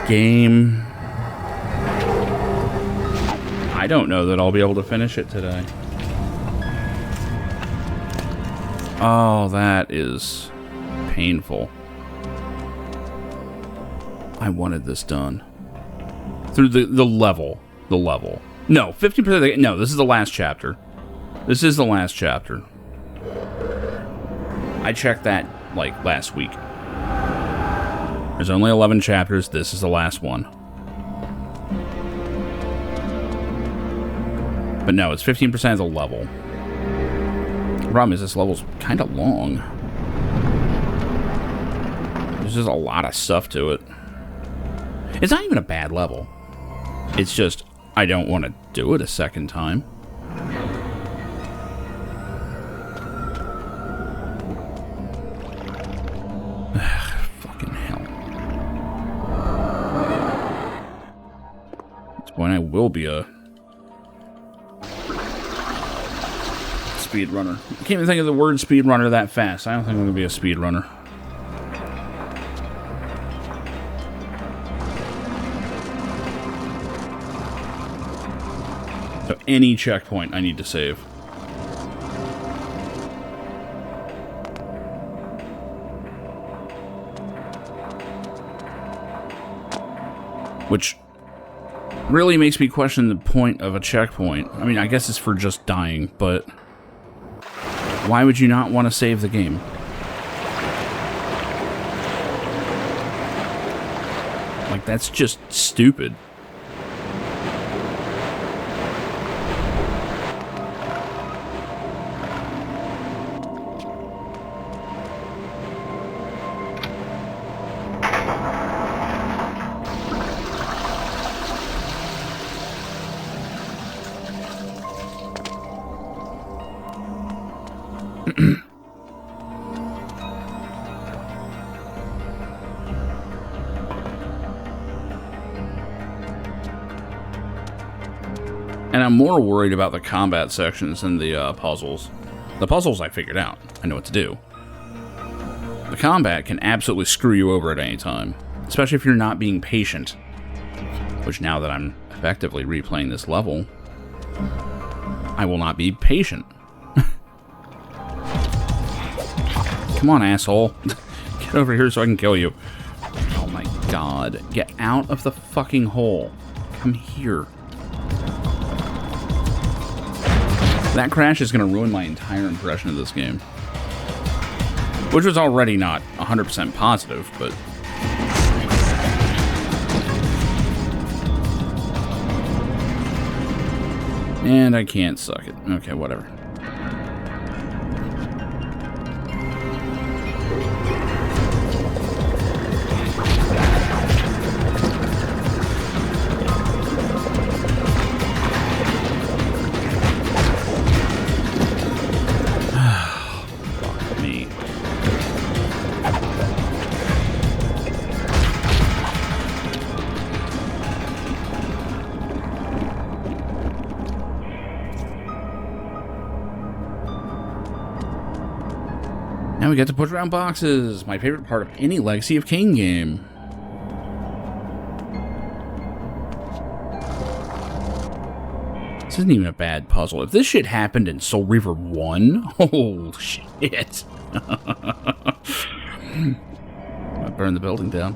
Game. I don't know that I'll be able to finish it today. Oh, that is painful. I wanted this done. Through the level. The level. No, 50% of the... No, this is the last chapter. This is the last chapter. I checked that, like, last week. There's only 11 chapters. This is the last one. But no, it's 15% of the level. The problem is this level's kind of long. There's just a lot of stuff to it. It's not even a bad level. It's just, I don't want to do it a second time. Fucking hell. At this point, I will be a speedrunner. I can't even think of the word speedrunner that fast. I don't think I'm going to be a speedrunner. So any checkpoint I need to save. Which really makes me question the point of a checkpoint. I mean, I guess it's for just dying, but why would you not want to save the game? Like, that's just stupid. And I'm more worried about the combat sections than the puzzles. The puzzles I figured out. I know what to do. The combat can absolutely screw you over at any time. Especially if you're not being patient. Which now that I'm effectively replaying this level, I will not be patient. Come on, asshole. Get over here so I can kill you. Oh my god. Get out of the fucking hole. Come here. That crash is going to ruin my entire impression of this game. Which was already not 100% positive, but... And I can't suck it. Okay, whatever. Now we get to push around boxes. My favorite part of any Legacy of Kain game. This isn't even a bad puzzle. If this shit happened in Soul Reaver 1, oh shit. I burned the building down.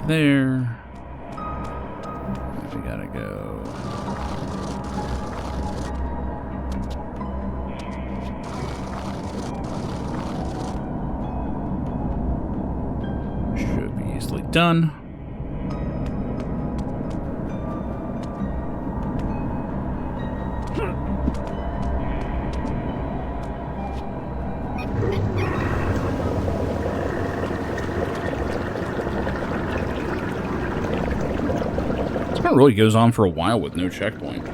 There. We gotta go. Should be easily done. It really goes on for a while with no checkpoint.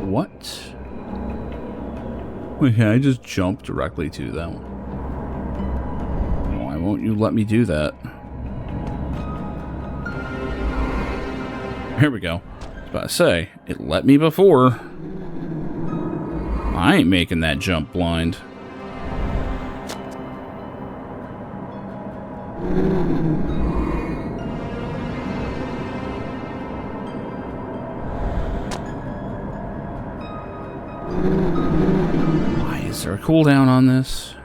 What? Wait, can I just jump directly to that one? Why won't you let me do that? Here we go. I was about to say, it let me before. I ain't making that jump blind. Why is there a cooldown on this?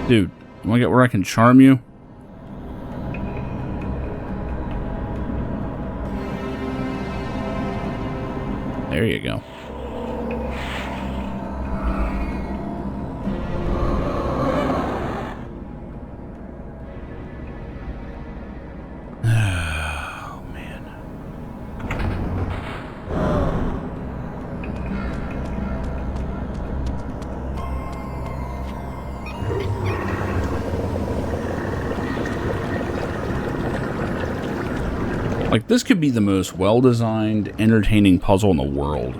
Dude, you wanna get where I can charm you? There you go. Oh, man. Like, this could be the most well-designed, entertaining puzzle in the world.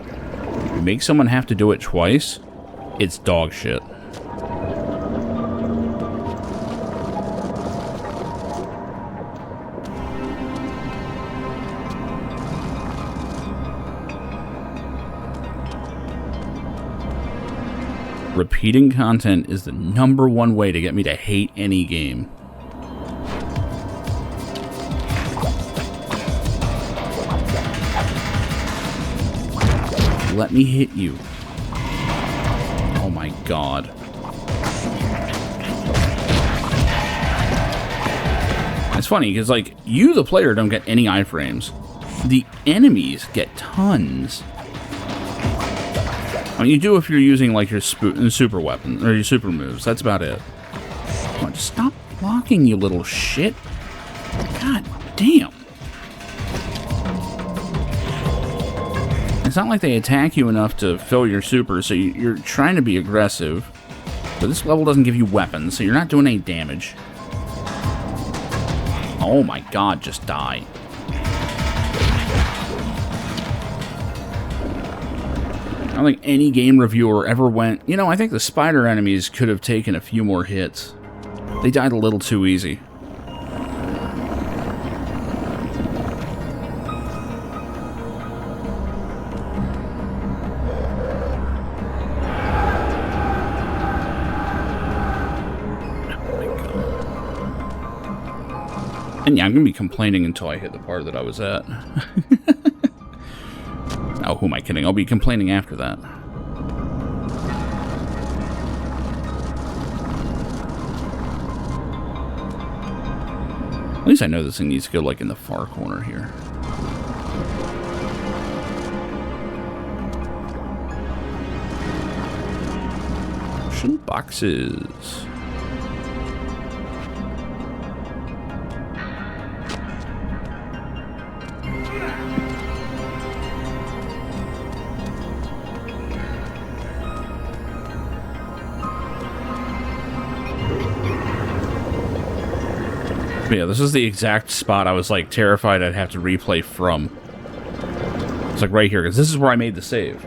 You make someone have to do it twice, it's dog shit. Repeating content is the #1 way to get me to hate any game. Let me hit you. Oh my god. It's funny because, like, you, the player, don't get any iframes. The enemies get tons. I mean, you do if you're using, like, your super weapon or your super moves. That's about it. Come on, just stop blocking, you little shit. God damn. It's not like they attack you enough to fill your super, so you're trying to be aggressive. But this level doesn't give you weapons, so you're not doing any damage. Oh my god, just die. I don't think any game reviewer ever went, you know, I think the spider enemies could have taken a few more hits. They died a little too easy. And yeah, I'm going to be complaining until I hit the part that I was at. Oh, who am I kidding? I'll be complaining after that. At least I know this thing needs to go, like, in the far corner here. Ocean boxes. Yeah, this is the exact spot I was, like, terrified I'd have to replay from. It's like right here, because this is where I made the save.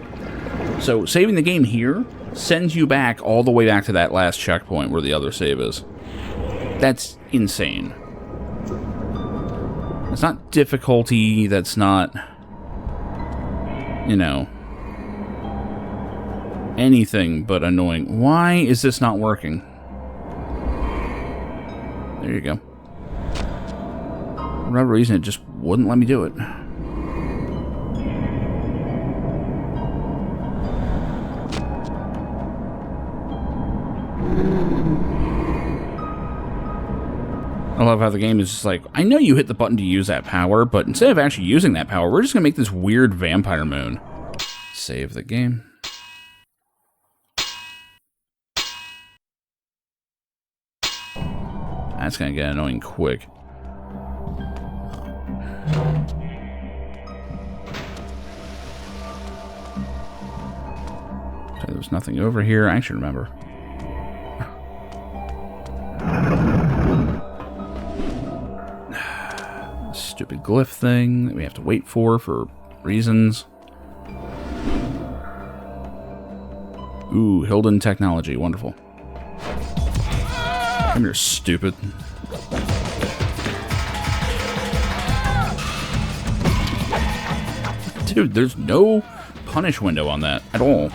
So, saving the game here sends you back all the way back to that last checkpoint where the other save is. That's insane. It's not difficulty, that's not, you know, anything but annoying. Why is this not working? There you go. For whatever reason, it just wouldn't let me do it. I love how the game is just like, I know you hit the button to use that power, but instead of actually using that power, we're just going to make this weird vampire moon. Save the game. That's going to get annoying quick. So there's nothing over here. I should remember. Stupid glyph thing that we have to wait for reasons. Ooh, Hilden technology. Wonderful. Come here, stupid. Dude, there's no punish window on that at all.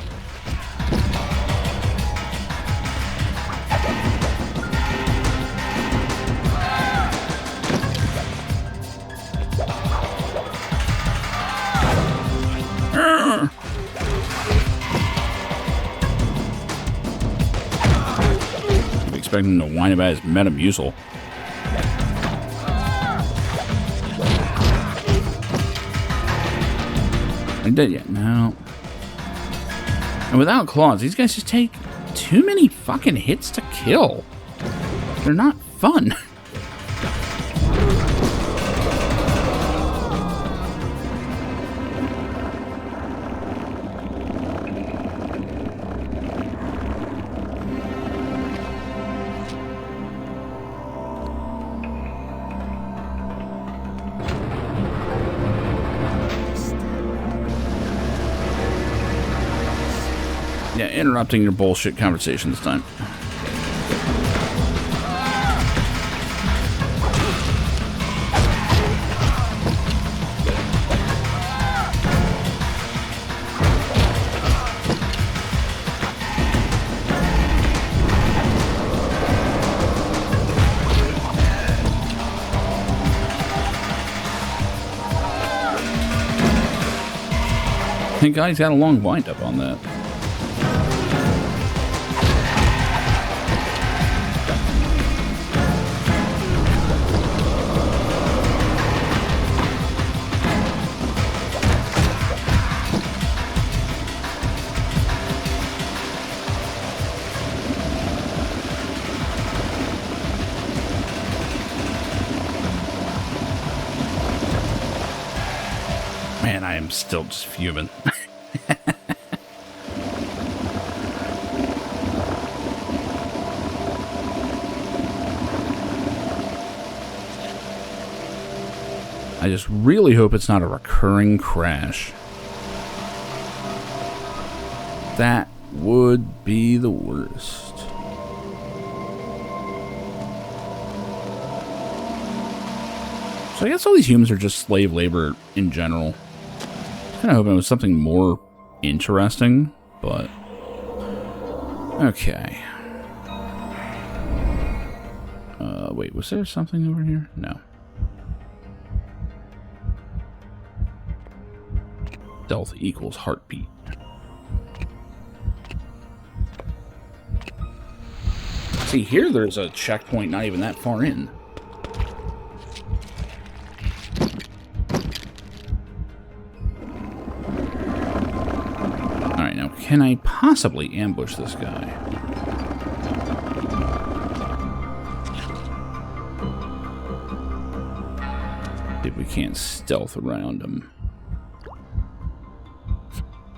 Expecting him to whine about his Metamucil. I did yet? No. And without claws, these guys just take too many fucking hits to kill. They're not fun. Yeah, interrupting your bullshit conversation this time. Thank God he's got a long wind up on that. Man, I am still just fuming. I just really hope it's not a recurring crash. That would be the worst. So I guess all these humans are just slave labor in general. I kind of hoping it was something more interesting, but okay. Wait, was there something over here? No. Stealth equals heartbeat. See, here there's a checkpoint not even that far in. Alright, now can I possibly ambush this guy? If we can't stealth around him.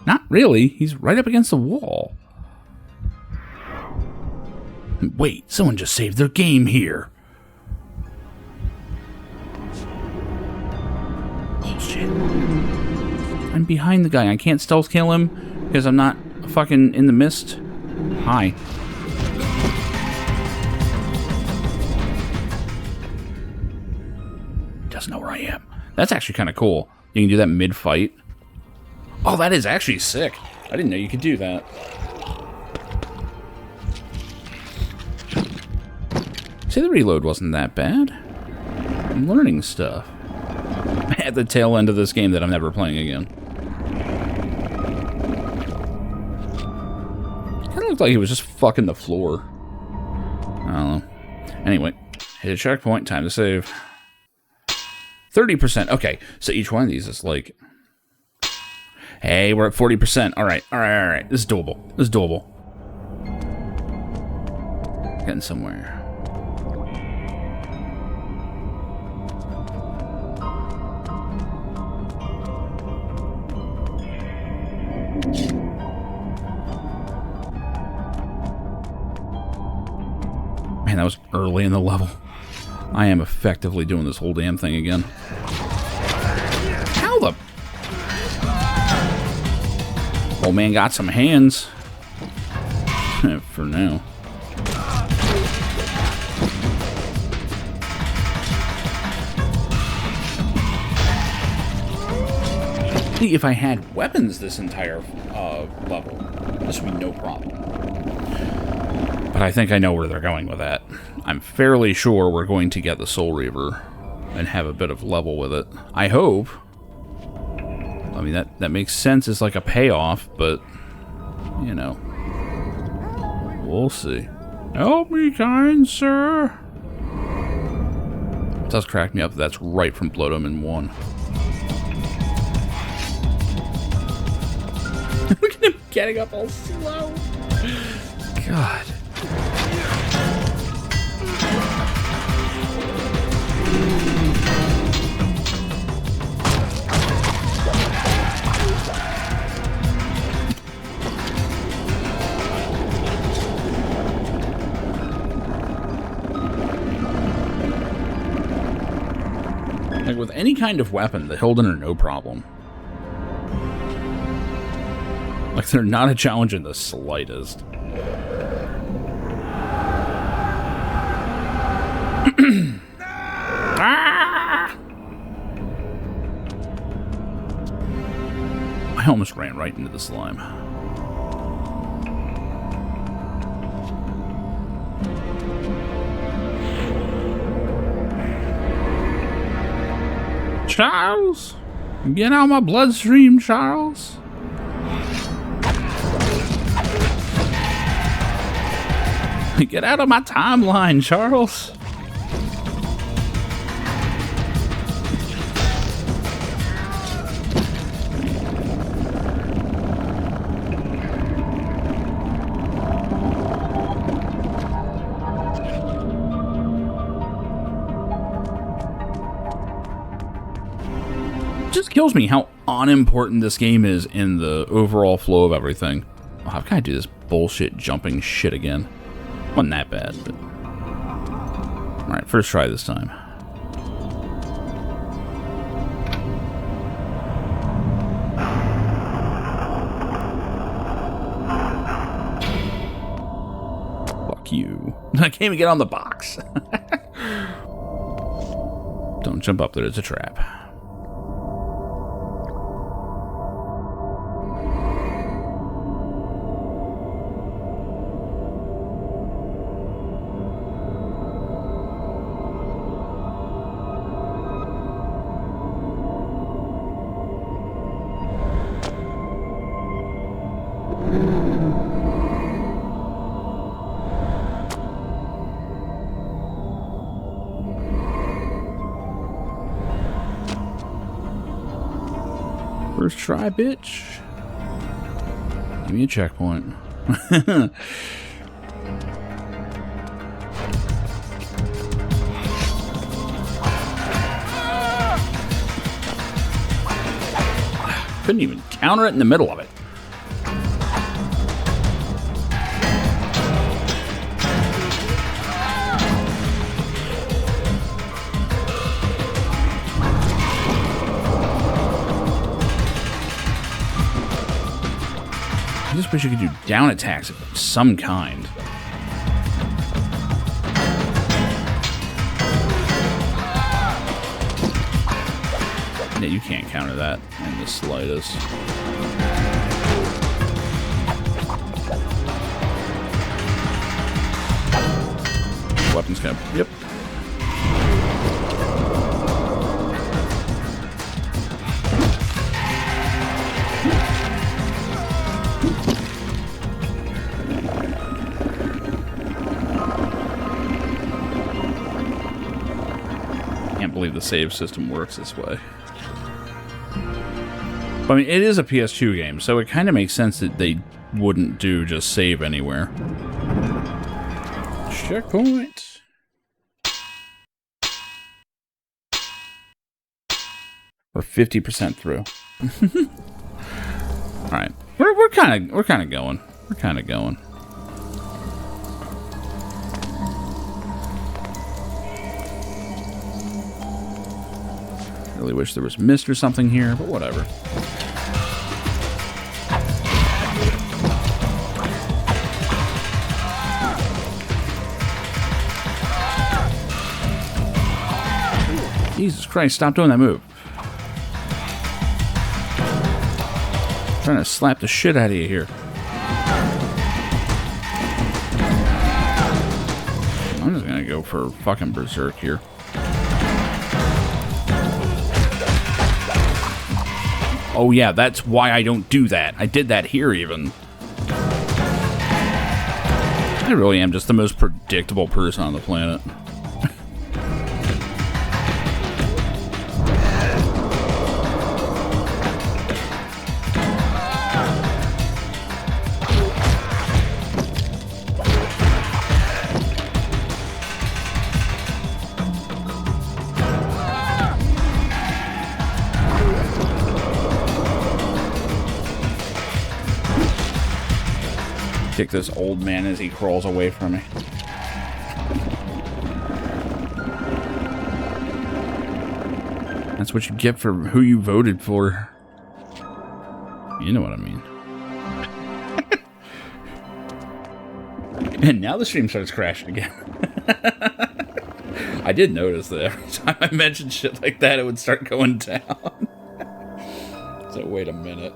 Not really. He's right up against the wall. Wait, someone just saved their game here. Bullshit. I'm behind the guy. I can't stealth kill him because I'm not fucking in the mist. Hi. Doesn't know where I am. That's actually kind of cool. You can do that mid-fight. Oh, that is actually sick. I didn't know you could do that. See, the reload wasn't that bad. I'm learning stuff. At the tail end of this game that I'm never playing again. Kind of looked like he was just fucking the floor. I don't know. Anyway, hit a checkpoint, time to save. 30%. Okay, so each one of these is like... Hey, we're at 40%. Alright. This is doable. Getting somewhere. Man, that was early in the level. I am effectively doing this whole damn thing again. How the... Old man got some hands. For now. If I had weapons this entire level, this would be no problem. But I think I know where they're going with that. I'm fairly sure we're going to get the Soul Reaver and have a bit of level with it. I hope. I mean, that makes sense as like a payoff, but, you know. We'll see. Help me, kind sir. It does crack me up. That's right from Blood Omen 1. Look at him getting up all slow. God. Like with any kind of weapon, the Hilden are no problem. Like, they're not a challenge in the slightest. Ah! I almost ran right into the slime. Charles? Get out of my bloodstream, Charles. Get out of my timeline, Charles. It just kills me how unimportant this game is in the overall flow of everything. Oh, I've got to do this bullshit jumping shit again. Wasn't that bad, but... Alright, first try this time. Fuck you. I can't even get on the box. Don't jump up there, it's a trap. First try, bitch. Give me a checkpoint. Couldn't even counter it in the middle of it. I just wish you could do down attacks of some kind. Yeah, you can't counter that in the slightest. Weapon's gonna Yep. Can't believe the save system works this way. But, I mean, it is a PS2 game, so it kind of makes sense that they wouldn't do just save anywhere. Checkpoint. We're 50% through. All right, we're kind of going. We're kind of going. Really wish there was mist or something here, but whatever. Jesus Christ, stop doing that move. I'm trying to slap the shit out of you here. I'm just gonna go for fucking berserk here. Oh yeah, that's why I don't do that. I did that here even. I really am just the most predictable person on the planet. Kick this old man as he crawls away from me. That's what you get for who you voted for. You know what I mean. And now the stream starts crashing again. I did notice that every time I mentioned shit like that, it would start going down. So wait a minute.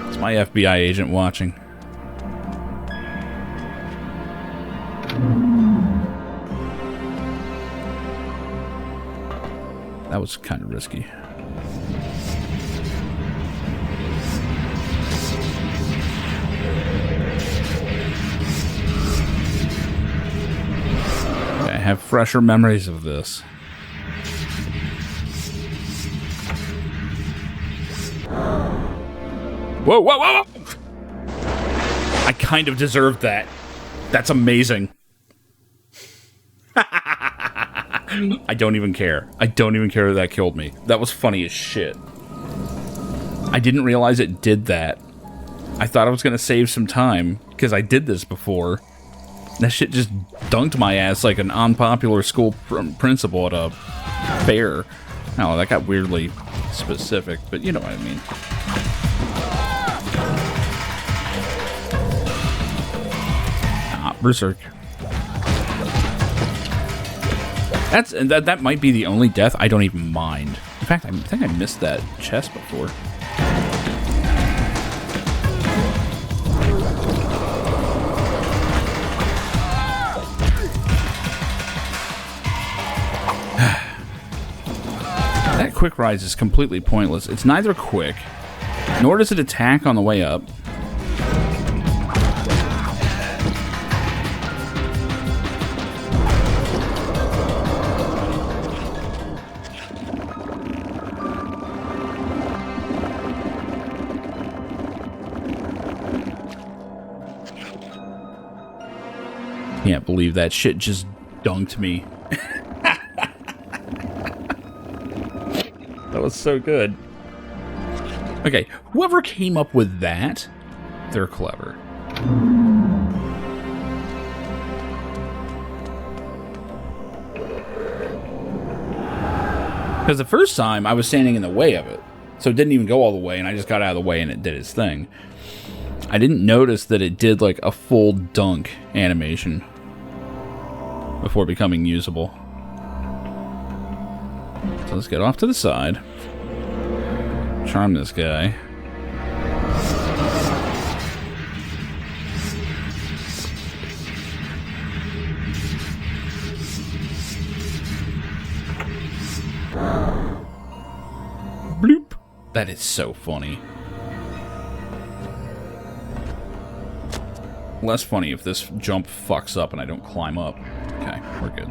It's my FBI agent watching. That was kind of risky. Okay, I have fresher memories of this. Whoa, whoa, whoa, whoa! I kind of deserved that. That's amazing. I don't even care. I don't even care that killed me. That was funny as shit. I didn't realize it did that. I thought I was going to save some time, because I did this before. That shit just dunked my ass like an unpopular school principal at a fair. Oh, that got weirdly specific, but you know what I mean. Ah, Berserk. That might be the only death I don't even mind. In fact, I think I missed that chest before. That quick rise is completely pointless. It's neither quick, nor does it attack on the way up. Can't believe that shit just dunked me. That was so good. Okay, whoever came up with that, they're clever. Because the first time I was standing in the way of it, so it didn't even go all the way, and I just got out of the way and it did its thing. I didn't notice that it did like a full dunk animation before becoming usable. So let's get off to the side. Charm this guy. That is so funny. Less funny if this jump fucks up and I don't climb up. Okay, we're good.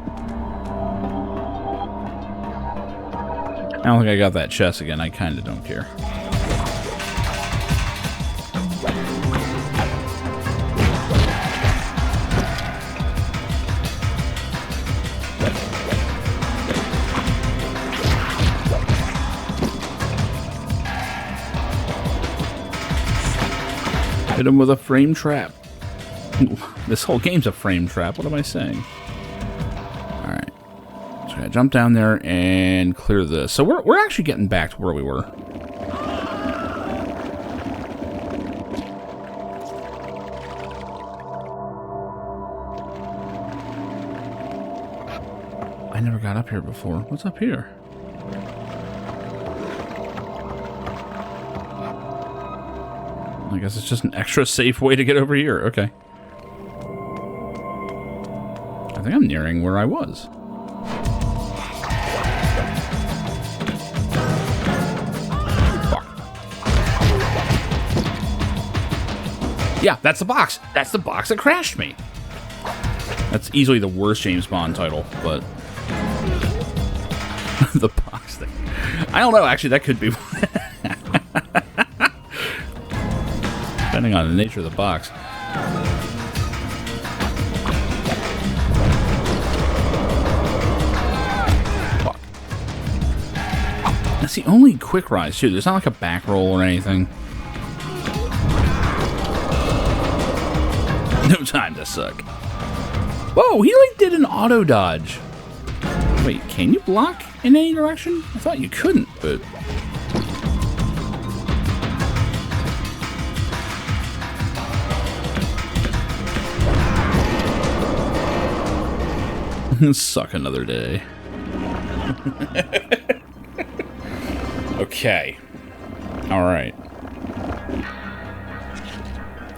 I don't think I got that chest again. I kind of don't care. Hit him with a frame trap. This whole game's a frame trap. What am I saying? Alright. So I gotta jump down there and clear this. So we're actually getting back to where we were. I never got up here before. What's up here? I guess it's just an extra safe way to get over here. Okay. I think I'm nearing where I was. Fuck. Yeah, that's the box. That's the box that crashed me. That's easily the worst James Bond title, but... the box thing. I don't know, actually, that could be... Depending on the nature of the box. Fuck. That's the only quick rise, too. There's not like a back roll or anything. No time to suck. Whoa, he like did an auto dodge. Wait, can you block in any direction? I thought you couldn't, but... Suck another day. Okay. Alright.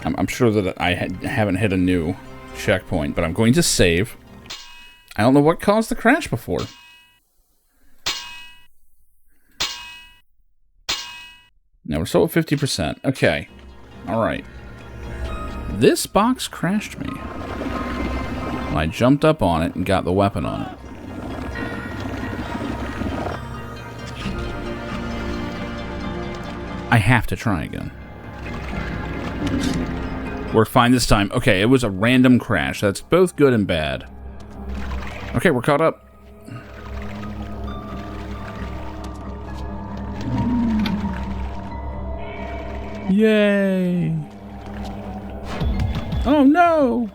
I'm sure that I haven't hit a new checkpoint, but I'm going to save. I don't know what caused the crash before. Now we're still at 50%. Okay. Alright. This box crashed me. I jumped up on it and got the weapon on it. I have to try again. We're fine this time. Okay, it was a random crash. That's both good and bad. Okay, we're caught up. Yay! Oh no!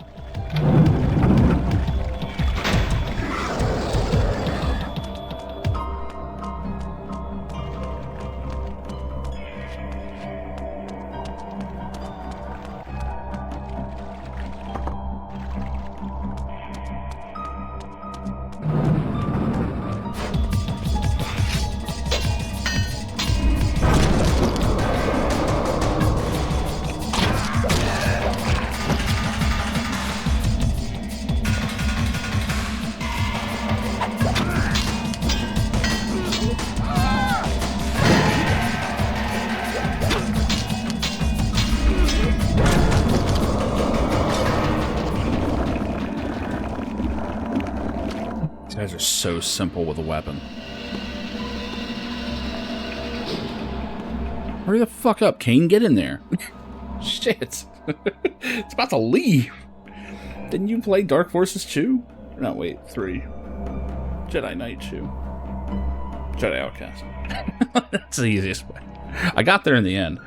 These guys are so simple with a weapon. Hurry the fuck up, Kain. Get in there. Shit. It's about to leave. Didn't you play Dark Forces 2? No, wait, 3. Jedi Knight 2. Jedi Outcast. That's the easiest way. I got there in the end.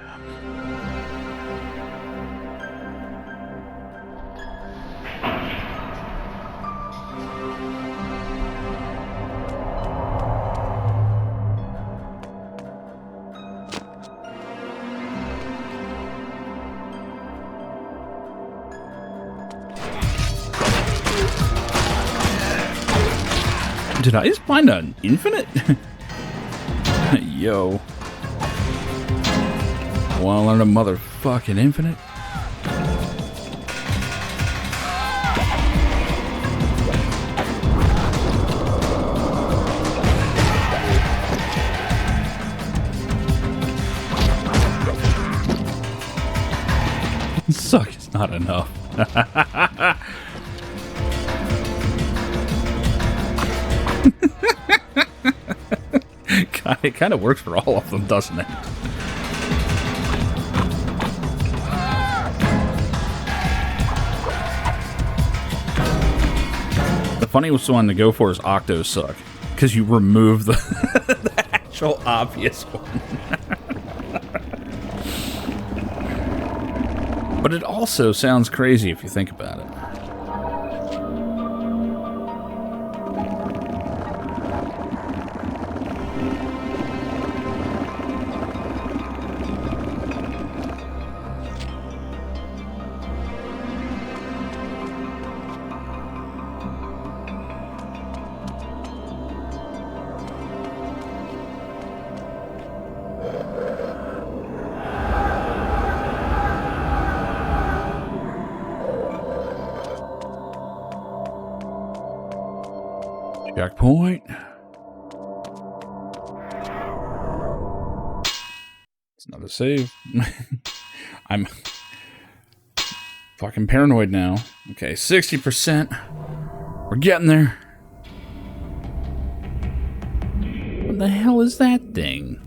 Did I just find an infinite? Yo. Wanna learn a motherfucking infinite? Suck is not enough. It kind of works for all of them, doesn't it? The funniest one to go for is Octo Suck, because you remove the, the actual obvious one. But it also sounds crazy if you think about it. Checkpoint. It's another save. I'm fucking paranoid now. Okay, 60%. We're getting there. What the hell is that thing?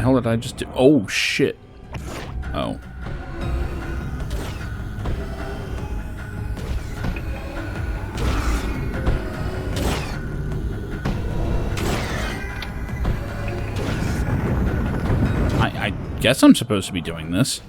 What did I just do? Oh shit. Oh. I guess I'm supposed to be doing this.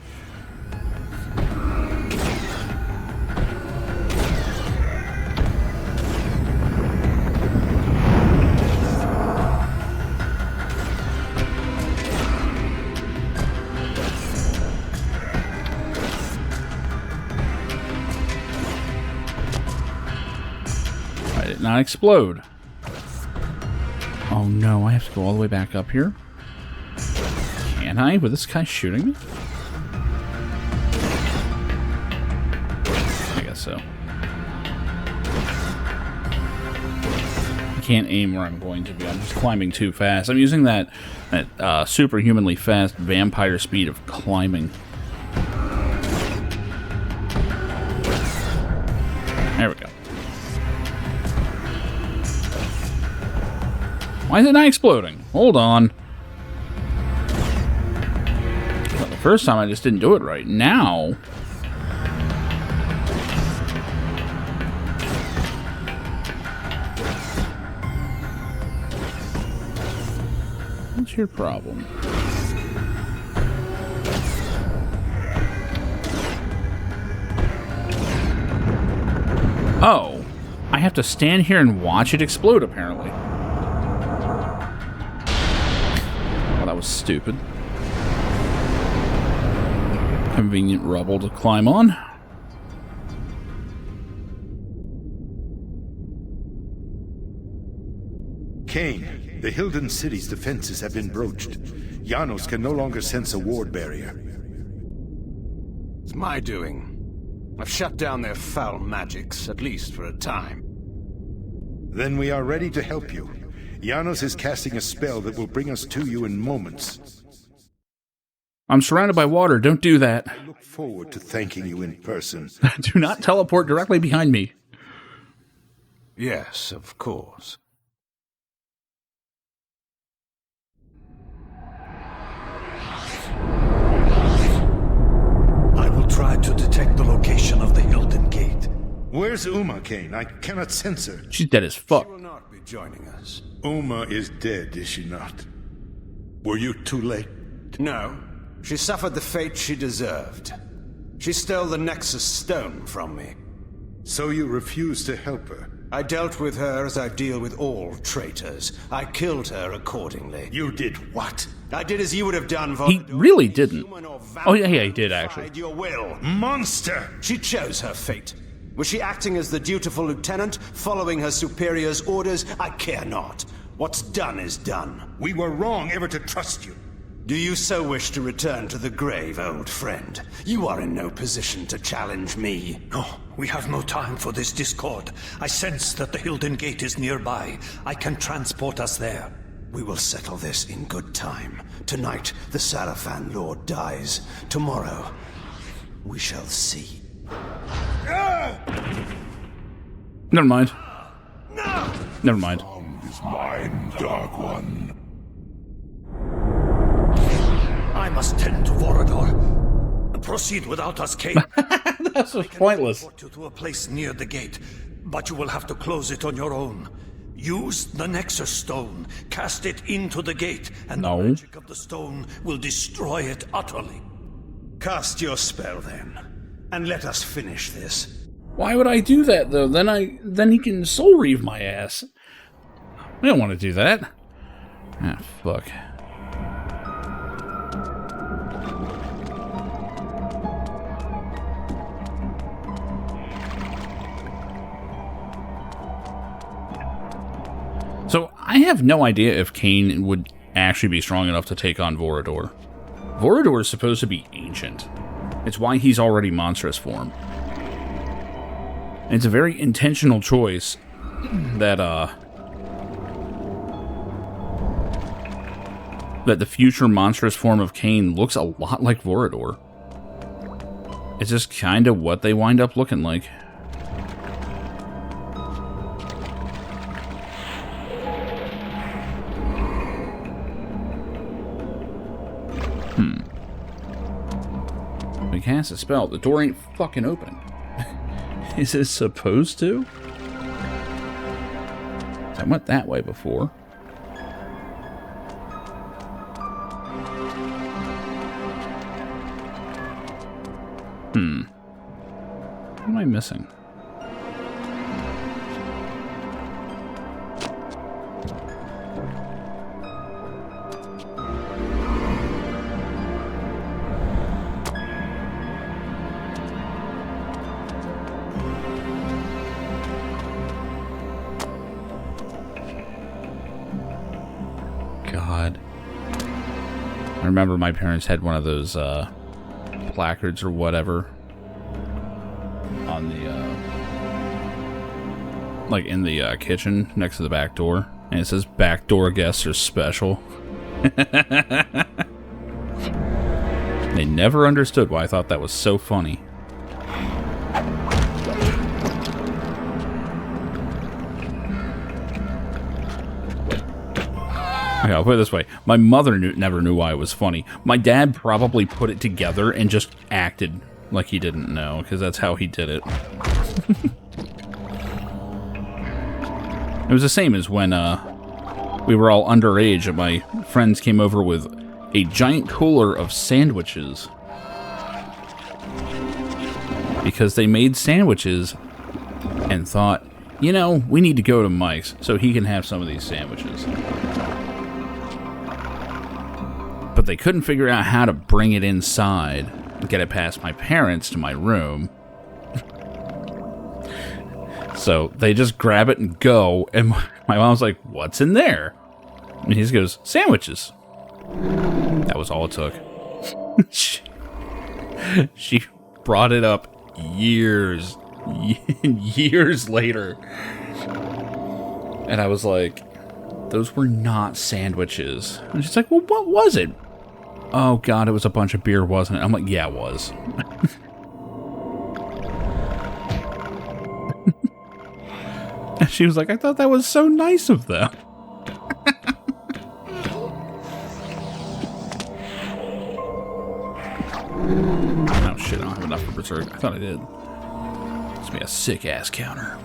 Not explode. Oh no, I have to go all the way back up here? Can I? With this guy shooting me? I guess so. I can't aim where I'm going to be. I'm just climbing too fast. I'm using that superhumanly fast vampire speed of climbing. There we go. Why is it not exploding? Hold on. Well, the first time I just didn't do it right. Now... What's your problem? Oh. I have to stand here and watch it explode, apparently. That was stupid. Convenient rubble to climb on. Kain, the Hilden city's defenses have been broached. Janos can no longer sense a ward barrier. It's my doing. I've shut down their foul magics, at least for a time. Then we are ready to help you. Janos is casting a spell that will bring us to you in moments. I'm surrounded by water. Don't do that. I look forward to thanking you in person. Do not teleport directly behind me. Yes, of course. I will try to detect the location of the Hilden Gate. Where's Uma, Kain? I cannot sense her. She's dead as fuck. She will not be joining us. Uma is dead, is she not? Were you too late? No. She suffered the fate she deserved. She stole the Nexus Stone from me. So you refused to help her? I dealt with her as I deal with all traitors. I killed her accordingly. You did what? I did as you would have done, He really didn't. Oh yeah, he did actually. Your will. Monster! She chose her fate. Was she acting as the dutiful lieutenant, following her superior's orders? I care not. What's done is done. We were wrong ever to trust you. Do you so wish to return to the grave, old friend? You are in no position to challenge me. No, we have no time for this discord. I sense that the Hilden Gate is nearby. I can transport us there. We will settle this in good time. Tonight, the Sarafan Lord dies. Tomorrow, we shall see. Never mind. Never mind. Sound is mine, Dark One. I must tend to Vorador. Proceed without us, Kain. That's so pointless. Transport you to a place near the gate, but you will have to close it on your own. Use the Nexus Stone, cast it into the gate, and the magic of the stone will destroy it utterly. Cast your spell, then, and let us finish this. Why would I do that, though? Then he can Soul Reave my ass. I don't want to do that. Ah, fuck. So, I have no idea if Kain would actually be strong enough to take on Vorador. Vorador is supposed to be ancient. It's why he's already monstrous form. And it's a very intentional choice that, that the future monstrous form of Kain looks a lot like Vorador. It's just kind of what they wind up looking like. We cast a spell. The door ain't fucking open. Is it supposed to? I went that way before. What am I missing? God. I remember my parents had one of those placards or whatever on the like in the kitchen next to the back door, and it says back door guests are special. They never understood why I thought that was so funny. Okay, I'll put it this way. My mother never knew why it was funny. My dad probably put it together and just acted like he didn't know, because that's how he did it. It was the same as when we were all underage and my friends came over with a giant cooler of sandwiches. Because they made sandwiches and thought, you know, we need to go to Mike's so he can have some of these sandwiches. But they couldn't figure out how to bring it inside and get it past my parents to my room. So they just grab it and go, and my mom's like, what's in there? And he just goes, sandwiches. That was all it took. She brought it up years later. And I was like, those were not sandwiches. And she's like, well, what was it? Oh, God, it was a bunch of beer, wasn't it? I'm like, yeah, it was. And she was like, I thought that was so nice of them. Oh, shit, I don't have enough for Berserk. I thought I did. It's be a sick-ass counter.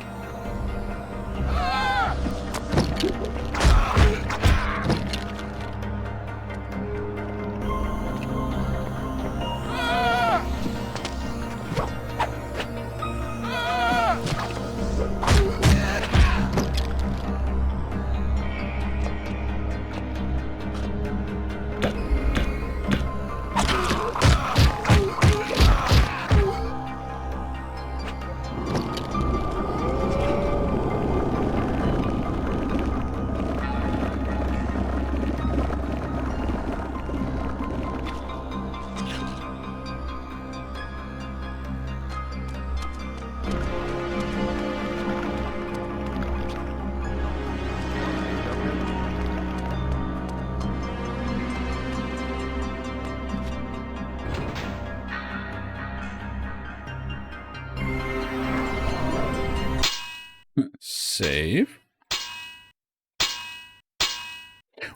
Save.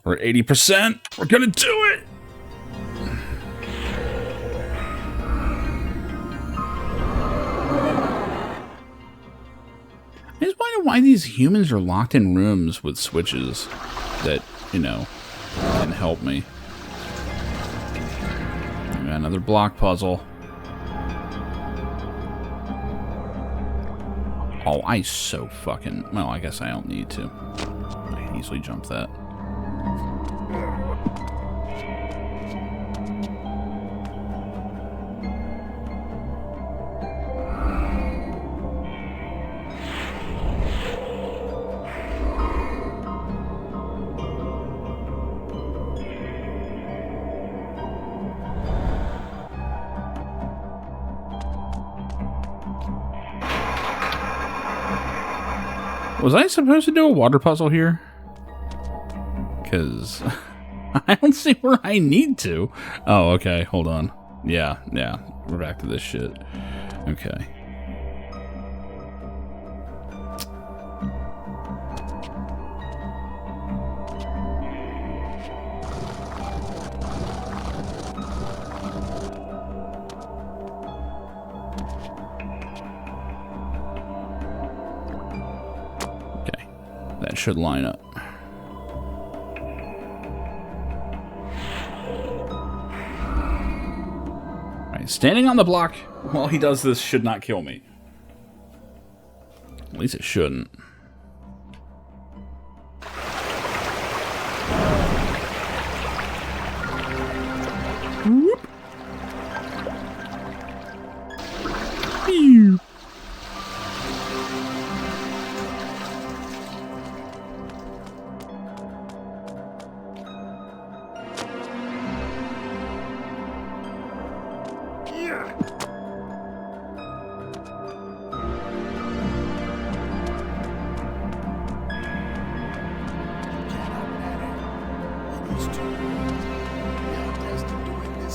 We're at 80%. We're gonna do it. I just wonder why these humans are locked in rooms with switches that, you know, can help me. Got another block puzzle. Oh, I so fucking... Well, I guess I don't need to. I can easily jump that. Was I supposed to do a water puzzle here? Because I don't see where I need to. Oh, okay. Hold on. Yeah. We're back to this shit. Okay. That should line up. Alright, standing on the block while he does this should not kill me. At least it shouldn't. Whoop. Pew.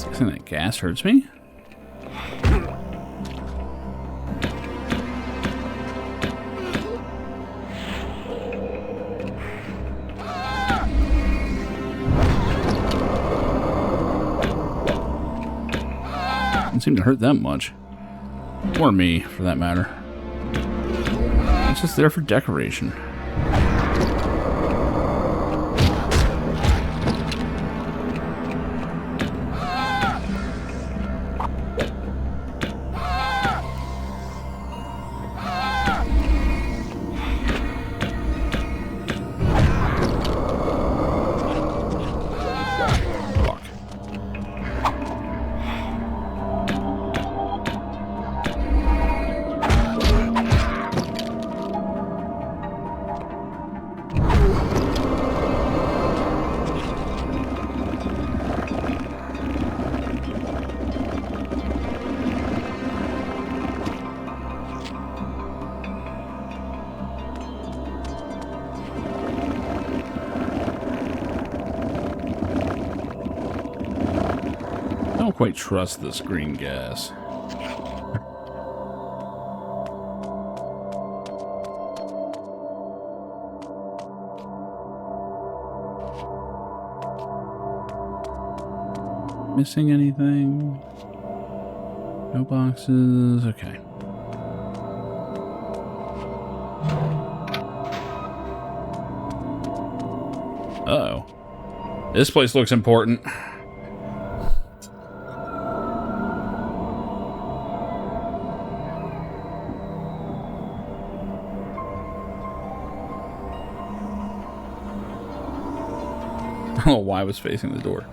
I think that gas hurts me. Doesn't seem to hurt that much. Or me, for that matter. It's just there for decoration. I don't quite trust this green gas. Missing anything? No boxes. Okay. Uh-oh. This place looks important. I don't know why I was facing the door.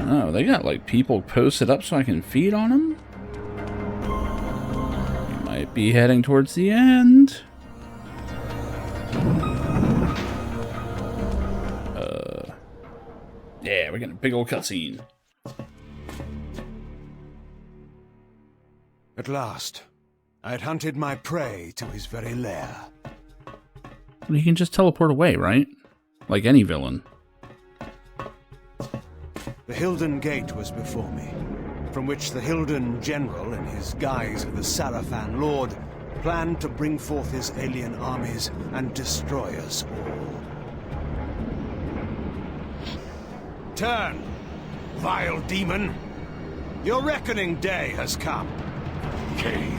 Oh, they got like people posted up so I can feed on them? Might be heading towards the end. Yeah, we're getting a big old cutscene. At last, I had hunted my prey to his very lair. Well, he can just teleport away, right? Like any villain. The Hilden Gate was before me. from which the Hilden general, in his guise of the Sarafan Lord, planned to bring forth his alien armies and destroy us all. Turn, vile demon! Your reckoning day has come. Kain.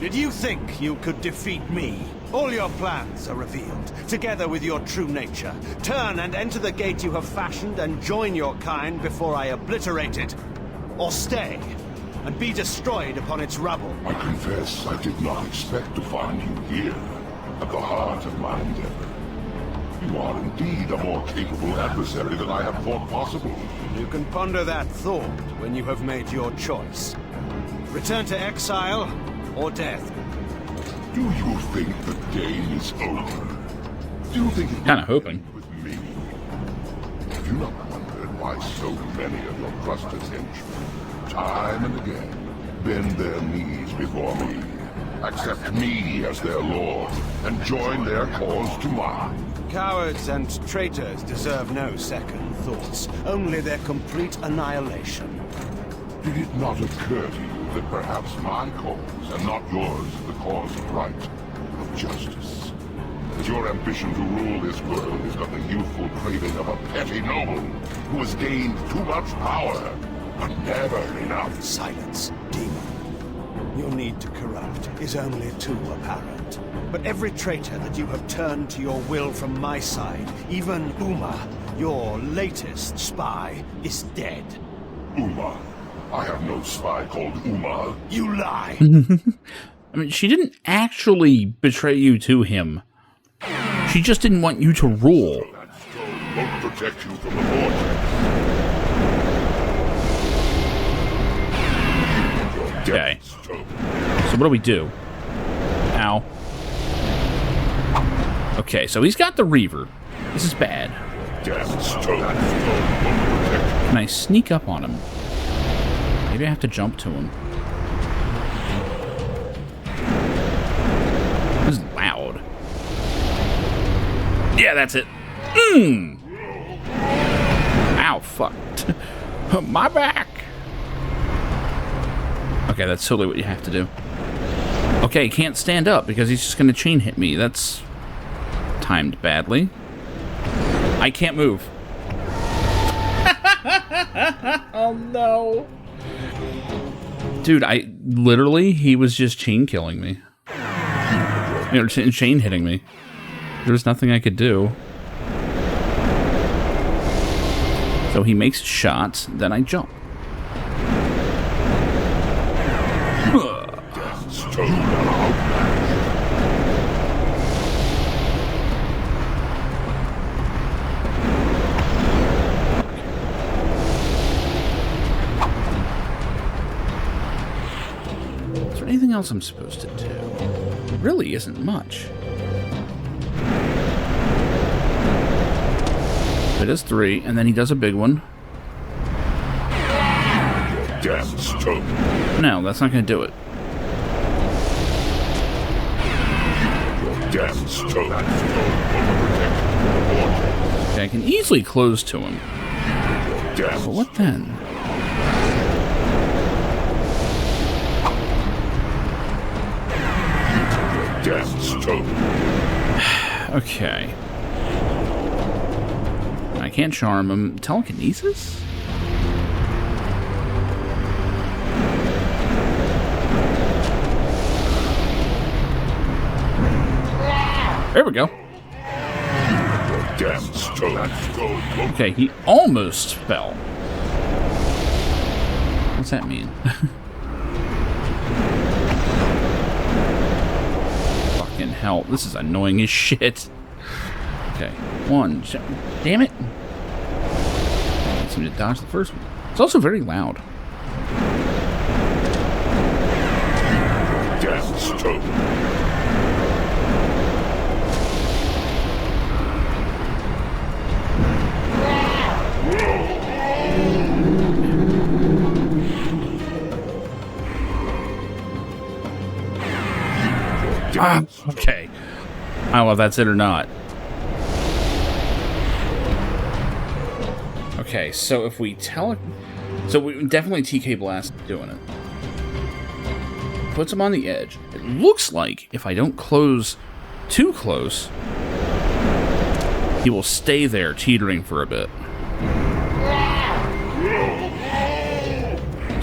Did you think you could defeat me? All your plans are revealed, together with your true nature. Turn and enter the gate you have fashioned and join your kind before I obliterate it. Or stay, and be destroyed upon its rubble. I confess I did not expect to find you here, at the heart of my endeavor. You are indeed a more capable adversary than I had thought possible. You can ponder that thought when you have made your choice. Return to exile, or death. Do you think the game is over? Do you think it Kind of hoping. with me? Have you not wondered why so many of your trusted henchmen, time and again, bend their knees before me, accept me as their lord, and join their cause to mine? Cowards and traitors deserve no second thoughts, only their complete annihilation. Did it not occur to you that perhaps my cause, and not yours, is the cause of right, of justice? That your ambition to rule this world is but the youthful craving of a petty noble who has gained too much power, but never enough. Silence, demon. Your need to corrupt is only too apparent. But every traitor that you have turned to your will from my side, even Uma, your latest spy, is dead. Uma? I have no spy called Uma. You lie! I mean, she didn't actually betray you to him. She just didn't want you to rule. That stone won't protect you from the vortex. Okay. So what do? Ow. Okay, so he's got the Reaver. This is bad. Can I sneak up on him? Maybe I have to jump to him. This is loud. Yeah, that's it. Ow, fuck. My back. Okay, that's totally what you have to do. Okay, he can't stand up because he's just going to chain hit me. That's timed badly. I can't move. Oh, no. Dude, he was just chain killing me. You know, chain hitting me. There was nothing I could do. So he makes shots, then I jump. Is there anything else I'm supposed to do? There really isn't much. It is 3, and then he does a big one. No, that's not going to do it. Okay, I can easily close to him. But what then? Okay. I can't charm him. Telekinesis? There we go. Okay, he almost fell. What's that mean? Fucking hell, this is annoying as shit. Okay, 1. Damn it. I seem to dodge the first one. It's also very loud. Okay. I don't know if that's it or not. Okay, so if we so we definitely TK Blast doing it. Puts him on the edge. It looks like if I don't close too close, he will stay there teetering for a bit.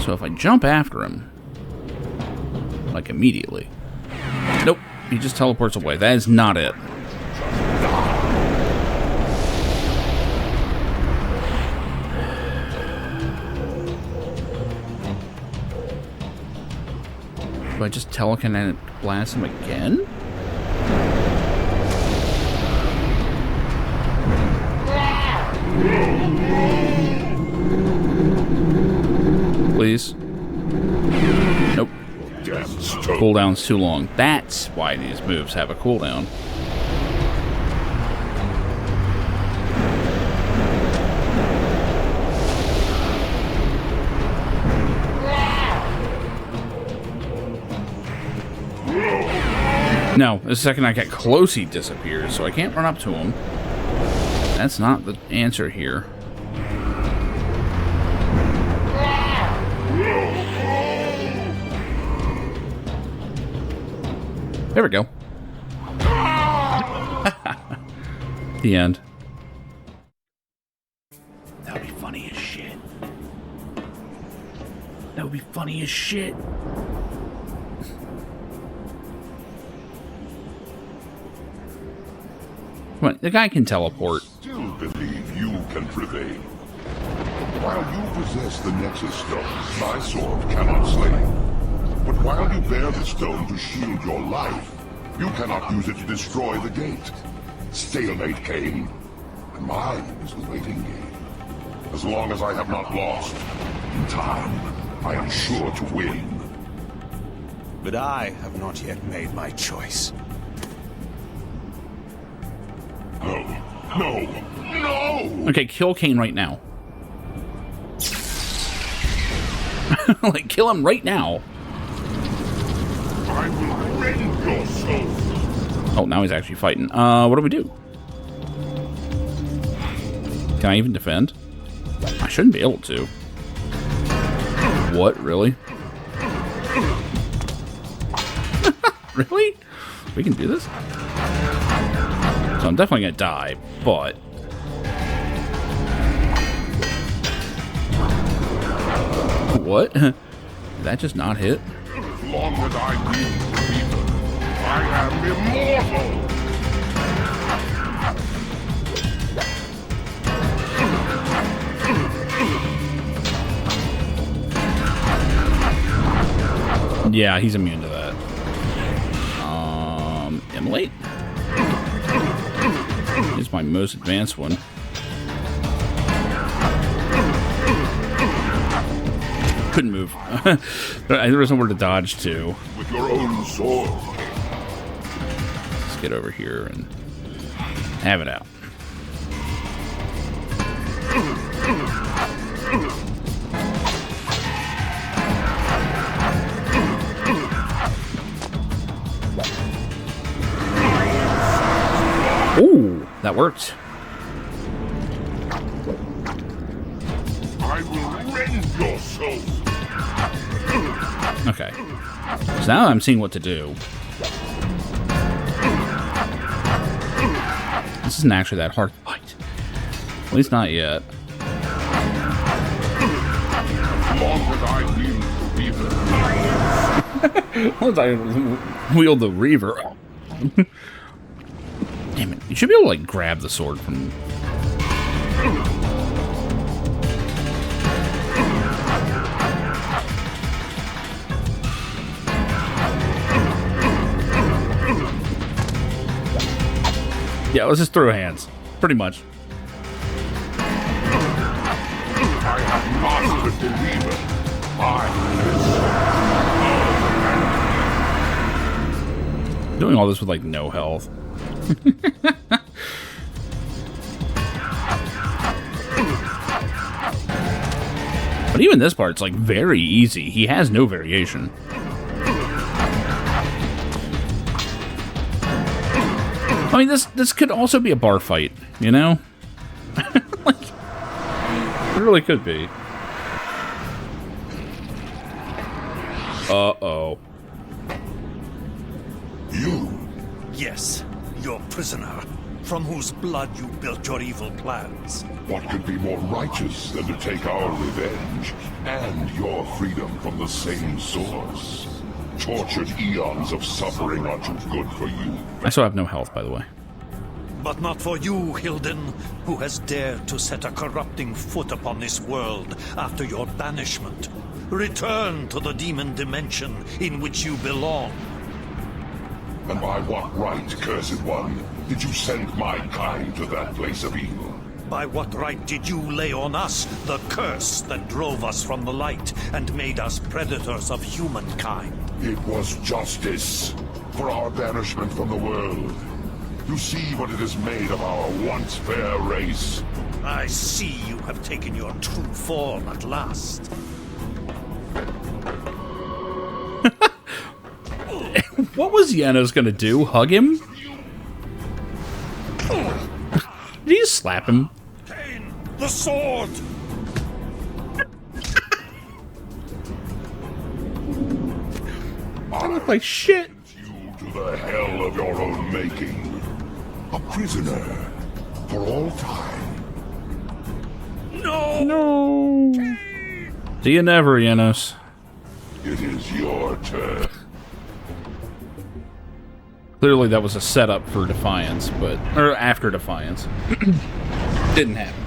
So if I jump after him, like immediately. Nope, he just teleports away. That is not it. Do I just telekinetic blast him again? Please. Nope. Cooldown's too long. That's why these moves have a cooldown. No, the second I get close, he disappears, so I can't run up to him. That's not the answer here. There we go. The end. That would be funny as shit. That would be funny as shit. Come on, the guy can teleport. Still believe you can prevail. While you possess the Nexus Stone, my sword cannot slay you. But while you bear the stone to shield your life, you cannot use it to destroy the gate. Stalemate, Kain. And mine is the waiting game. As long as I have not lost, in time, I am sure to win. But I have not yet made my choice. No, no, no! Okay, kill Kain right now. Like, kill him right now. I will rend your soul. Oh, now he's actually fighting. What do we do? Can I even defend? I shouldn't be able to. What? Really? Really? We can do this? So I'm definitely gonna die, but... What? Did that just not hit? As long as I live, Reaver, I am immortal! Yeah, he's immune to that. Immolate? Is my most advanced one. Couldn't move. There was nowhere to dodge to. With your own sword. Let's get over here and have it out. Ooh, that worked. I will rend your soul. Okay. So now I'm seeing what to do. This isn't actually that hard to fight. At least not yet. As long as I wield the Reaver. As long as I wield the Reaver. Damn it. You should be able to, like, grab the sword from... Yeah, let's just throw hands. Pretty much. I have mastered the Reaver. Doing all this with, like, no health. But even this part's, like, very easy. He has no variation. I mean, this could also be a bar fight, you know? Like, It really could be. Uh-oh. You? Yes, your prisoner, from whose blood you built your evil plans. What could be more righteous than to take our revenge and your freedom from the same source? Tortured eons of suffering are too good for you. I still have no health, by the way. But not for you, Hilden, who has dared to set a corrupting foot upon this world after your banishment. Return to the demon dimension in which you belong. And by what right, Cursed One, did you send my kind to that place of evil? By what right did you lay on us the curse that drove us from the light and made us predators of humankind? It was justice for our banishment from the world. You see what it has made of our once fair race. I see you have taken your true form at last. What was Janos gonna do? Hug him? Did he just slap him? Kain, the sword! I look like shit. You to the hell of your own making. A prisoner for all time. No! No. See you never, Janos. It is your turn. Clearly that was a setup for Defiance, or after Defiance. Didn't happen.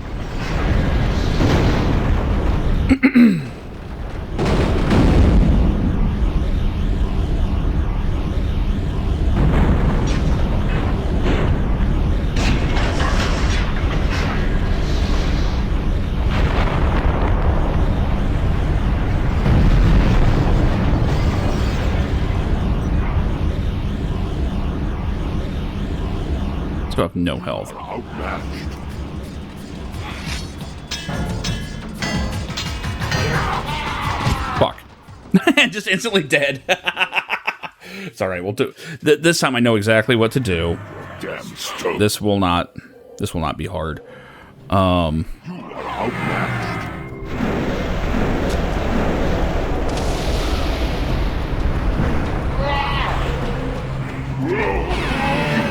I have no health. Outmatched. Fuck. Just instantly dead. It's alright, we'll do this time I know exactly what to do. Damn stone. This will not be hard. You are outmatched.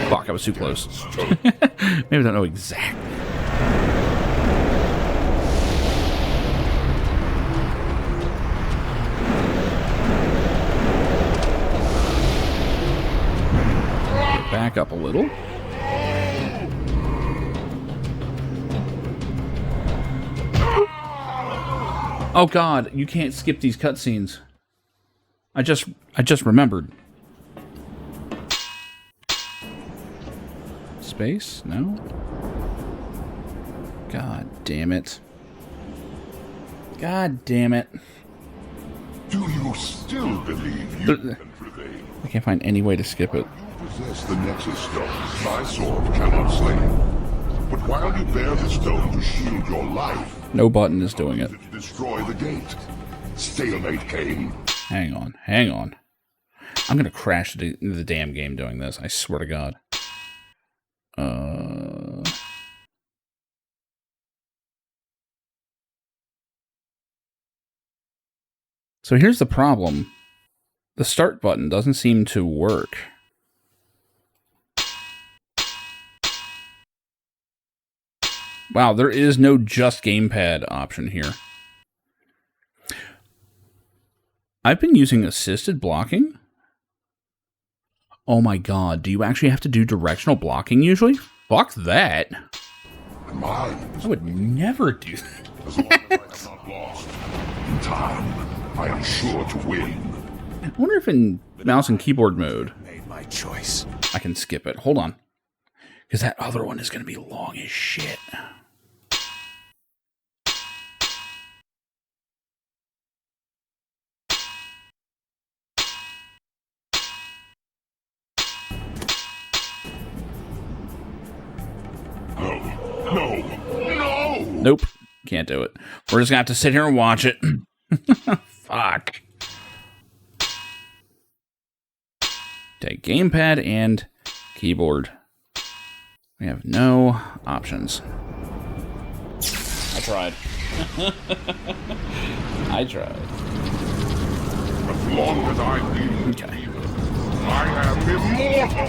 Fuck, I was too close. Maybe I don't know exactly. Back up a little. Oh god, you can't skip these cutscenes. I just remembered. Space? No? God damn it. God damn it. Do you still believe you can prevail? I can't find any way to skip it. You possess the Nexus Stone. My sword cannot slay you. But while you bear the stone to shield your life, No button is doing it. to destroy the gate. Stalemate, Kain. Hang on, hang on. I'm gonna crash the damn game doing this, I swear to God. So here's the problem. The start button doesn't seem to work. Wow, there is no just gamepad option here. I've been using assisted blocking. Oh my god, do you actually have to do directional blocking usually? Fuck that. I would never do that. As long as I have not lost, in time, I am sure to win. I wonder if in mouse and keyboard mode Made my choice. I can skip it. Hold on. Because that other one is going to be long as shit. No! Nope. Can't do it. We're just going to have to sit here and watch it. Fuck. Take gamepad and keyboard. We have no options. I tried. I tried. As long as I live, Okay. I am immortal!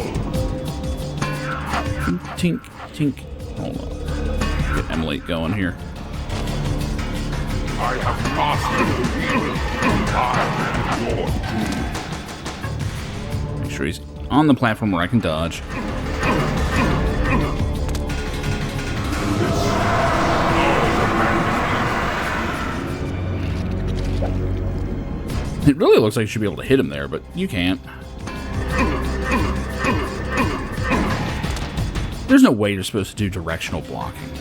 Tink, tink. Hold on. Get Emily going here. I have mastered the evil. I am your doom. Make sure he's on the platform where I can dodge. It really looks like you should be able to hit him there, but you can't. There's no way you're supposed to do directional blocking.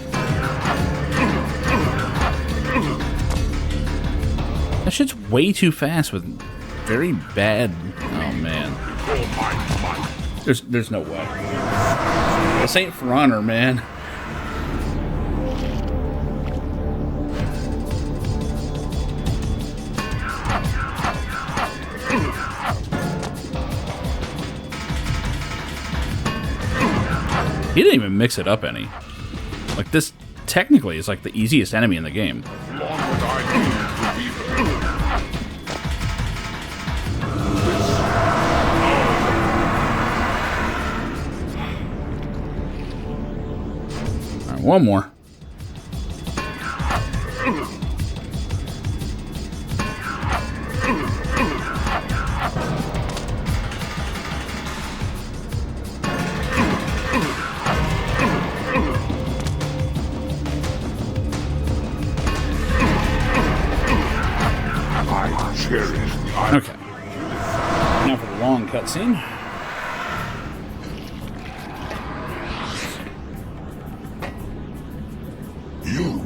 That shit's way too fast with very bad... Oh, man. There's no way. This ain't For Honor, man. He didn't even mix it up any. Like, this technically is like the easiest enemy in the game. Alright, one more. Okay. Now for the long cutscene. You?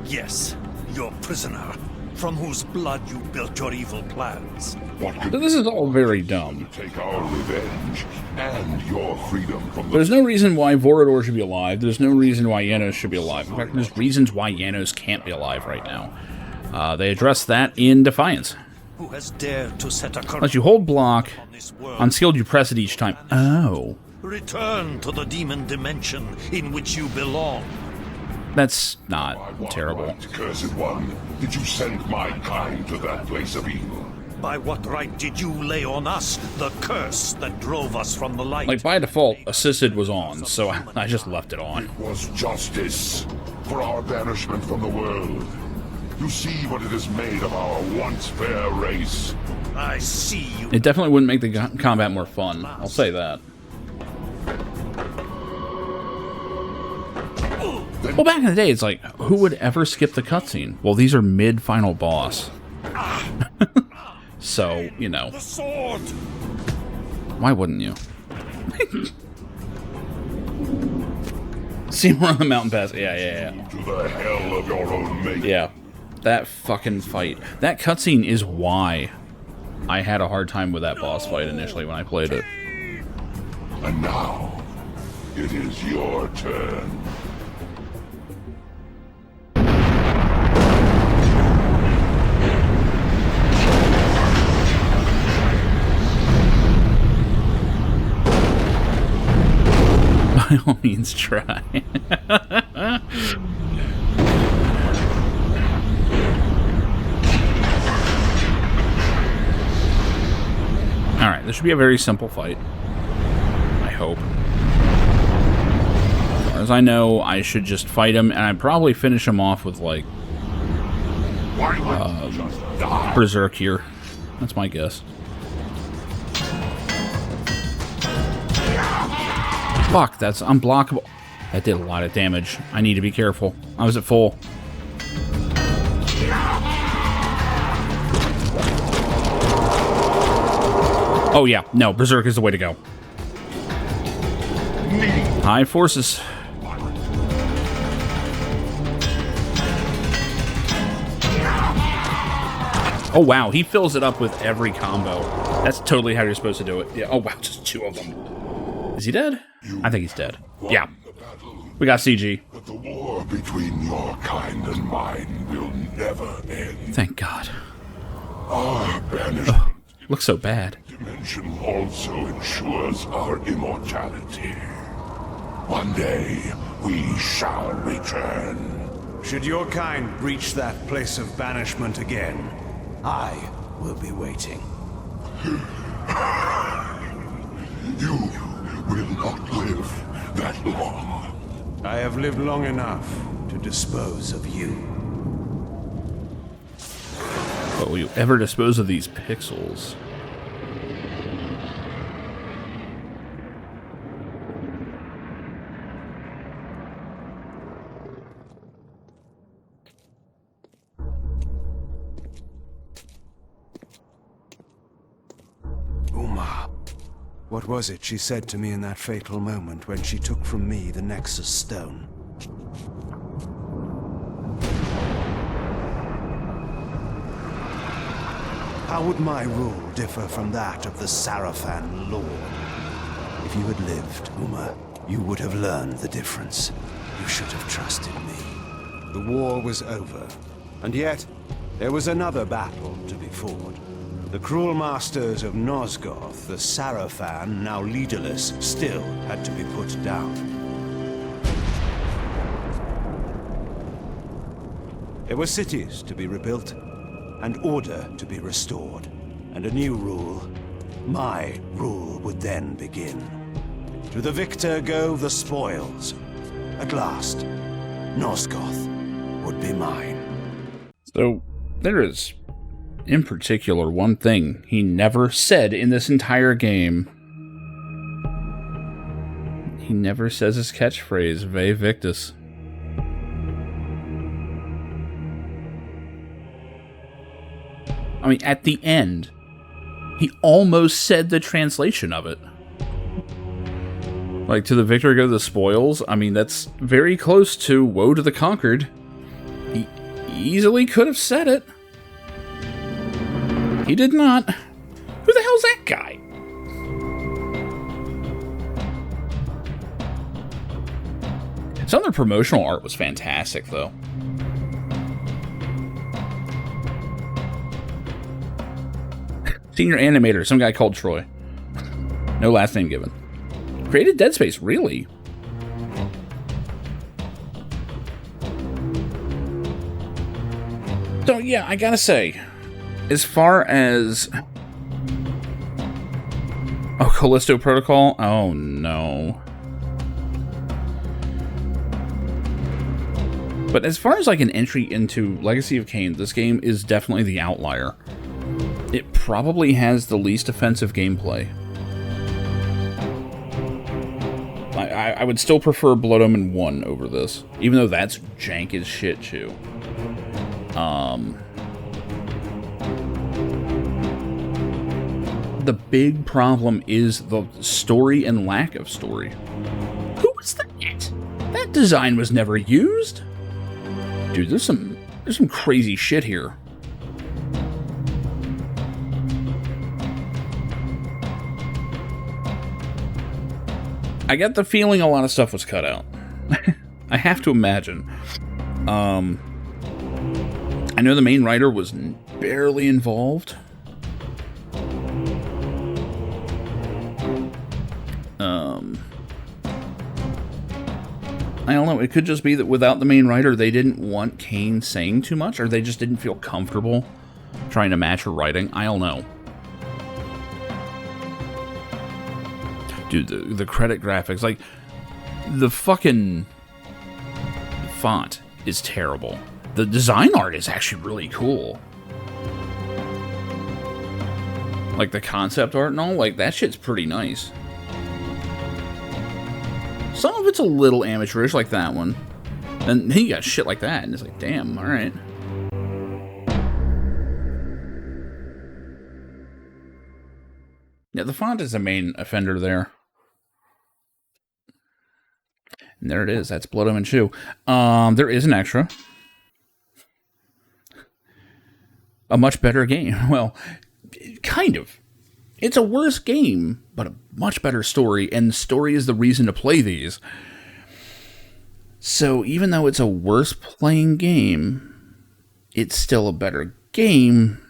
Yes, your prisoner, from whose blood you built your evil plans. So this is all very dumb. Take our revenge and your freedom from There's no reason why Vorador should be alive. There's no reason why Janos should be alive. In fact, there's reasons why Janos can't be alive right now. They address that in Defiance. Who has dared to set a Unless you hold block, unskilled you press it each time. Oh. Return to the demon dimension in which you belong. That's not terrible. Right, cursed one, did you send my kind to that place of evil? By what right did you lay on us the curse that drove us from the light? Like, by default, assisted was on, so I just left it on. It was justice for our banishment from the world. You see what it has made of our once fair race. I see you. It definitely wouldn't make the combat more fun. I'll say that. Well, back in the day, it's like, who would ever skip the cutscene? Well, these are mid-final boss. So, you know. The sword. Why wouldn't you? See him run the mountain pass. Yeah. To the hell of your own making. Yeah. That fucking fight. That cutscene is why I had a hard time with that boss fight initially when I played it. And now, it is your turn. By all means, try. Alright, this should be a very simple fight. I hope. As far as I know, I should just fight him, and I'd probably finish him off with, like, Berserk here. That's my guess. Fuck, that's unblockable. That did a lot of damage. I need to be careful. I was at full. Oh yeah, no, Berserk is the way to go. High forces. Oh wow, he fills it up with every combo. That's totally how you're supposed to do it. Yeah. Oh wow, just two of them. Is he dead? I think he's dead. Yeah. We got CG. But the war between your kind and mine will never end. Thank God. Our banishment looks so bad. Dimension also ensures our immortality. One day, we shall return Should your kind reach that place of banishment again, I will be waiting. You will not live that long. I have lived long enough to dispose of you. But will you ever dispose of these pixels? What was it she said to me in that fatal moment when she took from me the Nexus Stone? How would my rule differ from that of the Sarafan Lord? If you had lived, Uma, you would have learned the difference. You should have trusted me. The war was over, and yet there was another battle to be fought. The cruel masters of Nosgoth, the Sarafan, now leaderless, still had to be put down. There were cities to be rebuilt, and order to be restored, and a new rule. My rule would then begin. To the victor go the spoils. At last, Nosgoth would be mine. So, there is, in particular, one thing he never said in this entire game. He never says his catchphrase, Ve Victus. I mean, at the end, he almost said the translation of it. Like, to the victor go the spoils. I mean, that's very close to woe to the conquered. He easily could have said it. He did not. Who the hell's that guy? Some of the promotional art was fantastic, though. Senior animator, some guy called Troy. No last name given. Created Dead Space, really? So, yeah, I gotta say, as far as... Oh, Callisto Protocol? Oh, no. But as far as, like, an entry into Legacy of Kain, this game is definitely the outlier. It probably has the least offensive gameplay. I would still prefer Blood Omen 1 over this, even though that's jank as shit, too. The big problem is the story and lack of story. Who was that? That design was never used. Dude, there's some crazy shit here. I get the feeling a lot of stuff was cut out. I have to imagine. I know the main writer was barely involved. I don't know, it could just be that without the main writer, they didn't want Kain saying too much, or they just didn't feel comfortable trying to match her writing. I don't know. Dude, the credit graphics, like, the fucking font is terrible. The design art is actually really cool. Like, the concept art and all, like, that shit's pretty nice. Some of it's a little amateurish, like that one. And then you got shit like that, and it's like, damn, alright. Yeah, the font is the main offender there. And there it is. That's Blood Omen 2. There is an extra. A much better game. Well, kind of. It's a worse game, but a much better story, and story is the reason to play these. So even though it's a worse playing game, it's still a better game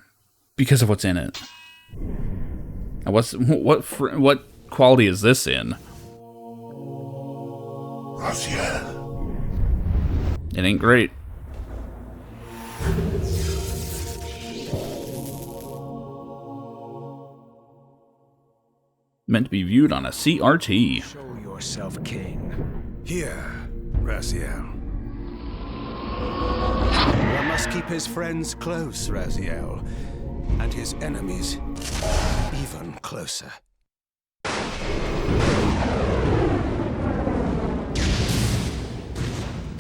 because of what's in it. Now what quality is this in? Raziel. It ain't great. meant to be viewed on a CRT. Show yourself, Kain. Here, Raziel. One must keep his friends close, Raziel, and his enemies even closer.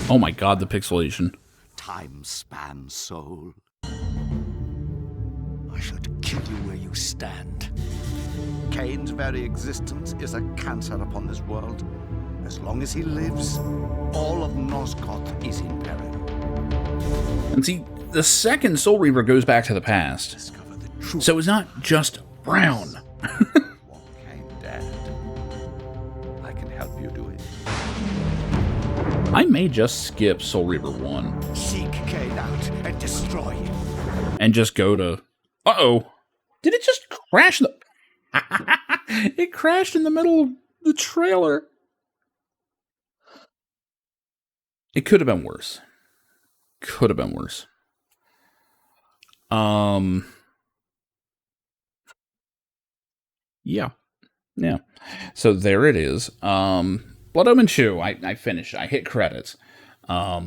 Oh my god, the pixelation. Time span, Soul. I should kill you where you stand. Kain's very existence is a cancer upon this world. As long as he lives, all of Nosgoth is in peril. And see, the second Soul Reaver goes back to the past. So it's not just brown. Kain dead. I can help you do it. I may just skip Soul Reaver 1. Seek Kain out and destroy him. And just go to... Uh-oh. Did it just crash the... It crashed in the middle of the trailer. It could have been worse. Could have been worse. Yeah. Yeah. So there it is. Blood Omen 2. I finished. I hit credits. I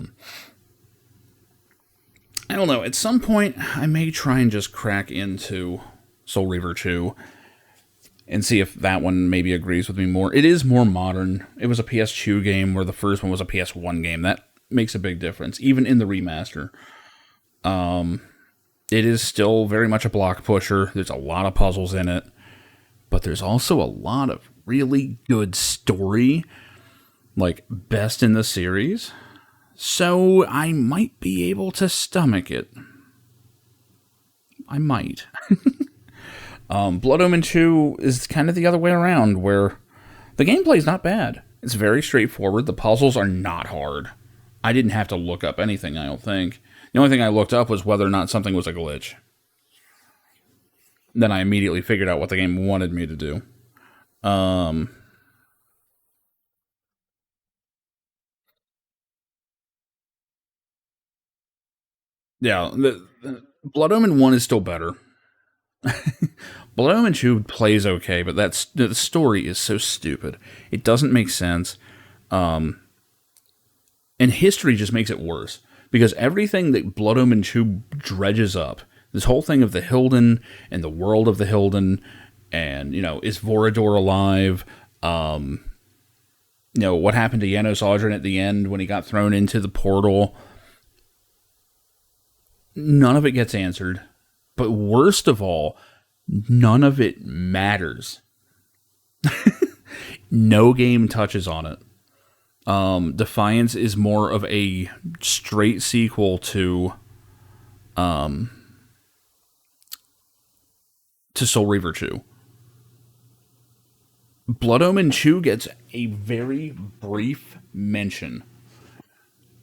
don't know. At some point, I may try and just crack into Soul Reaver 2 and see if that one maybe agrees with me more. It is more modern. It was a PS2 game where the first one was a PS1 game. That makes a big difference, even in the remaster. It is still very much a block pusher. There's a lot of puzzles in it, but there's also a lot of really good story, like best in the series. So I might be able to stomach it. I might. Blood Omen 2 is kind of the other way around, where the gameplay is not bad. It's very straightforward. The puzzles are not hard. I didn't have to look up anything, I don't think. The only thing I looked up was whether or not something was a glitch. Then I immediately figured out what the game wanted me to do. Yeah, the Blood Omen 1 is still better. Blood Omen 2 plays okay, but the story is so stupid. It doesn't make sense. And history just makes it worse. Because everything that Blood Omen 2 dredges up, this whole thing of the Hilden and the world of the Hilden, and, is Vorador alive? What happened to Janos Audrin at the end when he got thrown into the portal? None of it gets answered. But worst of all, none of it matters. No game touches on it. Defiance is more of a straight sequel to Soul Reaver 2. Blood Omen 2 gets a very brief mention.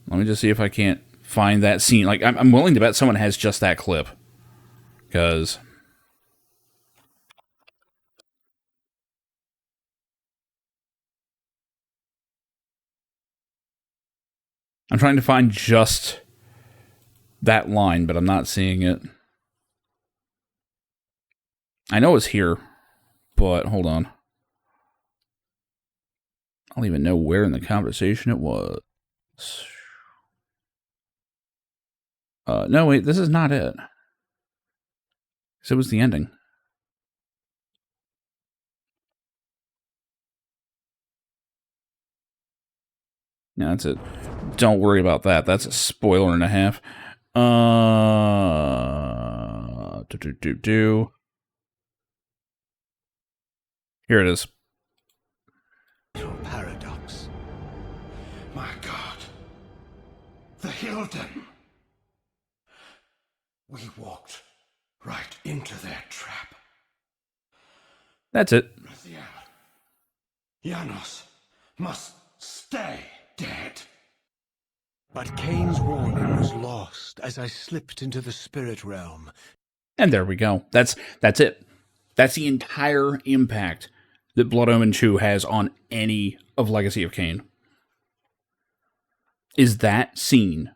Let me just see if I can't find that scene. Like, I'm willing to bet someone has just that clip. Because... I'm trying to find just that line, but I'm not seeing it. I know it's here, but hold on. I don't even know where in the conversation it was. No, wait, this is not it. So it was the ending. No, that's it. Don't worry about that. That's a spoiler and a half. Here it is. Paradox. My God. The Hilden. We walked right into their trap. That's it. Janos must stay dead. But Kain's warning was lost as I slipped into the spirit realm. And there we go. That's it. That's the entire impact that Blood Omen 2 has on any of Legacy of Kain. Is that scene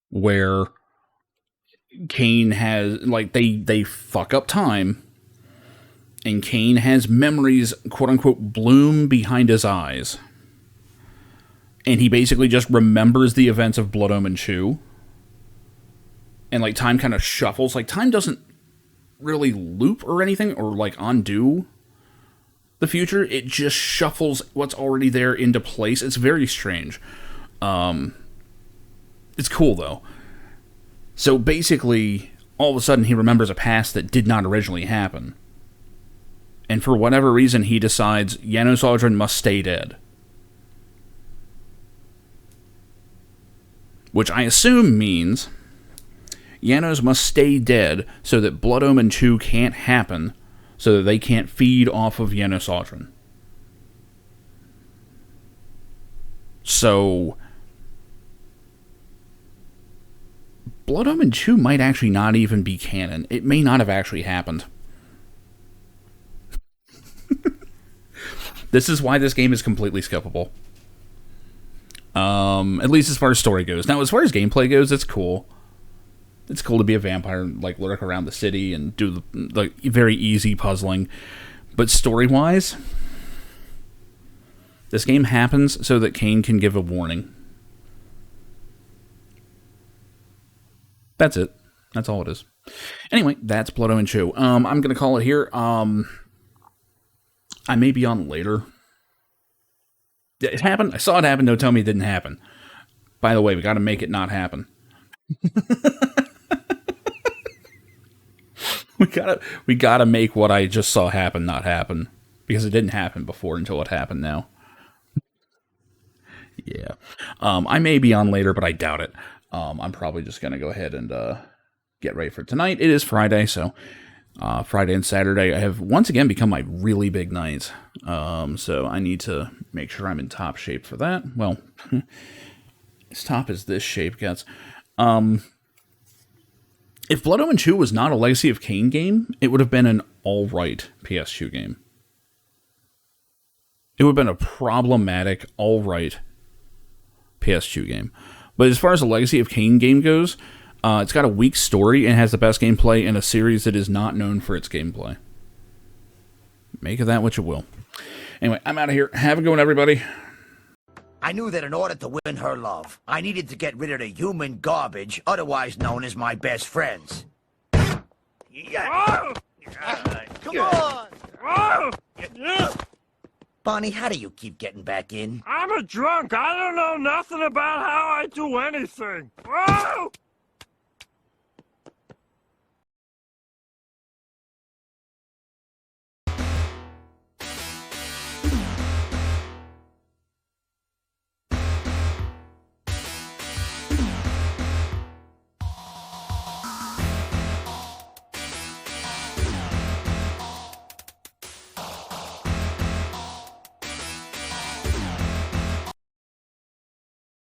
where Kain has, like, they fuck up time, And Kain has memories, quote-unquote, bloom behind his eyes. And he basically just remembers the events of Blood Omen 2. And, like, time kind of shuffles. Like, time doesn't really loop or anything, or, like, undo the future. It just shuffles what's already there into place. It's very strange. It's cool, though. So, basically, all of a sudden, he remembers a past that did not originally happen. And for whatever reason, he decides Janos Audron must stay dead. Which I assume means Janos must stay dead so that Blood Omen 2 can't happen, so that they can't feed off of Janos Audron. So Blood Omen 2 might actually not even be canon. It may not have actually happened. This is why this game is completely skippable. At least as far as story goes. Now, as far as gameplay goes, it's cool. It's cool to be a vampire and, like, lurk around the city and do the very easy puzzling. But story-wise, this game happens so that Kain can give a warning. That's it. That's all it is. Anyway, that's Blood Omen 2. I'm going to call it here. I may be on later. It happened. I saw it happen. Don't tell me it didn't happen. By the way, we got to make it not happen. we gotta make what I just saw happen not happen, because it didn't happen before until it happened now. Yeah. I may be on later, but I doubt it. I'm probably just gonna go ahead and get ready for tonight. It is Friday, so Friday and Saturday I have once again become my really big nights. So I need to make sure I'm in top shape for that. Well, as top as this shape gets. If Blood Omen 2 was not a Legacy of Kain game, it would have been an alright PS2 game. It would have been a problematic, alright PS2 game. But as far as the Legacy of Kain game goes, it's got a weak story and has the best gameplay in a series that is not known for its gameplay. Make of that what you will. Anyway, I'm out of here. Have a good one, everybody. I knew that in order to win her love, I needed to get rid of the human garbage, otherwise known as my best friends. Come on! Bonnie, how do you keep getting back in? I'm a drunk. I don't know nothing about how I do anything.